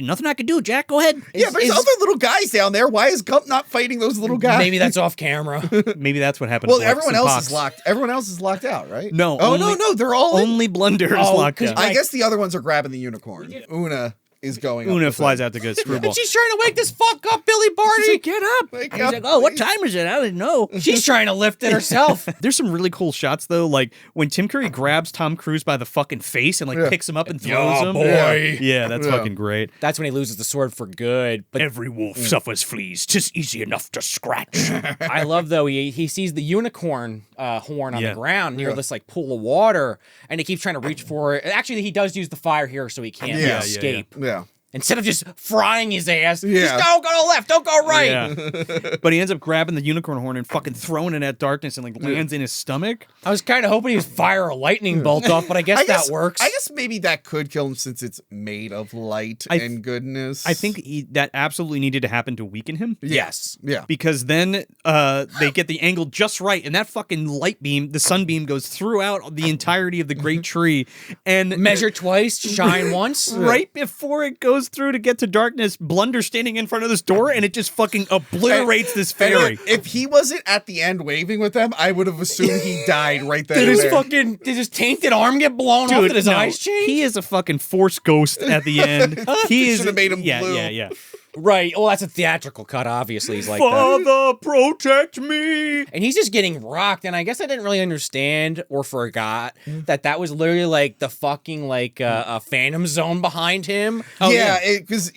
Nothing I can do, Jack. Go ahead.
Yeah, but there's other little guys down there. Why is Gump not fighting those little guys?
Maybe that's off camera.
Maybe that's what happened.
Well, everyone else is locked. Everyone else is locked out, right?
No.
Oh, no. They're all in.
Only Blunder is locked out.
I guess the other ones are grabbing the unicorn. Una is going up
Una
with
flies
them.
out to get screwball.
She's trying to wake this fuck up, Billy Barty.
She's like, get up.
Wake
He's
up,
like, oh, what
please.
time is it? I didn't know.
She's trying to lift it herself.
There's some really cool shots though, like when Tim Curry grabs Tom Cruise by the fucking face and like picks him up and throws him.
boy.
Yeah, that's fucking great.
That's when he loses the sword for good. But
Every wolf suffers fleas. 'Tis easy enough to scratch.
I love though he sees the unicorn horn on the ground near
Yeah.
this like pool of water, and he keeps trying to reach for it. Actually, he does use the fire here so he can't escape.
Yeah.
Instead of just frying his ass,
Yeah.
just don't go left, don't go right.
Yeah. But he ends up grabbing the unicorn horn and fucking throwing it at Darkness and like lands in his stomach.
I was kind of hoping he would fire a lightning bolt off, but I guess that works.
I guess maybe that could kill him since it's made of light and goodness.
I think that absolutely needed to happen to weaken him.
Yes.
Yeah.
Because then they get the angle just right, and that fucking light beam, the sunbeam, goes throughout the entirety of the great tree, and
Measure twice, shine once.
right before it goes through to get to Darkness, Blunder standing in front of this door, and it just fucking obliterates this fairy.
If he wasn't at the end waving with them, I would have assumed he died right then.
Did his tainted arm get blown off? Did his eyes change?
He is a fucking force ghost at the end. He
Should've made him blue.
Yeah.
Right. Well, that's a theatrical cut, obviously. He's like that.
Father, protect me.
And he's just getting rocked. And I guess I didn't really understand or forgot that was literally like the fucking like a phantom zone behind him.
because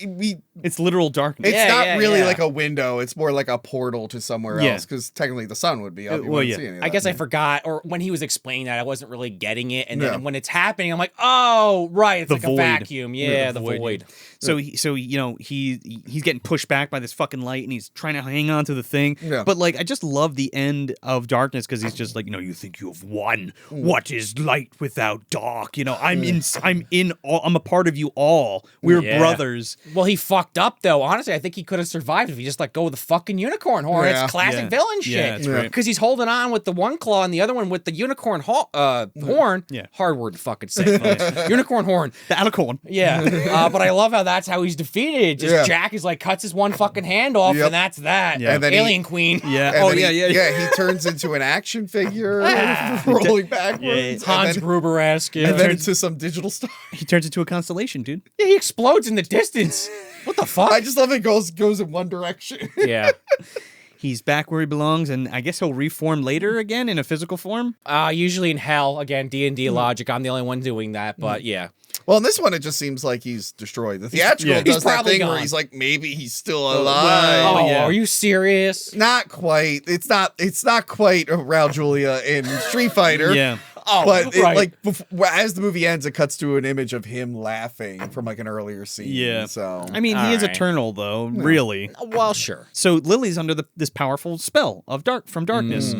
It's literal darkness.
it's not really
yeah.
like a window. It's more like a portal to somewhere
Yeah.
else. Because technically the sun would be up. You
well,
wouldn't
yeah.
see any of
I
that.
guess I forgot, or when he was explaining that, I wasn't really getting it. And then
Yeah.
when it's happening, I'm like, oh, right, it's
The
like
void.
a vacuum. Yeah, the
void.
void.
So he's getting pushed back by this fucking light, and he's trying to hang on to the thing.
Yeah.
But like, I just love the end of Darkness because he's just like, you think you have won. What is light without dark? I'm a part of you all. We're
Yeah.
brothers.
Well, he fucked up though. Honestly, I think he could have survived if he just let go of the fucking unicorn horn.
Yeah.
It's classic
Yeah.
villain shit.
Yeah, that's right.
Because he's holding on with the one claw and the other one with the unicorn horn.
Yeah.
Hard word to fucking say. Unicorn horn.
The alicorn.
Yeah. But I love how that's how he's defeated. Just
Yeah.
Jack is like cuts his one fucking hand off,
Yep.
and that's that.
Yeah.
And then
Alien Queen.
Yeah.
And
Oh
then
yeah.
he turns into an action figure rolling backwards.
Yeah.
Hans Gruber-esque. Yeah.
And then into some digital star.
He turns into a constellation, dude.
Yeah, he explodes in the distance. What the fuck?
I just love it goes in one direction.
yeah.
He's back where he belongs, and I guess he'll reform later again in a physical form.
Usually in hell, again, D&D logic. I'm the only one doing that, but yeah.
Well, in this one, it just seems like he's destroyed. The theatrical
He's
does that
probably
thing where
gone.
he's like, maybe he's still alive.
Oh,
yeah.
are you serious?
Not quite. It's not quite Raul Julia in Street Fighter.
Yeah.
Oh,
But
right.
as the movie ends, it cuts to an image of him laughing from like an earlier scene.
Yeah.
So
I mean, he is
Alright.
eternal, though. Really.
Well, sure.
So Lily's under this powerful spell of darkness.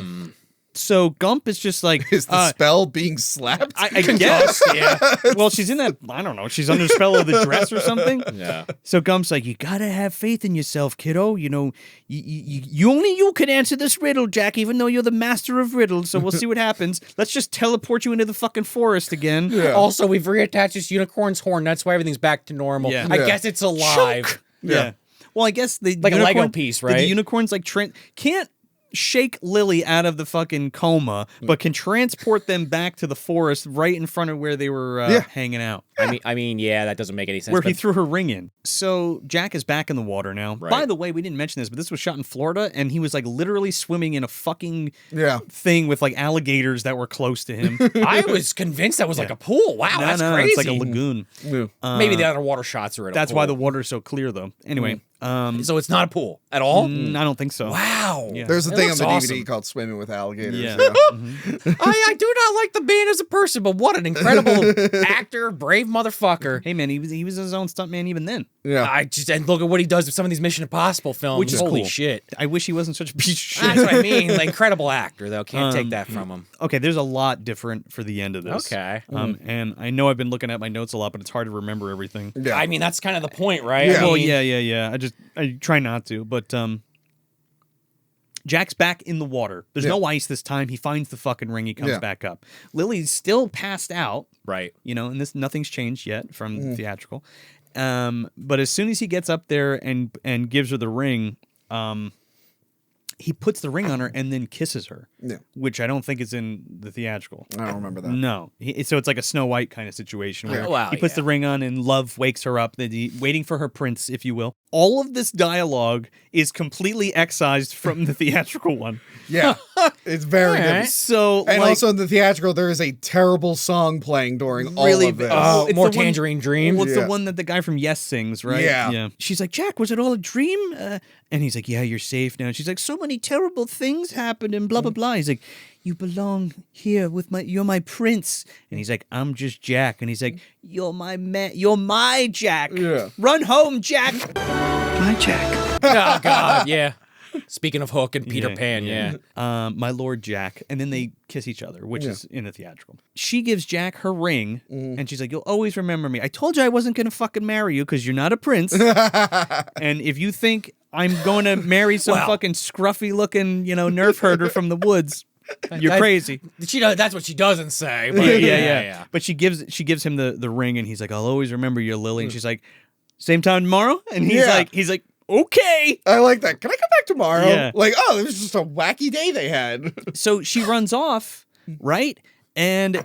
So Gump is just like,
is the spell being slapped?
I guess.
Yeah.
Well, she's in that. I don't know. She's under the spell of the dress or something.
Yeah.
So Gump's like, you gotta have faith in yourself, kiddo. You only you can answer this riddle, Jack. Even though you're the master of riddles. So we'll see what happens. Let's just teleport you into the fucking forest again.
Yeah.
Also, we've reattached this unicorn's horn. That's why everything's back to normal.
Yeah.
I
Yeah.
guess it's alive.
Choke! Yeah. Well, I guess the
Like a
unicorn,
Lego piece, right?
The unicorn's like can't shake Lily out of the fucking coma, but can transport them back to the forest right in front of where they were hanging out.
I mean, yeah, that doesn't make any sense.
Where he
but-
threw her ring in. So Jack is back in the water now.
Right.
By the way, we didn't mention this, but this was shot in Florida, and he was like literally swimming in a fucking
Yeah.
thing with like alligators that were close to him.
I was convinced that was like a pool. Wow, that's
no,
crazy.
it's like a lagoon.
Maybe the other water shots are at a
That's
pool.
why the water's so clear, though. Anyway,
So it's not a pool at all?
I don't think so.
Wow.
Yeah.
There's a
It
thing on
looks
the
awesome.
DVD called Swimming with Alligators.
Yeah.
I do not like the man as a person, but what an incredible actor, brave motherfucker.
Hey man, he was his own stuntman even then.
Yeah.
And look at what he does with some of these Mission Impossible films.
Which is
Holy
cool.
shit.
I wish he wasn't such a piece of shit.
That's what I mean. Like, incredible actor, though. Can't take that from him.
Okay, there's a lot different for the end of this.
Okay.
And I know I've been looking at my notes a lot, but it's hard to remember everything.
Yeah.
I mean, that's kind of the point, right?
Yeah.
I
Well,
mean,
yeah. I try not to, but Jack's back in the water. There's no ice this time. He finds the fucking ring. He comes
Yeah.
back up. Lily's still passed out,
Right.
and nothing's changed yet from theatrical. But as soon as he gets up there and gives her the ring, he puts the ring on her and then kisses her.
Yeah.
Which I don't think is in the theatrical.
I don't remember that.
No. So it's like a Snow White kind of situation where
Yeah. Wow,
he puts
yeah.
the ring on and love wakes her up, waiting for her prince, if you will. All of this dialogue is completely excised from the theatrical one.
Yeah. It's very
Alright.
different.
So,
And
like,
also in the theatrical, there is a terrible song playing during all
Really
of this.
Oh,
it's
more
the one-
Tangerine Dream.
Well, it's
Yeah.
the one that the guy from Yes sings, right?
Yeah.
She's like, Jack, was it all a dream? And he's like, yeah, you're safe now. And she's like, so many terrible things happened and blah, blah, blah. He's like, you belong here with you're my prince. And he's like, I'm just Jack. And he's like, you're my Jack.
Yeah.
Run home, Jack.
My Jack.
Oh, God, yeah. Speaking of Hook and Peter
Yeah,
Pan, yeah.
My Lord Jack. And then they kiss each other, which is in the theatrical. She gives Jack her ring, and she's like, you'll always remember me. I told you I wasn't going to fucking marry you because you're not a prince. And if you think I'm going to marry some fucking scruffy-looking, nerf herder from the woods, you're crazy.
That's what she doesn't say. But
Yeah. But she gives him the ring, and he's like, I'll always remember you, Lily. And she's like, same time tomorrow? And he's like, okay.
I like that. Can I come back tomorrow?
Yeah.
Like, oh, it was just a wacky day they had.
So she runs off, right? And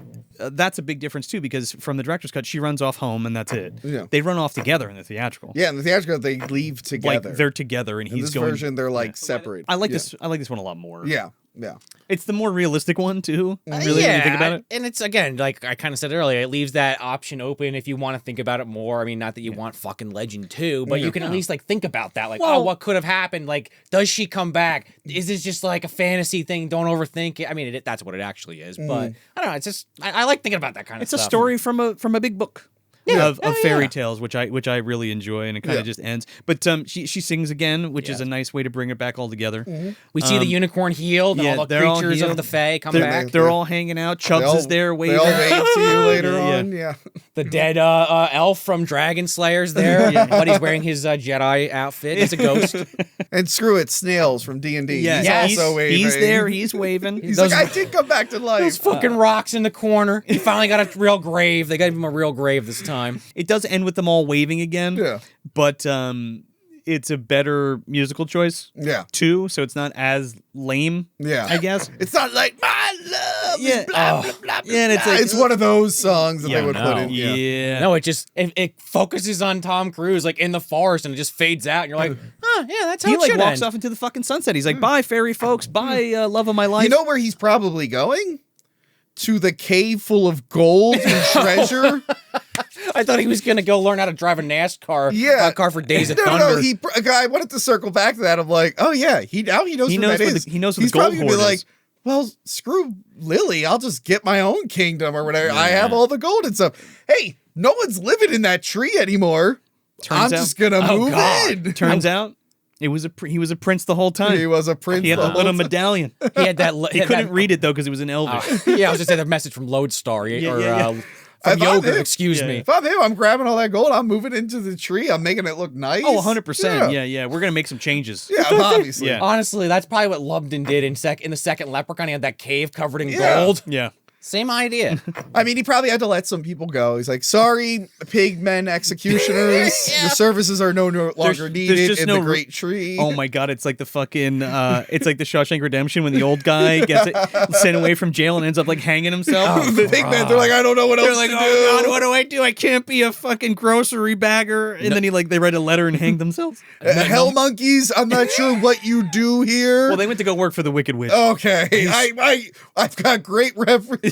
that's a big difference too, because from the director's cut, she runs off home and that's it.
Yeah.
They run off together in the theatrical.
Yeah, in the theatrical, they leave together.
Like they're together, and
in
he's
this
going.
version, they're like separate.
I like this. I like this one a lot more.
Yeah, yeah.
It's the more realistic one too. Really,
yeah,
when you think about it.
and it's again like I kind of said earlier, it leaves that option open if you want to think about it more. I mean, not that you want fucking Legend 2, but you can at least like think about that. Like,
Well-
oh, what could have happened? Like, does she come back? Is this just like a fantasy thing? Don't overthink it. I mean, that's what it actually is. But I don't know. It's just I like thinking about that kind of
It's
stuff.
a story from a big book.
Yeah.
Of
Yeah,
fairy
yeah.
tales, which I really enjoy, and it kind of just ends. But she sings again, which is a nice way to bring it back all together.
We see the unicorn healed, and
yeah,
all the
they're all
creatures of
healed.
the Fae come
They're,
back.
they're all hanging out. Chubbs is there waving.
They all wave to you later
Yeah, yeah.
on. Yeah.
The dead elf from Dragon Slayer's there, but he's wearing his Jedi outfit. He's a ghost.
And screw it, Snails from D&D.
Yeah,
He's
Yes.
also waving.
He's there. He's waving.
He's
Those-
like, I did come back to life.
Those fucking rocks in the corner. He finally got a real grave. They gave him a real grave this time.
It does end with them all waving again.
Yeah.
But it's a better musical choice
Yeah.
too, so it's not as lame.
Yeah.
I guess.
It's not like my love.
Yeah.
Is blah, blah, blah,
Yeah, and it's
blah.
like
It's one of those songs that
Yeah,
they would
no.
put in. Yeah.
Yeah.
No, it focuses on Tom Cruise like in the forest and it just fades out and you're like, huh, yeah, that's how
He
it
like
should
walks
end.
off into the fucking sunset. He's like, "Bye, fairy folks. Bye, love of my life."
You know where he's probably going? To the cave full of gold and treasure.
I thought he was gonna go learn how to drive a NASCAR car for Days of
No,
Thunder.
I wanted to circle back to that. I'm like, oh yeah, he knows
He
where
knows
that
where
is.
he knows where
He's
the gold
probably gonna be
hoard
like,
is.
well, screw Lily. I'll just get my own kingdom or whatever. I have all the gold and stuff. Hey, no one's living in that tree anymore.
Turns
I'm
out-
just gonna move
God.
in.
Turns out, he was a prince the whole time.
He was a prince.
He had
the
the
whole
little
time.
medallion.
He had that.
He couldn't read it though because it was in Elvish.
Yeah, I was just saying the message from Lodestar or
yeah.
from
If I'm
Yogurt.
him-
Excuse
Yeah.
me.
If I'm him, I'm grabbing all that gold. I'm moving into the tree. I'm making it look nice.
Oh, 100%. Yeah. We're gonna make some changes.
Yeah, obviously.
Yeah.
Honestly, that's probably what Lubden did in the second Leprechaun. He had that cave covered in
Yeah.
gold.
Yeah.
Same idea.
I mean, he probably had to let some people go. He's like, sorry, pigmen executioners. Your services are no longer
There's
needed
just
in
no
the
re-
Great Tree.
Oh my God! It's like the fucking. It's like the Shawshank Redemption when the old guy gets sent away from jail and ends up like hanging himself.
the pigmen, they're like, I don't know what
They're
else
like,
to
oh
do.
God, what do I do? I can't be a fucking grocery bagger. And then they write a letter and hang themselves.
Hell monkeys, I'm not sure what you do here.
Well, they went to go work for the Wicked Witch.
Okay, I've got great references.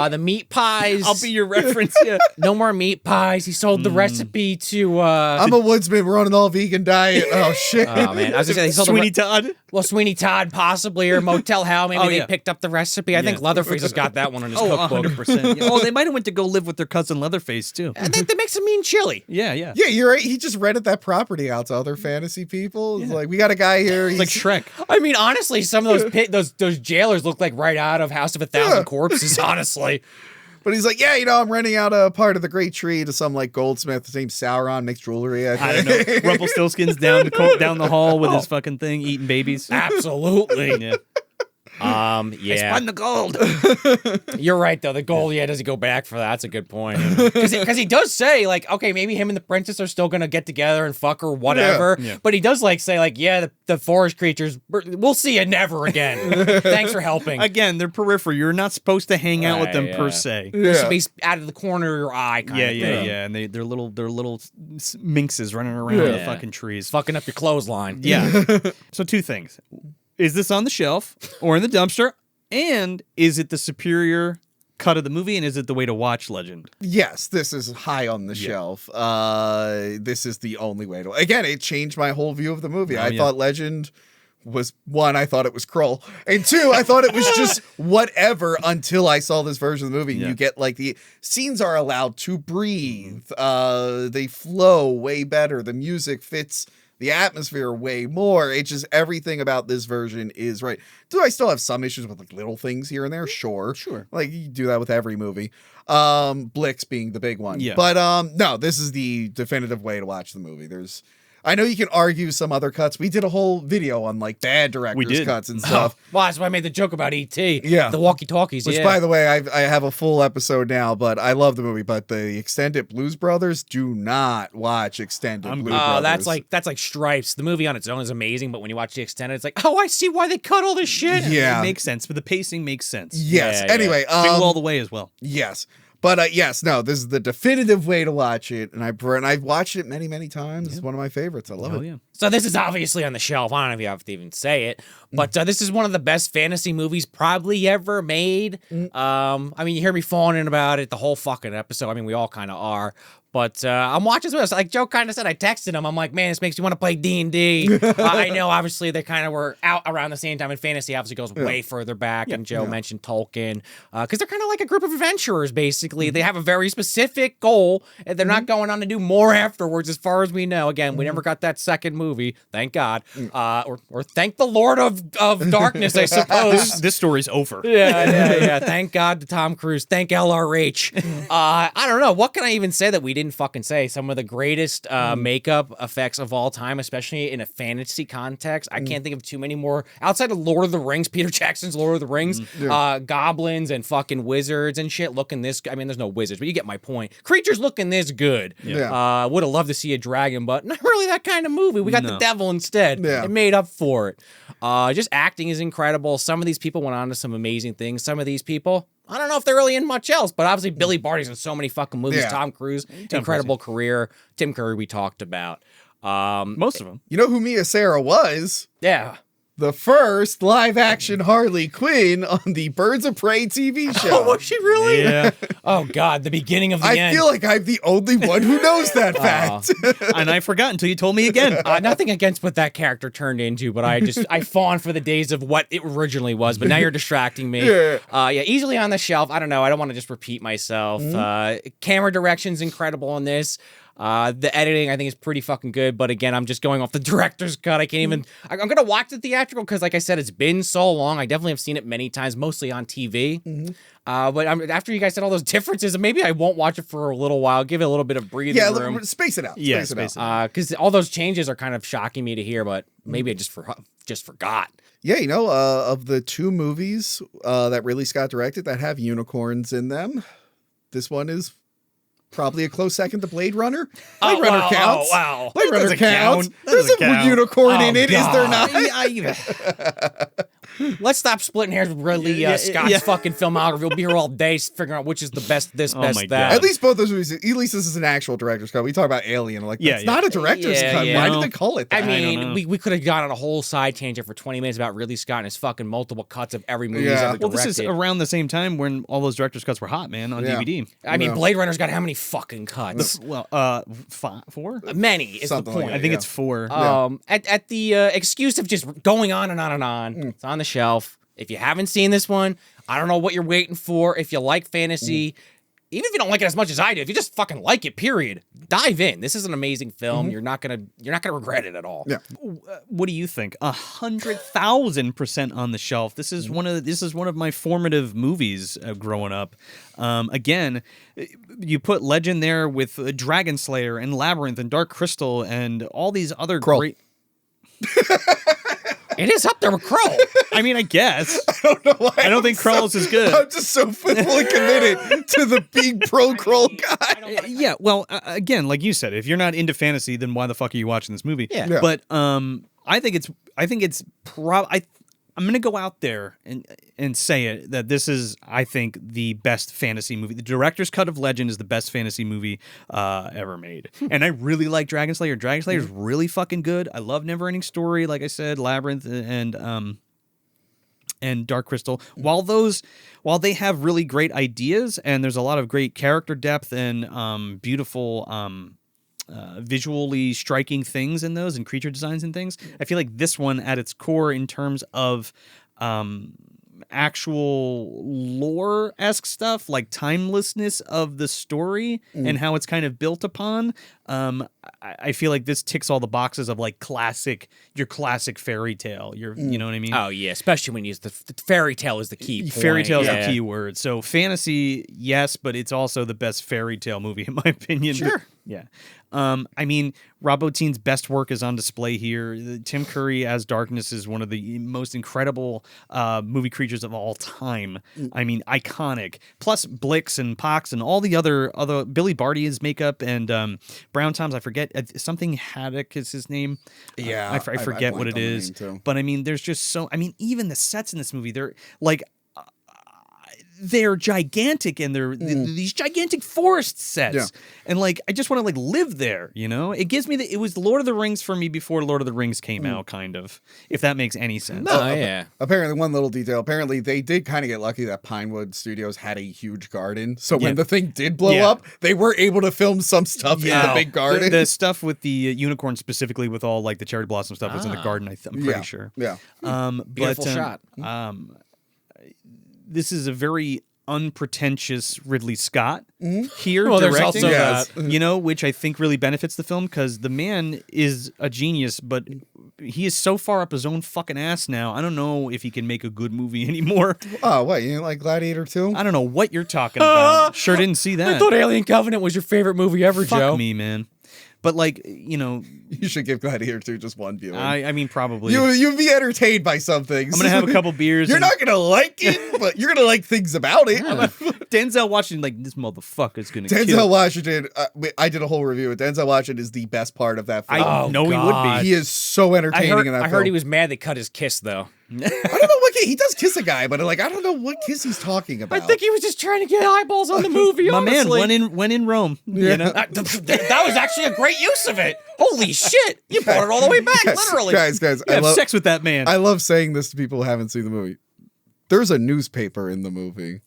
The meat pies.
I'll be your reference. Yeah.
No more meat pies. He sold the recipe to.
I'm a woodsman running all vegan diet. Oh shit.
Oh man, I was gonna say he sold
Sweeney Todd.
well, Sweeney Todd possibly or Motel Hell. Maybe
Oh,
they
yeah.
picked up the recipe. I think Leatherface has got that one on his
Oh,
cookbook.
100%. Yeah. Oh, they might have went to go live with their cousin Leatherface too.
And they make some mean chili.
Yeah.
Yeah, you're right. He just rented that property out to other fantasy people. It's like, we got a guy here.
It's like Shrek.
I mean, honestly, some of those jailers look like right out of House of a Thousand Corpses. Honestly,
But he's like, yeah, I'm renting out a part of the Great Tree to some like goldsmith. His name's Sauron, makes jewelry.
I don't know. Rumpelstiltskin's down the hall with his fucking thing, eating babies.
absolutely.
Yeah.
Yeah.
Spun the gold.
You're right, though. The gold, does he go back for that? That's a good point. Because he does say, like, okay, maybe him and the princess are still going to get together and fuck or whatever.
Yeah.
But he does, like, say, like, yeah, the forest creatures, we'll see you never again. Thanks for helping.
Again, they're peripheral. You're not supposed to hang out with them
Right,
per
yeah.
se.
This
Yeah.
will be out of the corner of your eye kind
Yeah,
of
yeah,
thing.
yeah. And they're little minxes running around the
Yeah.
fucking trees.
Fucking up your clothesline.
Yeah. So 2 things. Is this on the shelf or in the dumpster? And is it the superior cut of the movie? And is it the way to watch Legend?
Yes, this is high on the shelf. This is the only way to. Again, it changed my whole view of the movie. I thought Legend was, 1, I thought it was Krull, and 2, I thought it was just whatever until I saw this version of the movie.
Yeah.
You get like the scenes are allowed to breathe. They flow way better. The music fits the atmosphere way more. It's just everything about this version is right. Do I still have some issues with like little things here and there? Sure. Like you do that with every movie. Blix being the big one.
Yeah.
But no, this is the definitive way to watch the movie. I know you can argue some other cuts. We did a whole video on like bad director's cuts and stuff.
Well, that's why I made the joke about E.T.
Yeah.
The walkie-talkies,
Which, by the way, I have a full episode now, but I love the movie. But the extended Blues Brothers, do not watch extended Blues Brothers.
that's like Stripes. The movie on its own is amazing, but when you watch the extended, it's like, oh, I see why they cut all this shit.
Yeah.
It makes sense, but the pacing makes sense.
Yes.
Yeah,
Anyway,
Jingle all the way as well.
yes. But yes, no, this is the definitive way to watch it, and I've watched it many, many times. It's one of my favorites. I love it.
Yeah.
So this is obviously on the shelf. I don't know if you have to even say it, but this is one of the best fantasy movies probably ever made. I mean, you hear me fawning in about it the whole fucking episode. I mean, we all kind of are. But I'm watching this. Like Joe kind of said, I texted him. I'm like, man, this makes me want to play D&D. I know, obviously, they kind of were out around the same time. And fantasy obviously goes way further back. And Joe mentioned Tolkien. Because they're kind of like a group of adventurers, basically. They have a very specific goal. And they're not going on to do more afterwards, as far as we know. Again, we never got that second movie. Thank God. Or thank the Lord of Darkness, I suppose.
This story's over.
Yeah. Thank God to Tom Cruise. Thank LRH. I don't know. What can I even say that we didn't fucking say? Some of the greatest makeup effects of all time, especially in a fantasy context. I can't think of too many more outside of Lord of the Rings, Peter Jackson's Lord of the Rings, goblins and fucking wizards and shit looking this. I mean, there's no wizards, but you get my point. Creatures looking this good. Would have loved to see a dragon, but not really that kind of movie. We got the devil instead. It made up for it. Just acting is incredible. Some of these people went on to some amazing things. Some of these people, I don't know if they're really in much else, but obviously Billy Barty's in so many fucking movies.
Yeah.
Tom Cruise, incredible career. Tim Curry, we talked about.
Most of them.
You know who Sara was?
Yeah.
The first live-action Harley Quinn on the Birds of Prey TV show.
Oh, was she really?
Yeah.
Oh, God, the beginning of the
I
end.
feel like I'm the only one who knows that fact.
And I forgot until you told me again.
Nothing against what that character turned into, but I fawn for the days of what it originally was, but now you're distracting me. Easily on the shelf. I don't know. I don't want to just repeat myself. Camera direction's incredible on this. The editing, I think, is pretty fucking good. But again, I'm just going off the director's cut. I can't even... I'm going to watch the theatrical because, like I said, it's been so long. I definitely have seen it many times, mostly on TV. But after you guys said all those differences, maybe I won't watch it for a little while. Give it a little bit of breathing room.
Space it out.
Yeah,
space it out.
Because all those changes are kind of shocking me to hear, but maybe I just forgot.
Yeah, you know, of the two movies that Ridley Scott directed that have unicorns in them, this one is probably a close second to Blade Runner. Blade Runner counts.
Oh, wow.
Blade Runner
doesn't
counts.
count.
There's
Doesn't
a
count.
unicorn in it, is there
God.
not?
Let's stop splitting hairs with Ridley Scott's fucking filmography. We'll be here all day figuring out which is the best this, best
my
that.
God.
At least both those movies, at least this is an actual director's cut. We talk about Alien. Like, that's not a director's cut. Why did they call it that?
I mean, we could have gone on a whole side tangent for 20 minutes about Ridley Scott and his fucking multiple cuts of every movie he's ever
Well,
directed.
this is around the same time when all those director's cuts were hot, man, on DVD.
I mean, Blade Runner's got how many fucking cuts?
Well, 4?
Many is
Something
the
like
point.
I think it's 4.
At the excuse of just going on and on and on, it's on the shelf. If you haven't seen this one, I don't know what you're waiting for. If you like fantasy, even if you don't like it as much as I do, if you just fucking like it, period, dive in. This is an amazing film. You're not gonna regret it at all.
Yeah.
What do you think? 100,000% on the shelf. This is one of my formative movies growing up. Again, you put Legend there with Dragon Slayer and Labyrinth and Dark Crystal and all these other great.
It is up there with Krull.
I mean, I guess.
I don't know why.
I don't think Krell's is good.
I'm just so fully committed to the big pro Krull guy.
Yeah, well, again, like you said, if you're not into fantasy, then why the fuck are you watching this movie?
Yeah.
But I think it's I'm gonna go out there and say it that this is, I think, the best fantasy movie. The director's cut of Legend is the best fantasy movie ever made, and I really like Dragon Slayer. Dragon Slayer is really fucking good. I love Neverending Story, like I said, Labyrinth, and Dark Crystal. While they have really great ideas and there's a lot of great character depth and beautiful visually striking things in those and creature designs and things, I feel like this one at its core in terms of actual lore-esque stuff, like timelessness of the story and how it's kind of built upon, I feel like this ticks all the boxes of like your classic fairy tale. You know what I mean?
Oh yeah, especially when you use the fairy tale is the key point.
Fairy tale is the key word. So fantasy, yes, but it's also the best fairy tale movie in my opinion.
Sure.
Yeah. I mean, Rob Bottin's best work is on display here. Tim Curry as Darkness is one of the most incredible movie creatures of all time. I mean, iconic. Plus Blix and Pox and all the other Billy Barty's makeup and Brown Tom's, I forget, something Haddock is his name.
Yeah.
I forget what it is. But I mean, there's just even the sets in this movie, they're like, they're gigantic and they're these gigantic forest sets and like I just want to like live there, you know. It gives me it was Lord of the Rings for me before Lord of the Rings came out, kind of, if that makes any sense.
Apparently one little detail, they did kind of get lucky that Pinewood Studios had a huge garden, so when the thing did blow up, they were able to film some stuff in the big garden.
The stuff with the unicorn specifically with all like the cherry blossom stuff was in the garden, I'm pretty sure.
Beautiful shot.
This is a very unpretentious Ridley Scott here
well,
directing,
there's also
you know, which I think really benefits the film because the man is a genius, but he is so far up his own fucking ass now. I don't know if he can make a good movie anymore.
Oh, what? You didn't like Gladiator 2?
I don't know what you're talking about. Sure didn't see that.
I thought Alien Covenant was your favorite movie ever,
Fuck
Joe.
me, man. But like, you know,
you should give Gladiator 2 just one viewing.
I mean, probably.
You'd be entertained by some things.
I'm gonna have a couple beers.
You're not gonna like it, but you're gonna like things about it.
Denzel Washington, like, this motherfucker's gonna kill.
Denzel Washington, I did a whole review of Denzel Washington is the best part of that film.
I know he would be.
He is so entertaining in that film.
I heard he was mad they cut his kiss though.
I don't know what he does kiss a guy, but like I don't know what kiss he's talking about.
I think he was just trying to get eyeballs on the movie.
My
honestly.
man, when in Rome, you know?
that was actually a great use of it. Holy shit! You brought it all the way back, literally.
Guys,
I have sex with that man.
I love saying this to people who haven't seen the movie. There's a newspaper in the movie.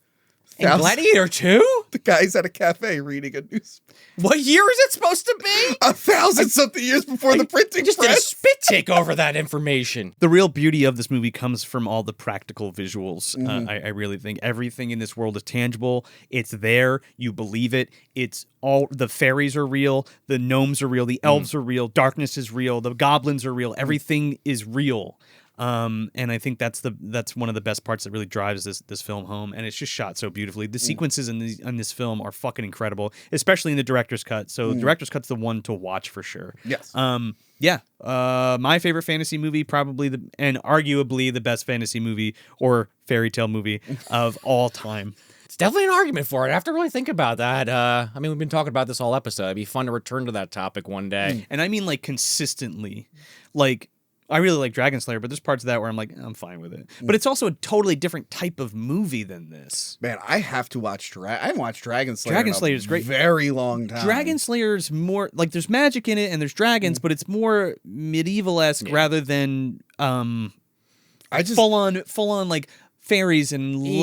In Gladiator 2?
The guy's at a cafe reading a newspaper.
What year is it supposed to be?
1,000-something years before the printing
Just did a
press.
spit take over that information.
The real beauty of this movie comes from all the practical visuals. I really think everything in this world is tangible. It's there. You believe it. It's all the fairies are real. The gnomes are real. The elves are real. Darkness is real. The goblins are real. Everything is real. And I think that's one of the best parts that really drives this film home, and it's just shot so beautifully. The sequences in this film are fucking incredible, especially in the director's cut. So the director's cut's the one to watch for sure.
Yes.
My favorite fantasy movie, probably and arguably the best fantasy movie or fairy tale movie of all time.
It's definitely an argument for it. I have to really think about that. I mean, we've been talking about this all episode. It'd be fun to return to that topic one day.
And I mean, like, consistently. Like, I really like Dragon Slayer, but there's parts of that where I'm like, I'm fine with it. But it's also a totally different type of movie than this.
Man, I have to watch I haven't watched Dragon Slayer.
Dragon Slayer is great.
Very long time.
Dragon Slayer is more like there's magic in it and there's dragons, but it's more medieval-esque rather than full on like fairies and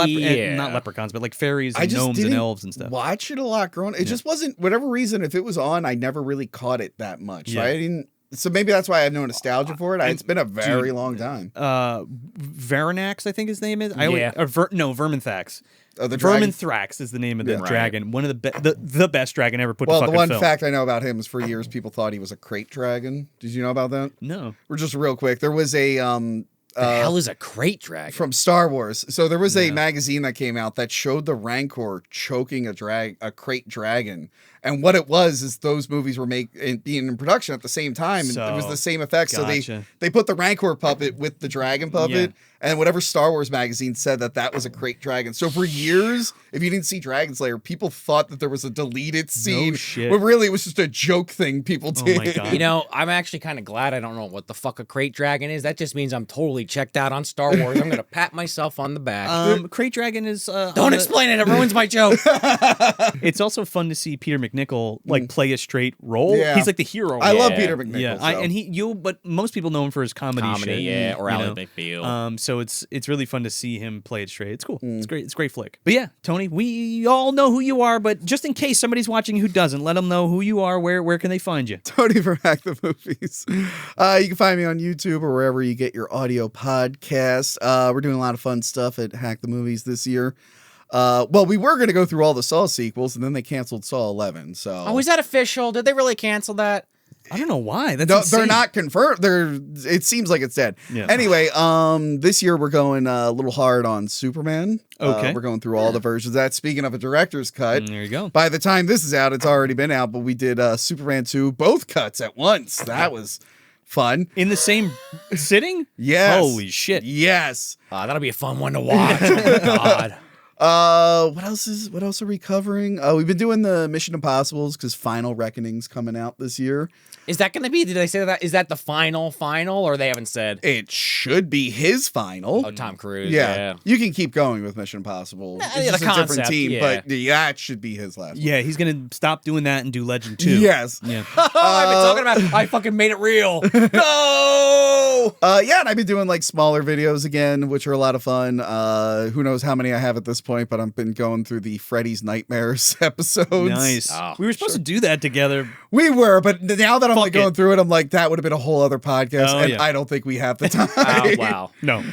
not leprechauns, but like fairies and gnomes and elves and stuff.
Watch it a lot growing. It just wasn't, whatever reason, if it was on, I never really caught it that much.
Yeah.
So I didn't. So maybe that's why I have no nostalgia for it. It's been a very long time.
Varanax, I think his name is. Verminthax.
Oh, the dragon?
Verminthrax is the name of the dragon. One of the best dragon ever put to fucking film.
Well, the one fact I know about him is for years people thought he was a crate dragon. Did you know about that?
No.
Or just real quick, there was a
The hell is a crate dragon?
From Star Wars. So there was a magazine that came out that showed the Rancor choking a crate dragon. And what it was is those movies were being in production at the same time. And it was the same effect.
Gotcha.
So they put the Rancor puppet with the dragon puppet. And whatever Star Wars magazine said that was a crate dragon. So for years, if you didn't see Dragon Slayer, people thought that there was a deleted scene.
No shit.
But really, it was just a joke thing people did.
Oh my God.
You know, I'm actually kind of glad I don't know what the fuck a crate dragon is. That just means I'm totally checked out on Star Wars. I'm going to pat myself on the back.
Crate dragon is...
Don't explain it. It ruins my joke.
It's also fun to see Peter McNichol play a straight role.
Yeah.
He's like the hero.
I love Peter McNichol.
Yeah, but most people know him for his comedy shit.
Or Ally McBeal.
So it's really fun to see him play it straight. It's cool. It's great. It's a great flick. But yeah, Tony, we all know who you are, but just in case somebody's watching who doesn't, let them know who you are. Where can they find you?
Tony from Hack the Movies. You can find me on YouTube or wherever you get your audio podcasts. We're doing a lot of fun stuff at Hack the Movies this year. Well, we were going to go through all the Saw sequels, and then they canceled Saw 11. So,
is that official? Did they really cancel that?
I don't know why. That's
No,
insane.
they're not confirmed. It seems like it's dead.
Yeah.
Anyway, this year we're going a little hard on Superman.
Okay.
We're going through all the versions of that. Speaking of a director's cut,
There you go.
by the time this is out, it's already been out, but we did Superman 2, both cuts at once. That was fun.
In the same sitting?
Yes.
Holy shit.
Yes.
That'll be a fun one to watch. Oh my God.
What else are we covering? We've been doing the Mission Impossibles because Final Reckoning's coming out this year.
Is that going to be, did I say that? Is that the final, or they haven't said?
It should be his final.
Oh, Tom Cruise.
Yeah. You can keep going with Mission Impossible.
Nah,
It's
yeah,
just
the
a different
concept,
team,
yeah.
but that should be his last
Yeah, he's going to stop doing that and do Legend 2.
one. Yes.
Yeah.
Oh, I've been talking about, I fucking made it real. No!
Yeah, and I've been doing like smaller videos again, which are a lot of fun. Who knows how many I have at this point, but I've been going through the Freddy's Nightmares episodes.
Nice.
Oh,
we were supposed to do that together.
We were, but now that I'm like
Fuck
going
it.
through it, I'm like, that would have been a whole other podcast,
Oh,
and
yeah.
I don't think we have the time.
Oh, wow.
No.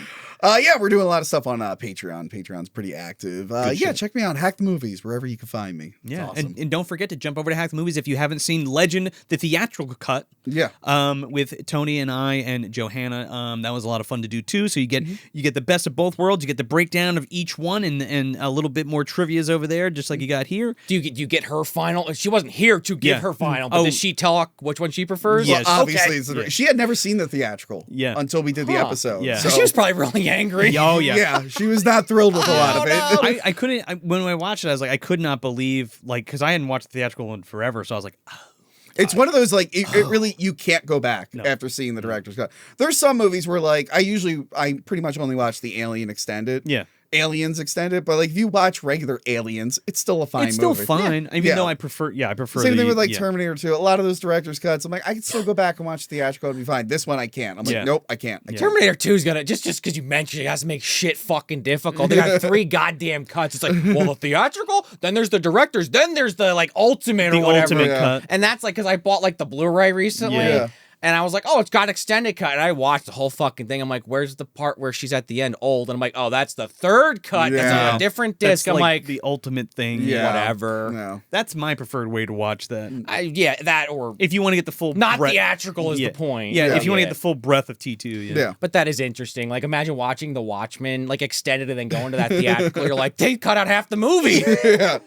Yeah, we're doing a lot of stuff on Patreon. Patreon's pretty active. Yeah,
shit.
check me out. Hack the Movies, wherever you can find me. It's
Yeah.
awesome.
And don't forget to jump over to Hack the Movies if you haven't seen Legend, the theatrical cut.
Yeah.
With Tony and I and Johanna. That was a lot of fun to do too. So you
Mm-hmm.
get the best of both worlds. You get the breakdown of each one and a little bit more trivia's over there, just like you got here.
Do you get her final? She wasn't here to give
Yeah.
her final, but
Oh.
does she talk which one she prefers?
Yes.
Well, obviously,
Okay.
she had never seen the theatrical
Yeah.
until we did the
Huh.
episode.
Yeah.
So,
She was probably really angry.
Oh yeah.
yeah, she was not thrilled with a lot of it.
I couldn't when I watched it. I was like, I could not believe because I hadn't watched the theatrical in forever. So I was like,
It's one of those like it really you can't go back
No.
after seeing the director's cut. There's some movies where like I pretty much only watch the Alien extended.
yeah.
Aliens extended, but like if you watch regular Aliens, it's still a fine
It's still
movie.
fine, even
Yeah.
though I prefer. Yeah, I prefer.
Same
the,
thing with like
yeah.
Terminator 2. A lot of those director's cuts, I'm like, I can still go back and watch the theatrical and be fine. This one I can't. I'm like,
Yeah.
nope, I can't. I can't.
Terminator 2 is gonna just because you mentioned it has to make shit fucking difficult. They got 3 goddamn cuts. It's like, well, the theatrical, then there's the directors, then there's the like ultimate
The
or whatever.
ultimate
Yeah.
cut.
And that's like because I bought like the Blu-ray recently.
Yeah.
And I was like, oh, it's got extended cut. And I watched the whole fucking thing. I'm like, where's the part where she's at the end old? And I'm like, oh, that's the third cut. That's
Yeah.
on a different
That's
disc. I'm like,
the ultimate thing.
Yeah.
whatever.
No.
That's my preferred way to watch that.
Yeah, that or
If you want to get the full
not
breadth-
theatrical is
yeah.
the point.
Yeah, if you want to get the full breadth of T2. Yeah.
Yeah.
But that is interesting. Like, imagine watching The Watchmen, like, extended and then going to that theatrical. You're like, they cut out half the movie.
Yeah.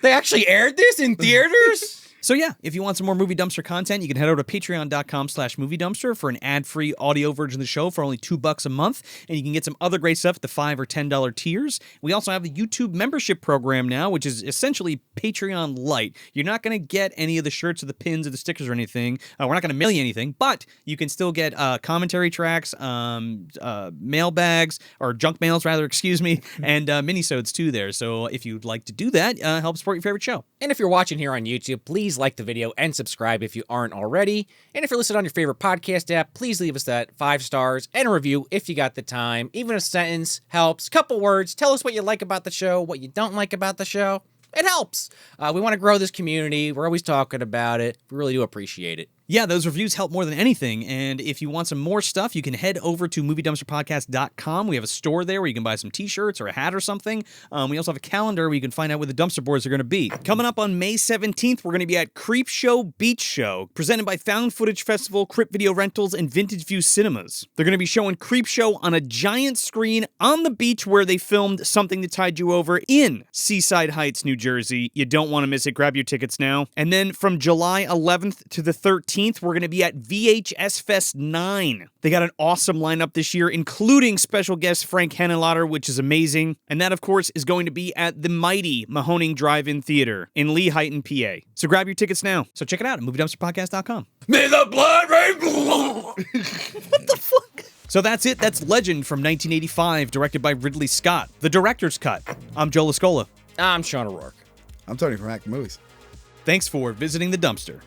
They actually aired this in theaters?
So yeah, if you want some more Movie Dumpster content, you can head over to patreon.com/Movie Dumpster for an ad-free audio version of the show for only $2 a month, and you can get some other great stuff at the $5 or $10 tiers. We also have a YouTube membership program now, which is essentially Patreon Lite. You're not going to get any of the shirts or the pins or the stickers or anything. We're not going to mail you anything, but you can still get commentary tracks, mailbags, or junk mails rather, excuse me, and minisodes too there. So if you'd like to do that, help support your favorite show.
And if you're watching here on YouTube, please like the video and subscribe if you aren't already. And if you're listening on your favorite podcast app, please leave us that 5 stars and a review if you got the time. Even a sentence helps. Couple words. Tell us what you like about the show, what you don't like about the show. It helps. We want to grow this community. We're always talking about it. We really do appreciate it.
Yeah, those reviews help more than anything. And if you want some more stuff, you can head over to moviedumpsterpodcast.com. We have a store there where you can buy some t-shirts or a hat or something. We also have a calendar where you can find out where the dumpster boards are going to be. Coming up on May 17th, we're going to be at Creep Show Beach Show, presented by Found Footage Festival, Crypt Video Rentals, and Vintage View Cinemas. They're going to be showing Creep Show on a giant screen on the beach where they filmed Something That Tied You Over in Seaside Heights, New Jersey. You don't want to miss it. Grab your tickets now. And then from July 11th to the 13th, we're going to be at VHS Fest 9. They got an awesome lineup this year, including special guest Frank Henenlotter, which is amazing. And that, of course, is going to be at the mighty Mahoning Drive-In Theater in Lehighton, PA. So grab your tickets now. So check it out at moviedumpsterpodcast.com.
May the blood rain.
What the fuck? So that's it. That's Legend from 1985, directed by Ridley Scott. The director's cut. I'm Joe Lascola.
I'm Sean O'Rourke.
I'm Tony from Hack the Movies.
Thanks for visiting the dumpster.